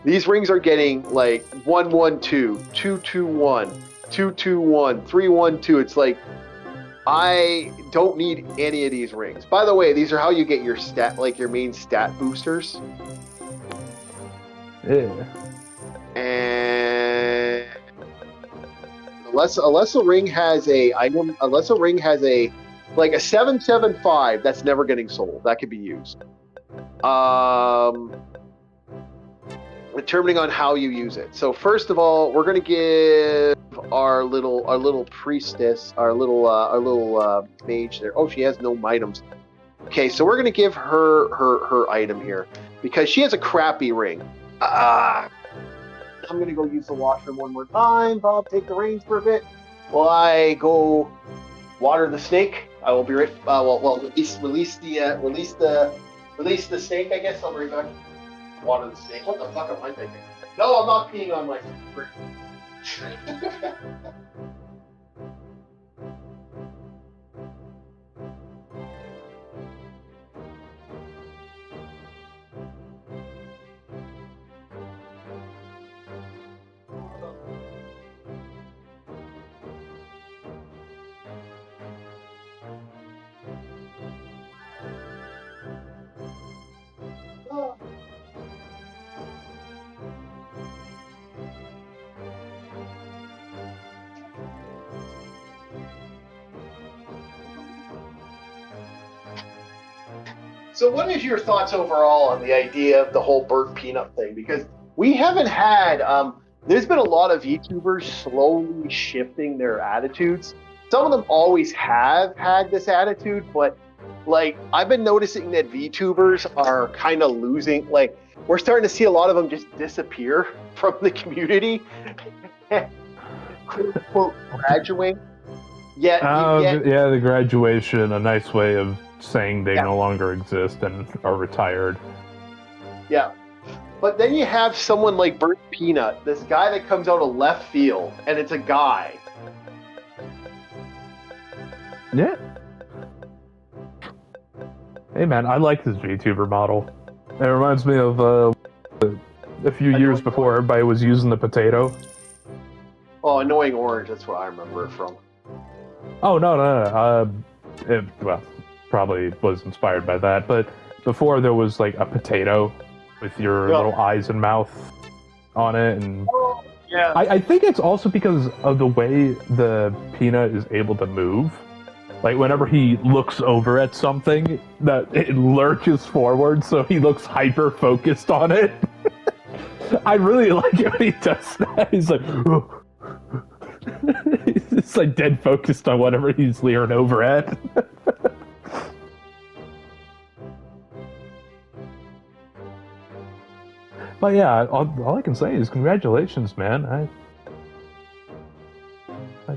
these rings are getting like 112, 221, 221, 312. It's like, I don't need any of these rings. By the way, these are how you get your your main stat boosters. Yeah. And unless a ring has a item, unless a ring has a like a 775, that's never getting sold. That could be used. Determining on how you use it. So first of all, we're gonna give our little priestess, our little mage there. Oh, she has no items. Okay, so we're gonna give her item here because she has a crappy ring. I'm gonna go use the washroom one more time. Bob, take the reins for a bit while I go water the snake. I will be right. Release the snake. I guess I'll bring back. Water the snake. What the fuck am I thinking? No, I'm not peeing on my. So what is your thoughts overall on the idea of the whole burnt peanut thing? Because we haven't had, there's been a lot of YouTubers slowly shifting their attitudes. Some of them always have had this attitude, but like I've been noticing that VTubers are kind of losing, like we're starting to see a lot of them just disappear from the community. Quote unquote graduate. Yeah, the graduation, a nice way of saying they no longer exist and are retired. Yeah. But then you have someone like Burnt Peanut, this guy that comes out of left field, and it's a guy. Yeah. Hey man, I like this VTuber model. It reminds me of a few years before everybody was using the potato. Oh, Annoying Orange, that's what I remember it from. Oh, no. Well, probably was inspired by that, but before there was like a potato with your little eyes and mouth on it, and yeah. I think it's also because of the way the peanut is able to move. Like whenever he looks over at something, that it lurches forward, so he looks hyper focused on it. I really like it when he does that. He's like, it's like dead focused on whatever he's leering over at. But yeah, all I can say is congratulations, man. I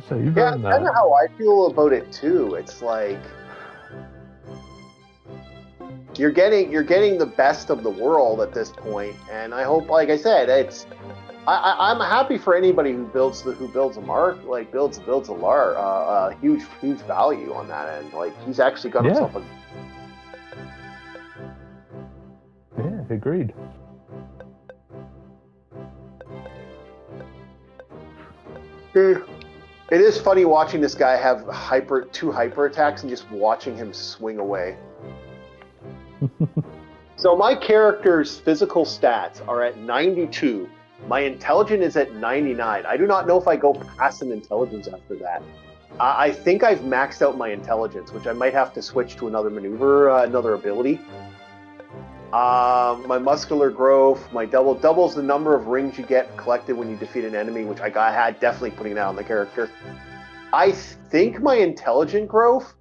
say you've earned that. That's kind of how I feel about it too. It's like you're getting the best of the world at this point, and I hope, like I said, I'm happy for anybody who builds a mark, like builds a LAR, huge value on that end. Like he's actually got himself a. Yeah, agreed. It is funny watching this guy have two hyper attacks and just watching him swing away. So my character's physical stats are at 92. My intelligence is at 99. I do not know if I go past an intelligence after that. I think I've maxed out my intelligence, which I might have to switch to another maneuver, another ability. My muscular growth, my doubles the number of rings you get collected when you defeat an enemy, which I had definitely putting that on the character. I think my intelligent growth,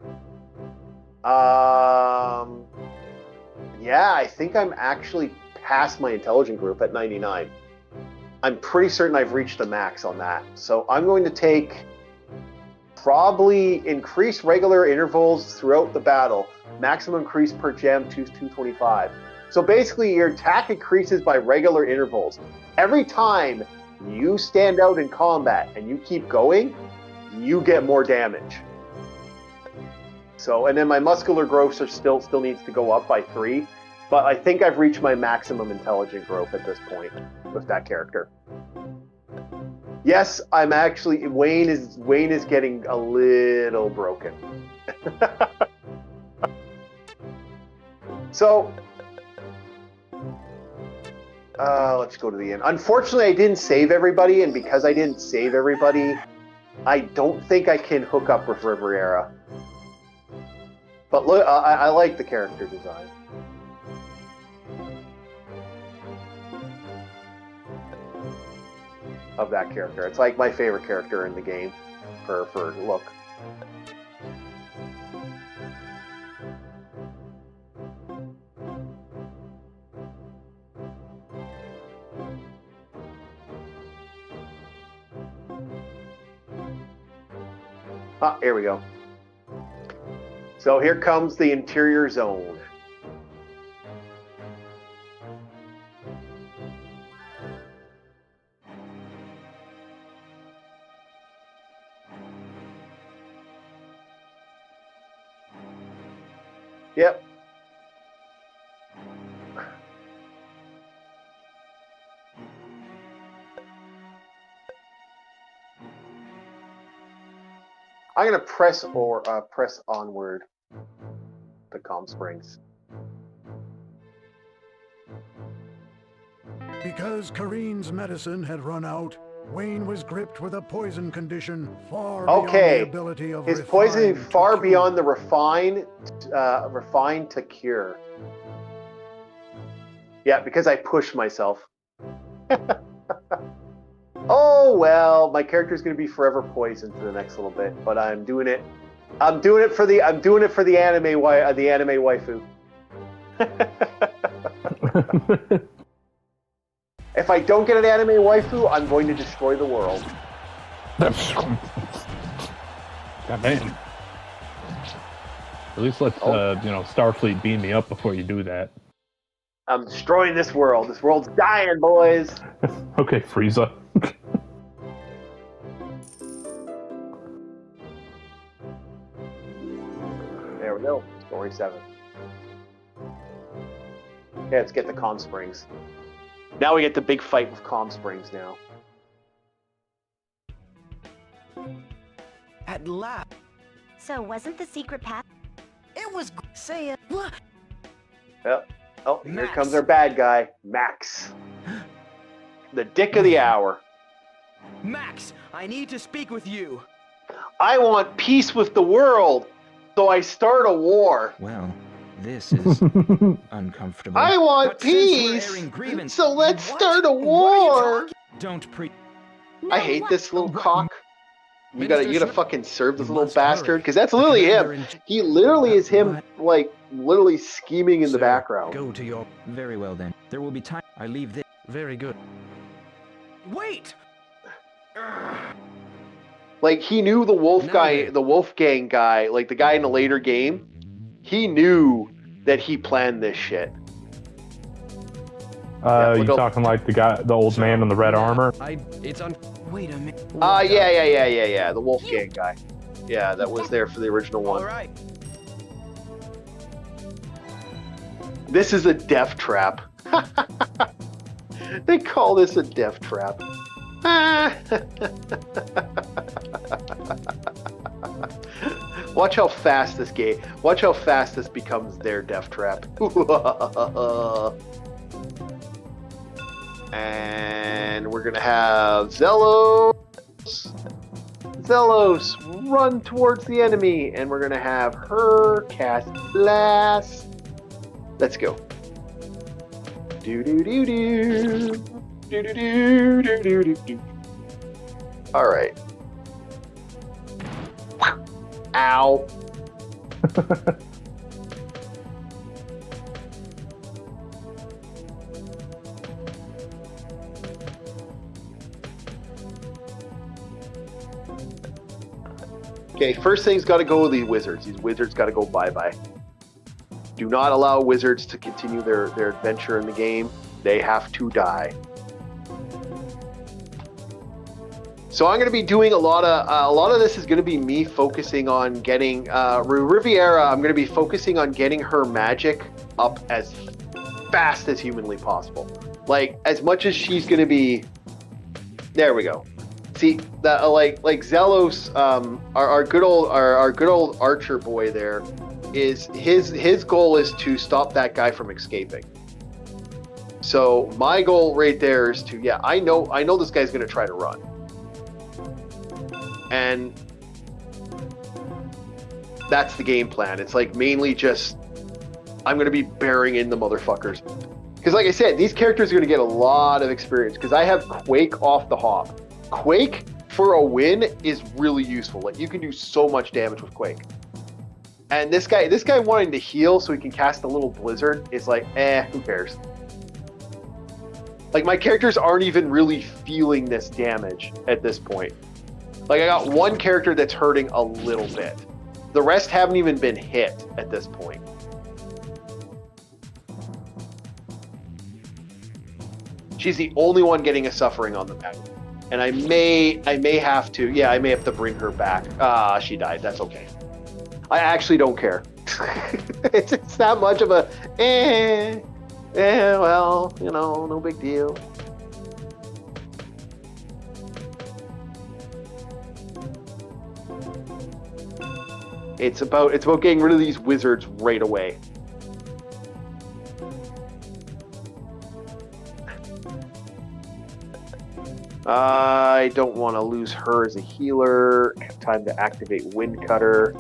yeah, I think I'm actually past my intelligent group at 99. I'm pretty certain I've reached the max on that. So I'm going to take probably increase regular intervals throughout the battle. Maximum increase per gem to 225. So basically your attack increases by regular intervals. Every time you stand out in combat and you keep going, you get more damage. So, and then my muscular growth still needs to go up by 3. But I think I've reached my maximum intelligent growth at this point with that character. Yes, I'm actually Wayne is getting a little broken. So let's go to the end. Unfortunately, I didn't save everybody, and because I didn't save everybody, I don't think I can hook up with Riviera. But look, I like the character design. Of that character. It's like my favorite character in the game for look. Ah, here we go. So here comes the interior zone. Yep. I'm gonna press onward to Calm Springs. Because Kareen's medicine had run out, Wayne was gripped with a poison condition far beyond the ability of his poison far beyond the refine to cure. Yeah, because I pushed myself. Oh well, my character's gonna be forever poisoned for the next little bit, but I'm doing it. I'm doing it for the anime waifu. If I don't get an anime waifu, I'm going to destroy the world. God man. At least let Starfleet beam me up before you do that. I'm destroying this world. This world's dying, boys. Okay, Frieza. There we go. Story 7. Okay, let's get to Calm Springs. Now we get the big fight with Calm Springs now. At last. So wasn't the secret path? It was saying what? Yep. Oh, here Max. comes our bad guy, Max. The dick of the hour. Max, I need to speak with you. I want peace with the world, so I start a war. Well, this is uncomfortable. I want But since we're peace, airing grievance- so let's What? start a What are you war. talking- Don't pre. I hate this little cock. You Minister gotta Smith, fucking serve this you little must hurry. bastard, because that's literally Commander him. in- He literally is him, What? like, literally scheming in the Sir, background. Go to your. Very well then. There will be time. I leave this. Very good. Wait. Like, he knew the wolf Now guy, then. the Wolfgang guy, like the guy in the later game. He knew that he planned this shit. Yeah, You look up- talking like the old man in the red armor? It's on. Wait a minute. Yeah. The Wolfgang guy. Yeah, that was there for the original All one. right. This is a death trap. They call this a death trap. Watch how fast this game. Watch how fast this becomes their death trap. And we're gonna have Zelos run towards the enemy, and we're gonna have her cast Blast. Let's go. Do do do do. Do do do do do do do. All right. Ow. Okay, first thing's got to go with these wizards. These wizards got to go bye-bye. Do not allow wizards to continue their adventure in the game. They have to die. So I'm going to be doing a lot of this is going to be me focusing on getting Riviera. I'm going to be focusing on getting her magic up as fast as humanly possible. Like as much as she's going to be. There we go. See that like Zelos, our good old archer boy there, is his goal is to stop that guy from escaping. So my goal right there is to I know this guy's going to try to run. And that's the game plan. It's like mainly just, I'm going to be bearing in the motherfuckers. Because like I said, these characters are going to get a lot of experience because I have Quake off the hop. Quake for a win is really useful. Like, you can do so much damage with Quake. And this guy wanting to heal so he can cast a little blizzard is like, who cares? Like, my characters aren't even really feeling this damage at this point. Like, I got one character that's hurting a little bit. The rest haven't even been hit at this point. She's the only one getting a suffering on the map. And I may have to bring her back. She died. That's okay. I actually don't care. it's not much of a, well, you know, no big deal. It's about getting rid of these wizards right away. I don't want to lose her as a healer. I have time to activate Wind Cutter.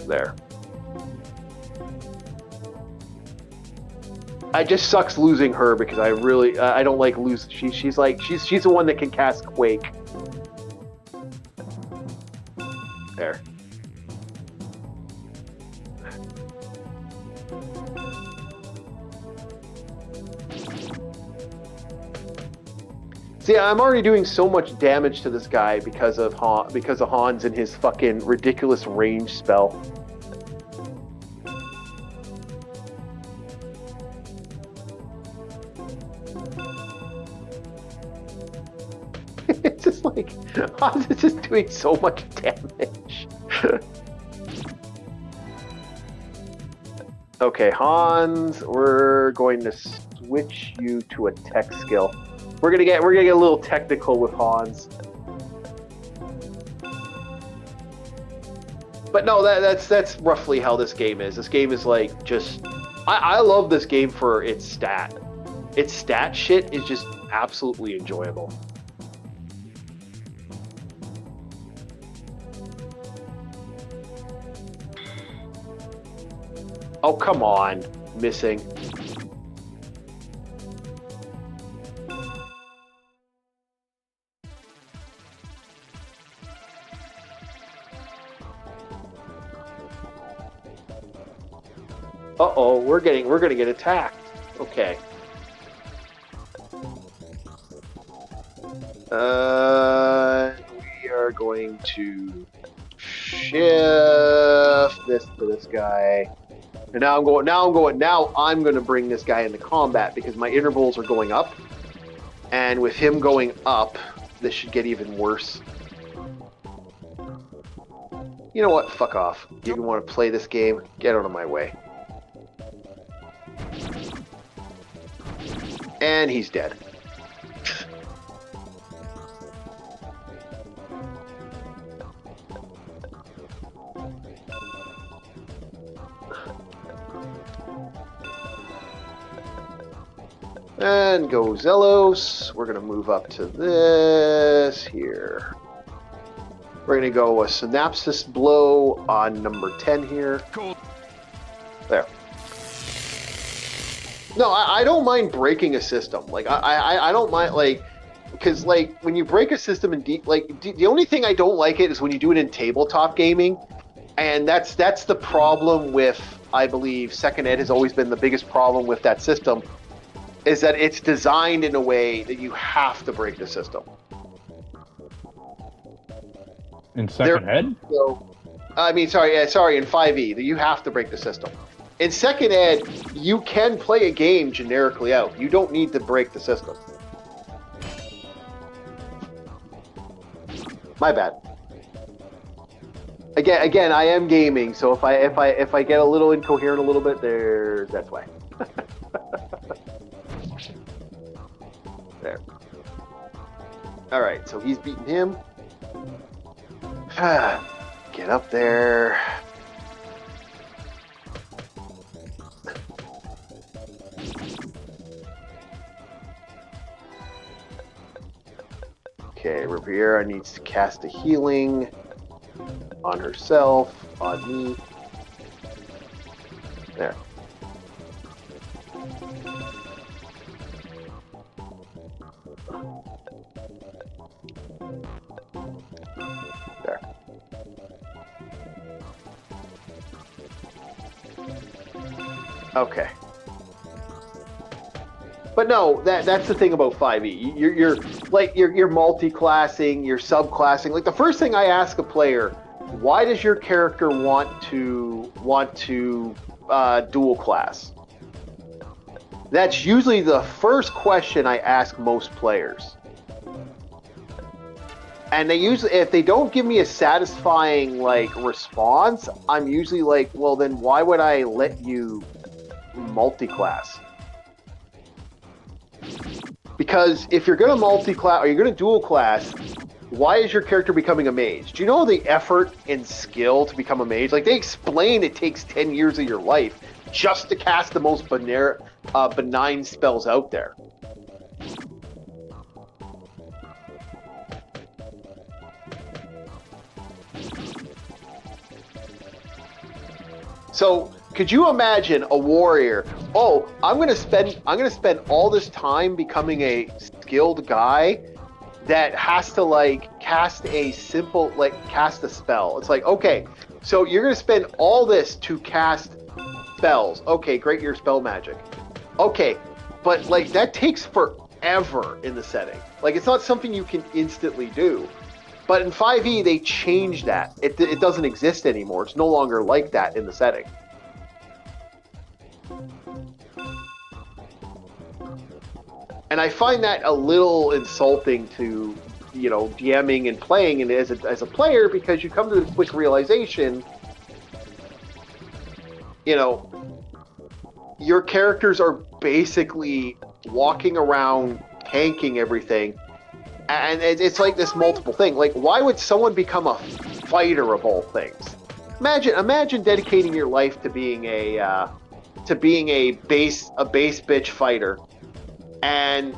There. It just sucks losing her because I really I don't like lose. She's the one that can cast Quake. There. See, I'm already doing so much damage to this guy because of Hans and his fucking ridiculous range spell. It's just like Hans is just doing so much damage. Okay, Hans, we're going to switch you to a tech skill. We're gonna get a little technical with Hans. But no, that's roughly how this game is. This game is like just I love this game for its stat. Its stat shit is just absolutely enjoyable. Oh, come on. Missing. Uh-oh, we're gonna get attacked. Okay. We are going to shift this to this guy. And now I'm going to bring this guy into combat because my intervals are going up. And with him going up, this should get even worse. You know what? Fuck off. You want to play this game? Get out of my way. And he's dead. And go Zelos. We're going to move up to this here. We're going to go a Synapsis Blow on number 10 here. Cool. There. No, I don't mind breaking a system. Like, I don't mind, like, because, like, when you break a system in the only thing I don't like it is when you do it in tabletop gaming. And that's the problem with, I believe, Second Ed has always been the biggest problem with that system, is that it's designed in a way that you have to break the system. In Second Ed? So, I mean, sorry, in 5e, that you have to break the system. In Second Ed, you can play a game generically out. You don't need to break the system. My bad. Again, I am gaming, so if I get a little incoherent a little bit, that's why. There. All right, so he's beaten him. Get up there. Okay, Riviera needs to cast a healing on herself, on me. There. There. Okay. But no, that's the thing about 5e. You're multi-classing, you're subclassing. Like the first thing I ask a player, why does your character want to dual class? That's usually the first question I ask most players. And they usually, if they don't give me a satisfying response, I'm usually like, well, then why would I let you multi-class? Because if you're going to multi-class or you're going to dual class, why is your character becoming a mage? Do you know the effort and skill to become a mage? Like, they explain it takes 10 years of your life just to cast the most benign spells out there. So, could you imagine a warrior? Oh, I'm gonna spend all this time becoming a skilled guy that has to cast a spell. It's like, okay, so you're gonna spend all this to cast spells. Okay, great, your spell magic. Okay, but that takes forever in the setting. It's not something you can instantly do. But in 5e, they changed that. It doesn't exist anymore. It's no longer like that in the setting. And I find that a little insulting to, DMing and playing and as a player, because you come to the quick realization, your characters are basically walking around tanking everything. And it's like this multiple thing. Why would someone become a fighter of all things? Imagine dedicating your life to being a base bitch fighter, and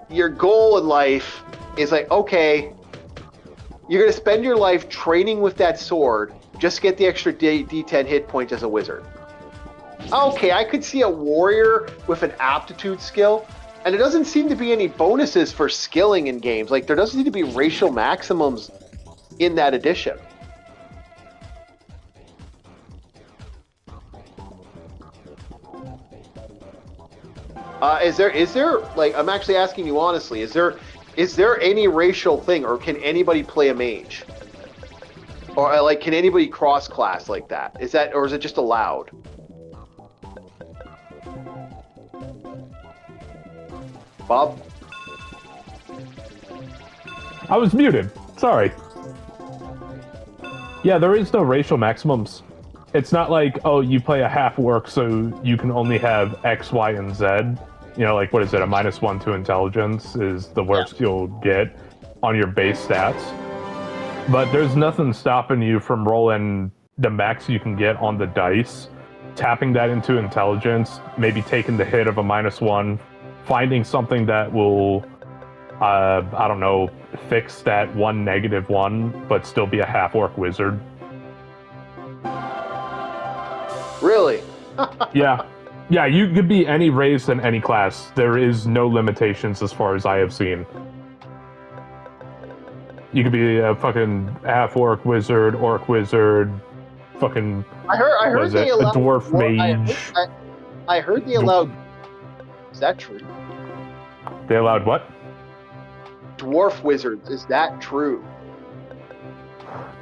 your goal in life is okay, you're gonna spend your life training with that sword, just get the extra D10 hit points as a wizard. Okay, I could see a warrior with an aptitude skill. And there doesn't seem to be any bonuses for skilling in games. There doesn't seem to be racial maximums in that edition. Is there I'm actually asking you honestly, is there any racial thing, or can anybody play a mage? Or can anybody cross class like that? Or is it just allowed? Bob? I was muted. Sorry. Yeah, there is no racial maximums. It's not you play a half orc, so you can only have X, Y, and Z. What is it? A -1 to intelligence is the worst you'll get on your base stats. But there's nothing stopping you from rolling the max you can get on the dice, tapping that into intelligence, maybe taking the hit of a -1, finding something that will, I don't know, fix that -1, but still be a half-orc wizard. Really? Yeah. Yeah, you could be any race and any class. There is no limitations as far as I have seen. You could be a fucking half-orc wizard, orc wizard, fucking... I heard they allowed... A dwarf mage. I heard they allowed... Is that true? They allowed what? Dwarf wizards. Is that true?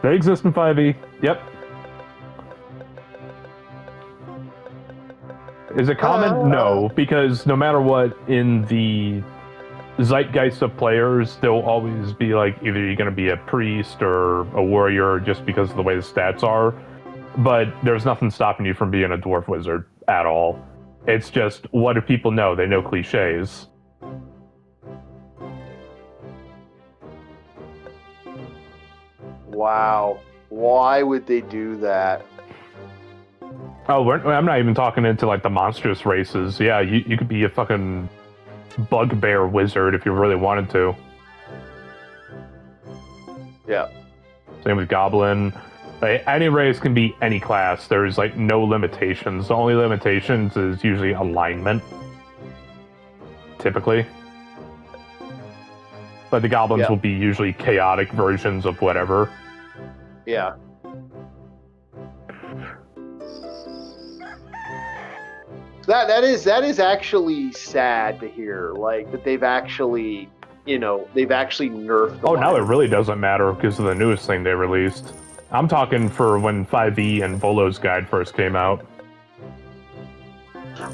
They exist in 5e. Yep. Is it common? No, because no matter what, in the zeitgeist of players, there'll always be either you're going to be a priest or a warrior just because of the way the stats are. But there's nothing stopping you from being a dwarf wizard at all. It's just, what do people know? They know cliches. Wow. Why would they do that? Oh, I'm not even talking into the monstrous races. Yeah, you could be a fucking bugbear wizard if you really wanted to. Yeah. Same with Goblin. Like, any race can be any class. There's like no limitations. The only limitations is usually alignment. Typically. But the Goblins will be usually chaotic versions of whatever. Yeah. That is actually sad to hear. Like that they've actually, nerfed. Oh, now it really doesn't matter because of the newest thing they released. I'm talking for when 5e and Volo's Guide first came out.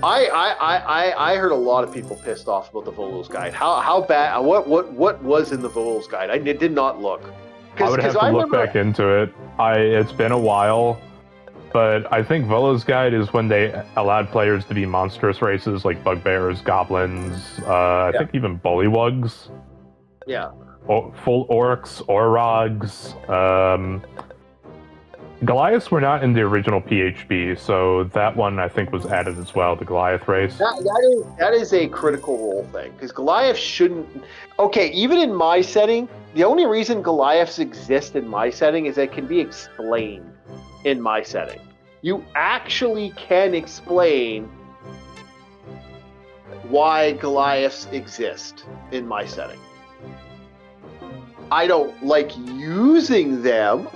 I heard a lot of people pissed off about the Volo's Guide. How bad? What was in the Volo's Guide? I did not look. I would have to look back into it. It's been a while, but I think Volo's Guide is when they allowed players to be monstrous races like bugbears, goblins, I think even bullywugs. Yeah. Full orcs, orogs. Goliaths were not in the original PHB, so that one I think was added as well, the Goliath race. That is a critical role thing, because Goliath shouldn't... Okay, even in my setting, the only reason Goliaths exist in my setting is it can be explained in my setting. You actually can explain why Goliaths exist in my setting. I don't like using them,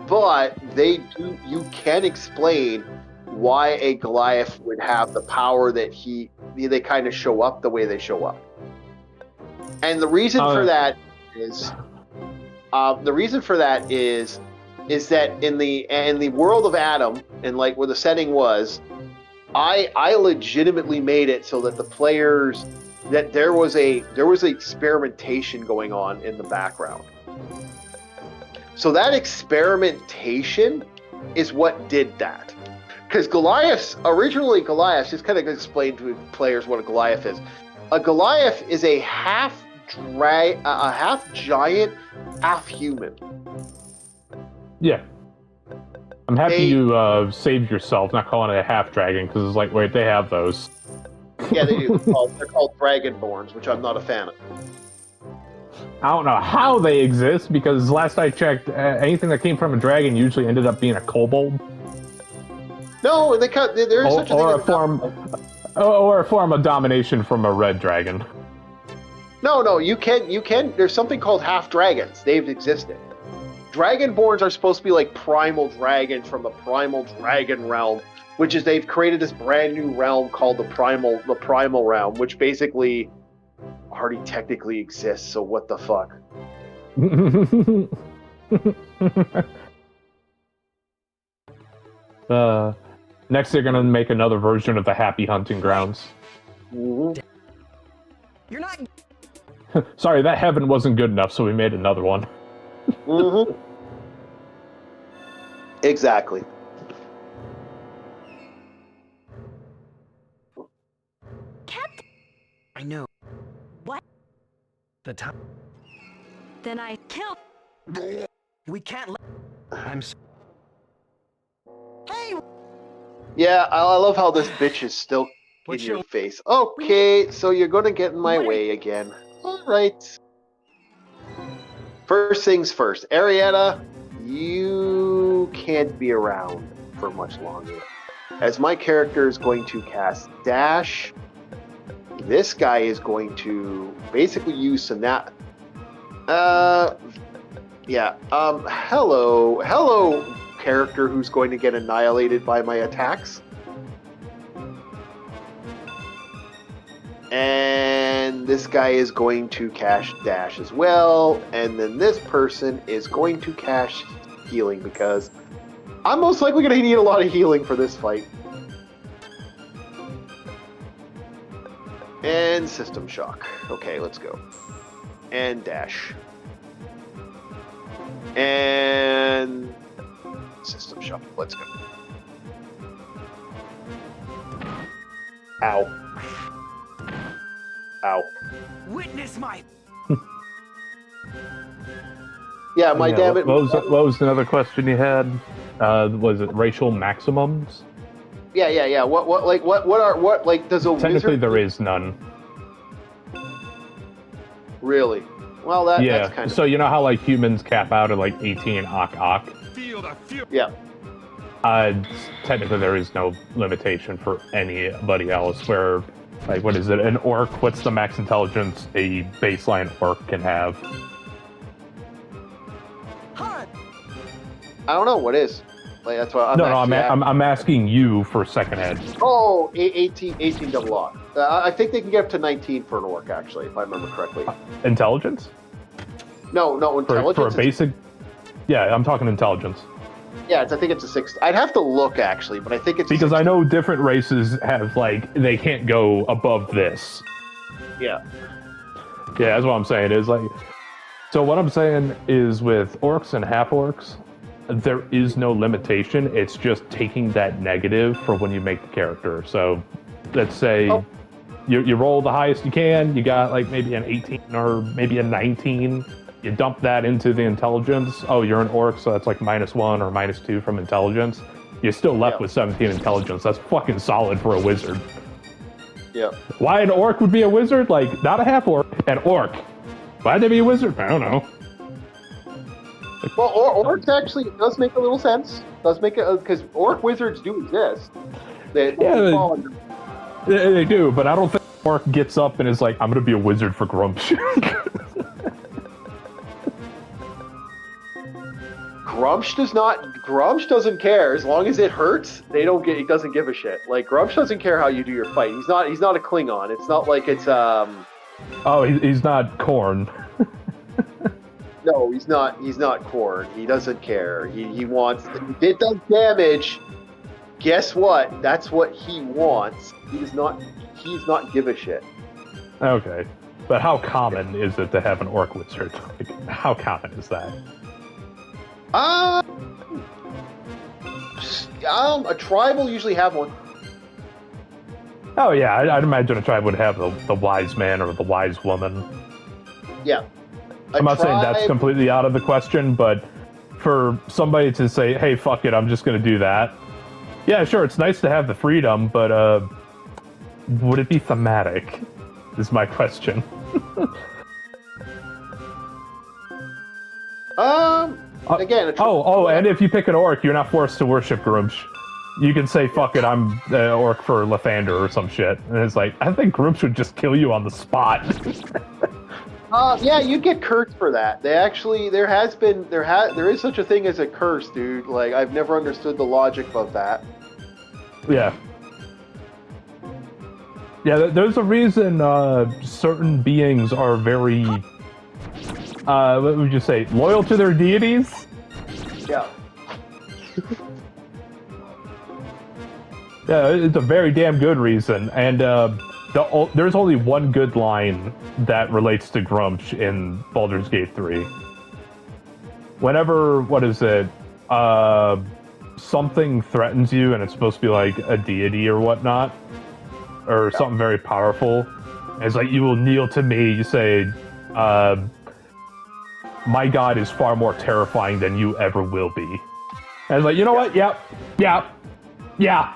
but you can explain why a Goliath would have the power that they kind of show up the way they show up. And the reason for that is that in the world of Adam and like where the setting was, I legitimately made it so that the players that there was experimentation going on in the background. So that experimentation is what did that. Because originally Goliaths, just kind of explain to players what a Goliath is. A Goliath is a half giant, half human. Yeah. I'm happy you saved yourself, not calling it a half dragon, because it's like, wait, they have those. Yeah, they do. They're called dragonborns, which I'm not a fan of. I don't know how they exist, because last I checked, anything that came from a dragon usually ended up being a kobold. No, there is such a thing or a form of domination from a red dragon. No, you can. There's something called half dragons. They've existed. Dragonborns are supposed to be like primal dragons from the primal dragon realm, which is they've created this brand new realm called the primal realm, which basically already technically exists. So what the fuck? Next, they're gonna make another version of the Happy Hunting Grounds. Mm-hmm. You're not. Sorry, that heaven wasn't good enough, so we made another one. Mm-hmm. Exactly. Captain. I know. What? The time. Then I killed. We can't let. I'm. Hey. Yeah, I love how this bitch is still in your face. Okay, so you're gonna get in my way again. All right. First things first, Arietta, you can't be around for much longer. As my character is going to cast Dash, this guy is going to basically use some hello, character who's going to get annihilated by my attacks. And this guy is going to cast Dash as well. And then this person is going to cast Healing because I'm most likely going to need a lot of healing for this fight. And System Shock. Okay, let's go. And Dash. And System Shock. Let's go. Ow. Ow. Witness my. Yeah, my damn it. What was another question you had? Was it racial maximums? Yeah. What does a Technically, wizard... there is none. Really? Well, that's kind of... So you know how like humans cap out at like 18 ok. Yeah. Technically, there is no limitation for anybody else. Where, like, what is it? An orc? What's the max intelligence a baseline orc can have? I don't know what is. Like, that's what I'm asking you for second ed. Oh, 18 double lock. I think they can get up to 19 for an orc, actually, if I remember correctly. Intelligence? No, intelligence. For a basic. Yeah, I'm talking intelligence. Yeah, I think it's a 6. I'd have to look, actually, but I think it's because I know different races have, like, they can't go above this. Yeah. Yeah, that's what I'm saying. Is like, so what I'm saying is with orcs and half orcs, there is no limitation. It's just taking that negative for when you make the character. So let's say you roll the highest you can. You got like maybe an 18 or maybe a 19. You dump that into the intelligence. Oh, you're an orc, so that's like -1 or -2 from intelligence. You're still left with 17 intelligence. That's fucking solid for a wizard. Yeah. Why an orc would be a wizard? Like, not a half orc, an orc. Why'd they be a wizard? I don't know. Well, orcs actually does make a little sense. Does make it because orc wizards do exist. They do, but I don't think orc gets up and is like, I'm gonna be a wizard for Grumsh. Grumsh doesn't care as long as it hurts. He doesn't give a shit. Like Grumsh doesn't care how you do your fight. He's not a Klingon. It's not like it's Oh, he's not Korn. No, he's not Korn. He doesn't care. He wants it does damage. Guess what? That's what he wants. He's not give a shit. Okay. But how common is it to have an orc wizard? Like, how common is that? A tribe will usually have one. Oh yeah, I'd imagine a tribe would have the wise man or the wise woman. Yeah. I'm not saying that's completely out of the question, but for somebody to say, hey, fuck it, I'm just going to do that. Yeah, sure, it's nice to have the freedom, but would it be thematic? Is my question. Again, and if you pick an orc, you're not forced to worship Grumsh. You can say, fuck it, I'm the orc for Lathander or some shit. And it's like, I think Grumsh would just kill you on the spot. Yeah, you get cursed for that. There is such a thing as a curse, dude. Like, I've never understood the logic of that. Yeah. Yeah, there's a reason certain beings are very, what would you say, loyal to their deities? Yeah. Yeah, it's a very damn good reason, and there's only one good line that relates to Grumsh in Baldur's Gate 3. Whenever, something threatens you and it's supposed to be like a deity or whatnot, or something very powerful, and it's like, you will kneel to me, you say, my god is far more terrifying than you ever will be. And it's like, you know what? Yep. Yeah. Yeah.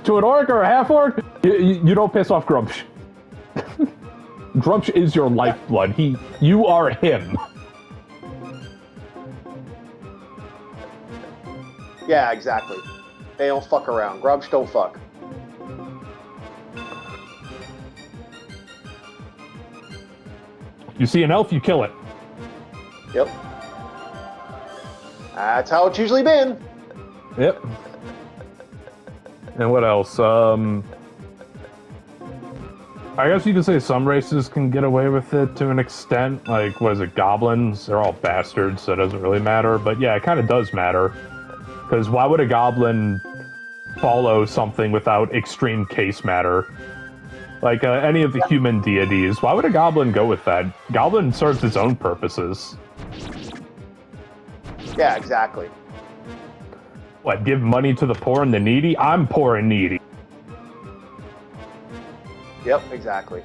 To an orc or a half-orc, you don't piss off Grumsh. Grumsh is your lifeblood. You are him. Yeah, exactly. They don't fuck around. Grumsh don't fuck. You see an elf, you kill it. Yep. That's how it's usually been. Yep. And what else? I guess you could say some races can get away with it to an extent. Like, what is it, goblins? They're all bastards, so it doesn't really matter. But yeah, it kind of does matter. Because why would a goblin follow something without extreme case matter? Like, any of the human deities, why would a goblin go with that? Goblin serves its own purposes. Yeah, exactly. What, give money to the poor and the needy? I'm poor and needy. Yep, exactly.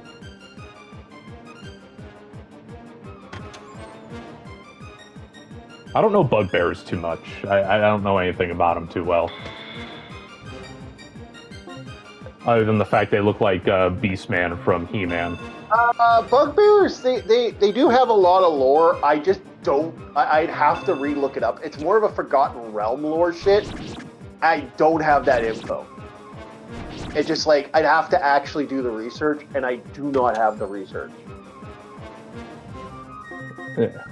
I don't know bugbears too much. I don't know anything about them too well. other than the fact they look like Beastman from He-Man. Bugbears, they do have a lot of lore. I just don't. I'd have to re-look it up. It's more of a Forgotten Realm lore shit. I don't have that info. It's just like I'd have to actually do the research, and I do not have the research. Yeah.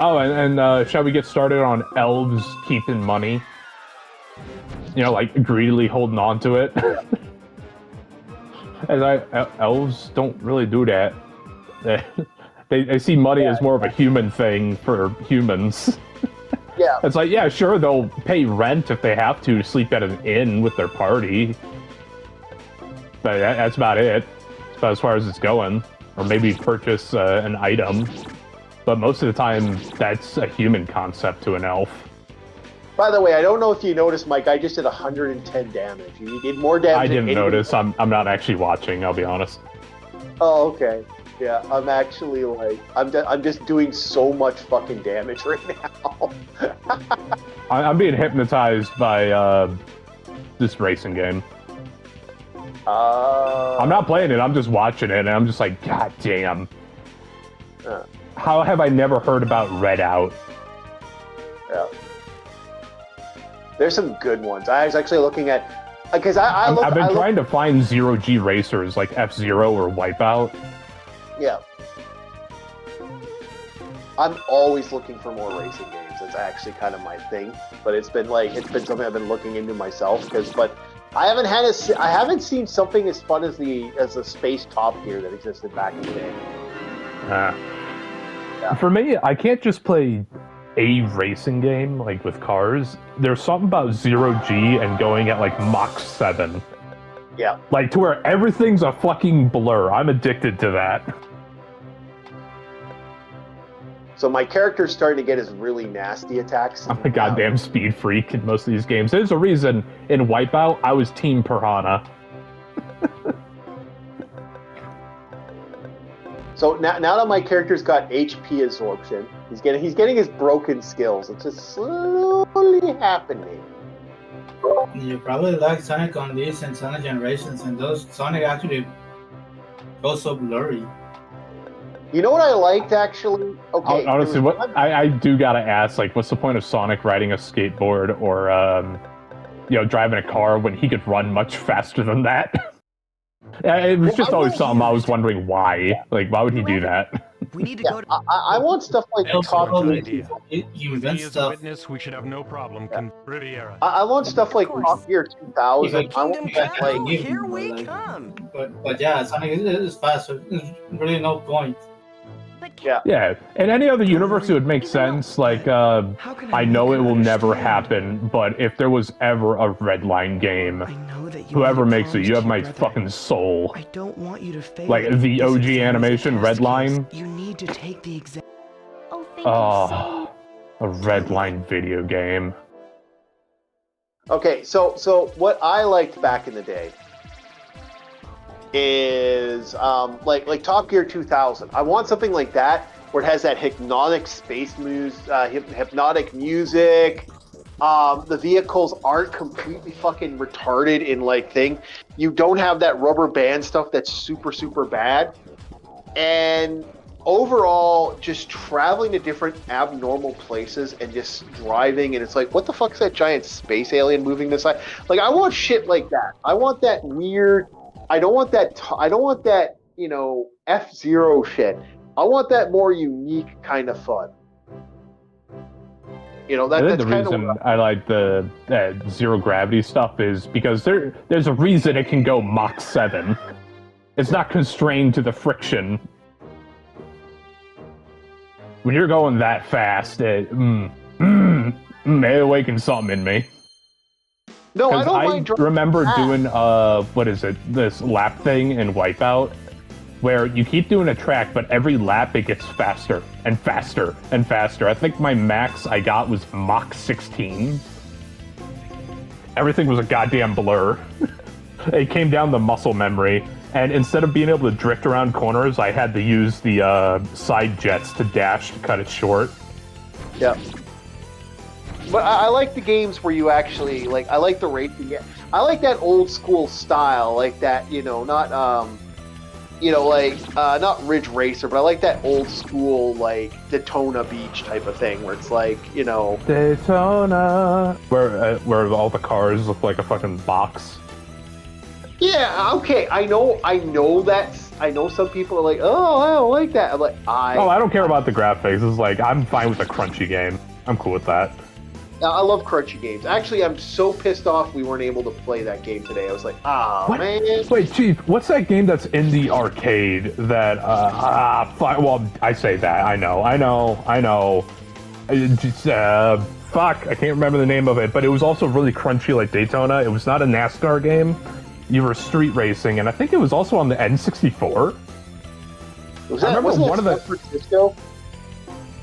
Oh, and shall we get started on elves keeping money? You know, like greedily holding on to it. As elves don't really do that. They see money as more of a human thing for humans. Yeah. It's like, yeah, sure, they'll pay rent if they have to sleep at an inn with their party. But that's about it. That's about as far as it's going. Or maybe purchase an item. But most of the time, that's a human concept to an elf. By the way, I don't know if you noticed, Mike, I just did 110 damage. You did more damage. I didn't notice. I'm not actually watching, I'll be honest. Oh, okay. Yeah, I'm actually like, I'm just doing so much fucking damage right now. I'm being hypnotized by this racing game. I'm not playing it, I'm just watching it, and I'm just like, god damn. How have I never heard about Red Out? Yeah. There's some good ones. I was actually looking at, because I've been trying to find zero-G racers like F-Zero or Wipeout. Yeah. I'm always looking for more racing games. That's actually kind of my thing. But it's been something I've been looking into myself. But I haven't seen something as fun as the Space Top Gear that existed back in the day. Yeah. For me, I can't just play a racing game like with cars. There's something about zero-G and going at like Mach 7. Yeah. Like to where everything's a fucking blur. I'm addicted to that. So my character's starting to get his really nasty attacks. I'm a goddamn speed freak in most of these games. There's a reason in Wipeout I was Team Piranha. So now that my character's got HP absorption, he's getting his broken skills. It's just slowly happening. You probably like Sonic on this and Sonic Generations, and those Sonic actually go so blurry. You know what I liked actually? Okay. Honestly, what I do gotta ask, like, what's the point of Sonic riding a skateboard or driving a car when he could run much faster than that? It was just always something I was wondering why. Like, why would he do that? We need to go to... I want stuff like Top Gear. You invent stuff. Witness, we should have no problem. Riviera. I want stuff like Top Gear 2000. I want stuff like Here we come. But yeah, Sonic is faster. There's really no point. Yeah, in any other universe it would make sense. Like, I know it will never happen, but if there was ever a Redline game, whoever makes it, you have my fucking soul. I don't want you to fail. Like the OG animation, Redline. You need to take the exam. Oh, a Redline video game. Okay, so what I liked back in the day is like Top Gear 2000. I want something like that where it has that hypnotic space hypnotic music. The vehicles aren't completely fucking retarded in like thing. You don't have that rubber band stuff that's super, super bad. And overall, just traveling to different abnormal places and just driving, and it's like, what the fuck is that giant space alien moving this side? Like, I want shit like that. I want that weird. I don't want that, F-Zero shit. I want that more unique kind of fun. That's the reason I like the zero gravity stuff is because there's a reason it can go Mach 7. It's not constrained to the friction. When you're going that fast, it awakens something in me. No, I don't mind. I remember doing this lap thing in Wipeout, where you keep doing a track, but every lap it gets faster and faster and faster. I think my max I got was Mach 16. Everything was a goddamn blur. It came down to muscle memory, and instead of being able to drift around corners, I had to use the side jets to dash to cut it short. Yeah. But I like the games where you actually like. I like the racing. I like that old school style, like that. Not not Ridge Racer, but I like that old school like Daytona Beach type of thing, where it's like Daytona, where all the cars look like a fucking box. Yeah. Okay. I know some people are like, oh, I don't like that. I'm like, I don't care about the graphics. It's like I'm fine with a crunchy game. I'm cool with that. I love crunchy games. Actually, I'm so pissed off we weren't able to play that game today. I was like, man. Wait, Chief, what's that game that's in the arcade that, well, I say that. I know. Fuck, I can't remember the name of it, but it was also really crunchy like Daytona. It was not a NASCAR game. You were street racing, and I think it was also on the N64. Was that one of the San Francisco?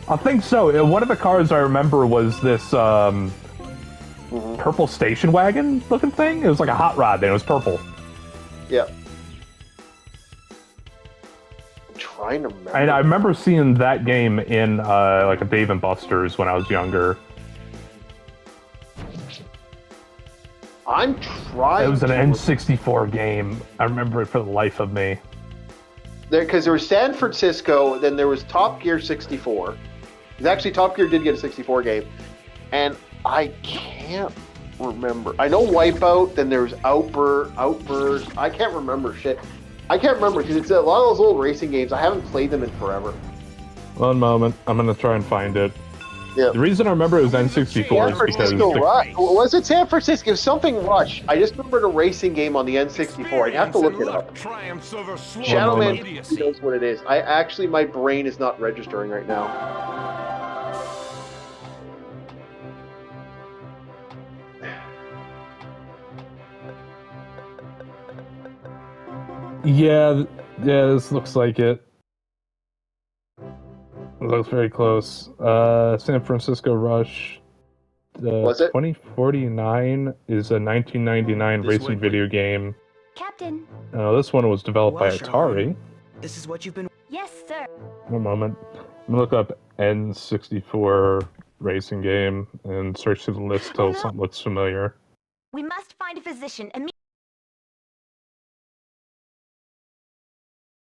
I think so. One of the cars I remember was this purple station wagon looking thing. It was like a hot rod, then it was purple. Yeah. I'm trying to remember. And I remember seeing that game in like a Dave & Buster's when I was younger. I'm trying. It was an N64 game. I remember it for the life of me. Because there was San Francisco, then there was Top Gear 64. Actually, Top Gear did get a 64 game, and I can't remember. I know Wipeout. Then there was Outburst. I can't remember shit. I can't remember because it's a lot of those old racing games. I haven't played them in forever. One moment, I'm gonna try and find it. Yeah. The reason I remember it was N64 is because was it San Francisco? It was something Rush. I just remembered a racing game on the N64. I'd have to look it up. Shadowman knows what it is. My brain is not registering right now. Yeah, this looks like it. It looks very close. San Francisco Rush. Was it? 2049 is a 1999 racing video game. Captain. This one was developed by Well, Atari. This is what you've been. Yes, sir. One moment. I'm gonna look up N64 racing game and search through the list till something looks familiar. We must find a physician immediately.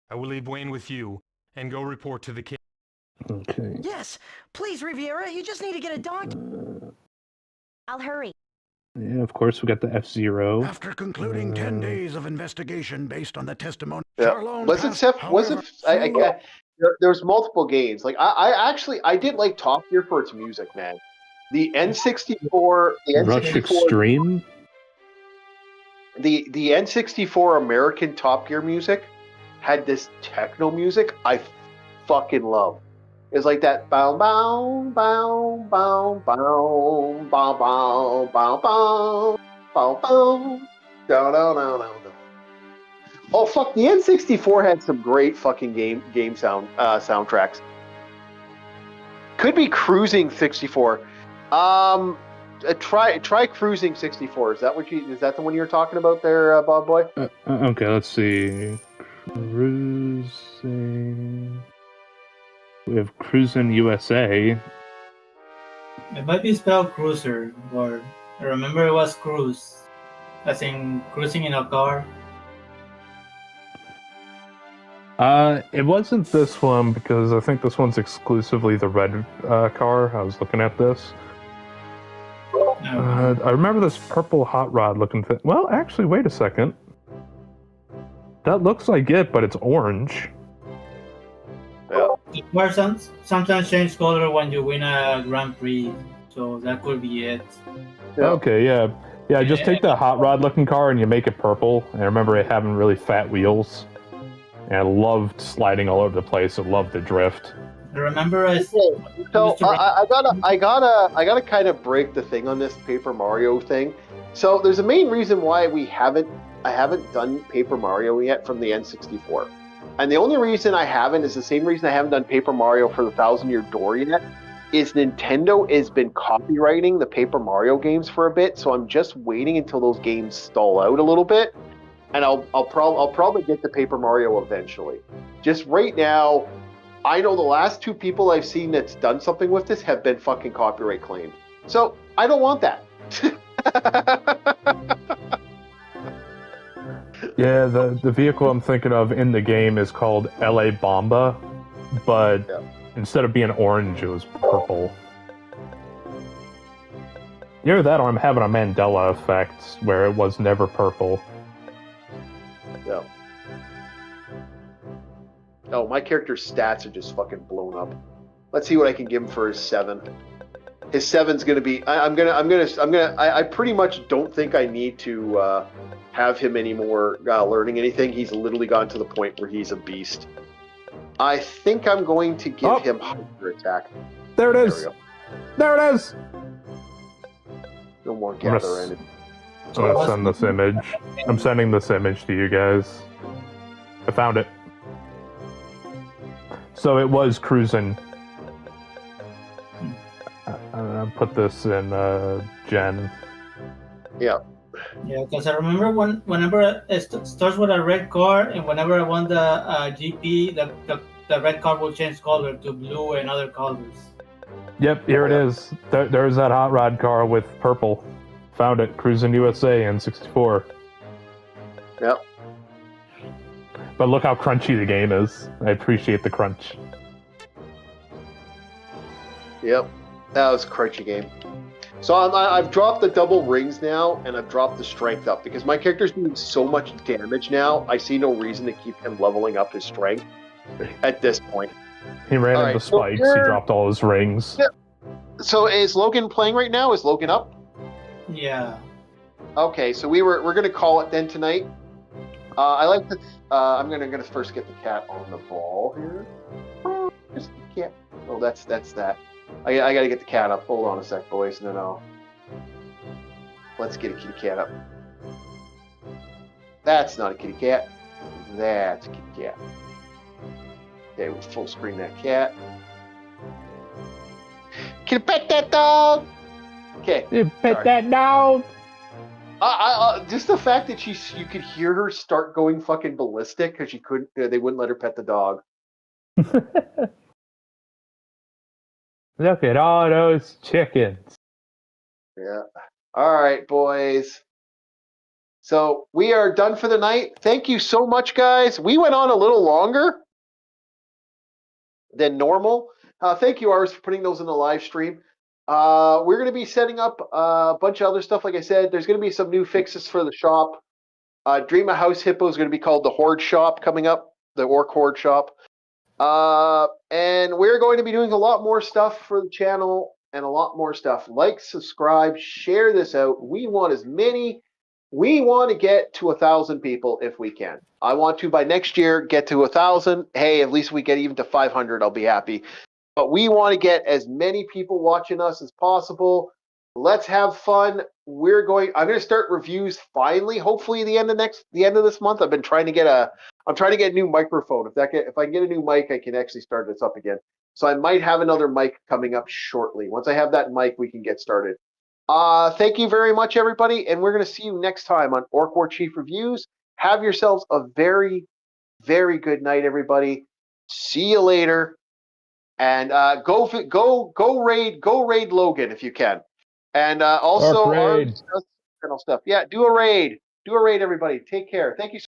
I will leave Wayne with you and go report to the king. Okay. Yes, please, Riviera. You just need to get a doctor. I'll hurry. Yeah, of course, we got the F-Zero. After concluding 10 days of investigation based on the testimony, Yeah. Charlone Was it passed, Seth? Was it? however, There's multiple games. Like I did like Top Gear for its music, man. The N64, Rush Extreme. The N64 American Top Gear music had this techno music I fucking love. It's like that bow bow bow bow bow bow bow bow bow bow bow down down down down. Oh fuck! The N64 had some great fucking game soundtracks. Could be Cruising 64. Try Cruising 64. Is that the one you're talking about there, Bob Boy? Okay, let's see. Cruising. We have Cruising USA. It might be spelled Cruiser, or I remember it was Cruise, as in cruising in a car. It wasn't this one because I think this one's exclusively the red car. I was looking at this. No. I remember this purple hot rod looking thing. Well, actually, wait a second. That looks like it, but it's orange. Yeah. The car sometimes change color when you win a Grand Prix, so that could be it. Yeah. Okay, yeah. Yeah, just take the hot rod looking car and you make it purple. And I remember it having really fat wheels. And I loved sliding all over the place. I loved the drift. I remember So I gotta kind of break the thing on this Paper Mario thing. So there's a main reason why I haven't done Paper Mario yet from the N64. And the only reason I haven't is the same reason I haven't done Paper Mario for the 1,000-Year Door yet, is Nintendo has been copywriting the Paper Mario games for a bit, so I'm just waiting until those games stall out a little bit, and I'll probably get the Paper Mario eventually. Just right now, I know the last two people I've seen that's done something with this have been fucking copyright claimed. So I don't want that. Yeah, the vehicle I'm thinking of in the game is called LA Bomba, but instead of being orange, it was purple. Either that or I'm having a Mandela effect where it was never purple. Yeah. Oh, my character's stats are just fucking blown up. Let's see what I can give him for his 7. His 7's gonna be. I pretty much don't think I need to have him anymore learning anything. He's literally gotten to the point where he's a beast. I think I'm going to give him hyper attack. There it is. There it is. No more gather energy. I'm gonna send this image. I'm sending this image to you guys. I found it. So it was cruising. I'll put this in Gen. Yeah. Yeah, because I remember whenever it starts with a red car, and whenever I won the GP, the red car will change color to blue and other colors. Yep, here it is. There's that hot rod car with purple. Found it. Cruising USA N64. Yep. But look how crunchy the game is. I appreciate the crunch. Yep. That was a crunchy game. So I've dropped the double rings now, and I've dropped the strength up, because my character's doing so much damage now, I see no reason to keep him leveling up his strength at this point. He ran into spikes, he dropped all his rings. Yeah. So is Logan playing right now? Is Logan up? Yeah. Okay, so we're gonna call it then tonight. I like to. I'm gonna first get the cat on the ball here. Just the cat. Oh, that's that. I gotta get the cat up. Hold on a sec, boys. No. Let's get a kitty cat up. That's not a kitty cat. That's a kitty cat. Okay, we'll full screen that cat. Can you pet that dog? Okay. You pet that dog. Just the fact that you could hear her start going fucking ballistic because she couldn't. They wouldn't let her pet the dog. Look at all those chickens. Yeah. All right, boys. So we are done for the night. Thank you so much, guys. We went on a little longer than normal. Thank you, Ars, for putting those in the live stream. We're going to be setting up a bunch of other stuff. Like I said, there's going to be some new fixes for the shop. Dream of House Hippo is going to be called the Horde Shop coming up, the Orc Horde Shop. And we're going to be doing a lot more stuff for the channel and a lot more stuff. Like, subscribe, share this out. We want to get to 1,000 people if we can. I want to, by next year, get to 1,000. Hey, at least we get even to 500, I'll be happy. But we want to get as many people watching us as possible. Let's have fun. I'm going to start reviews finally. Hopefully, the end of this month. I'm trying to get a new microphone. If I can get a new mic, I can actually start this up again. So I might have another mic coming up shortly. Once I have that mic, we can get started. Thank you very much, everybody, and we're going to see you next time on Orc War Chief Reviews. Have yourselves a very, very good night, everybody. See you later. And go raid Logan if you can, and also our channel stuff. Yeah, do a raid, everybody. Take care. Thank you.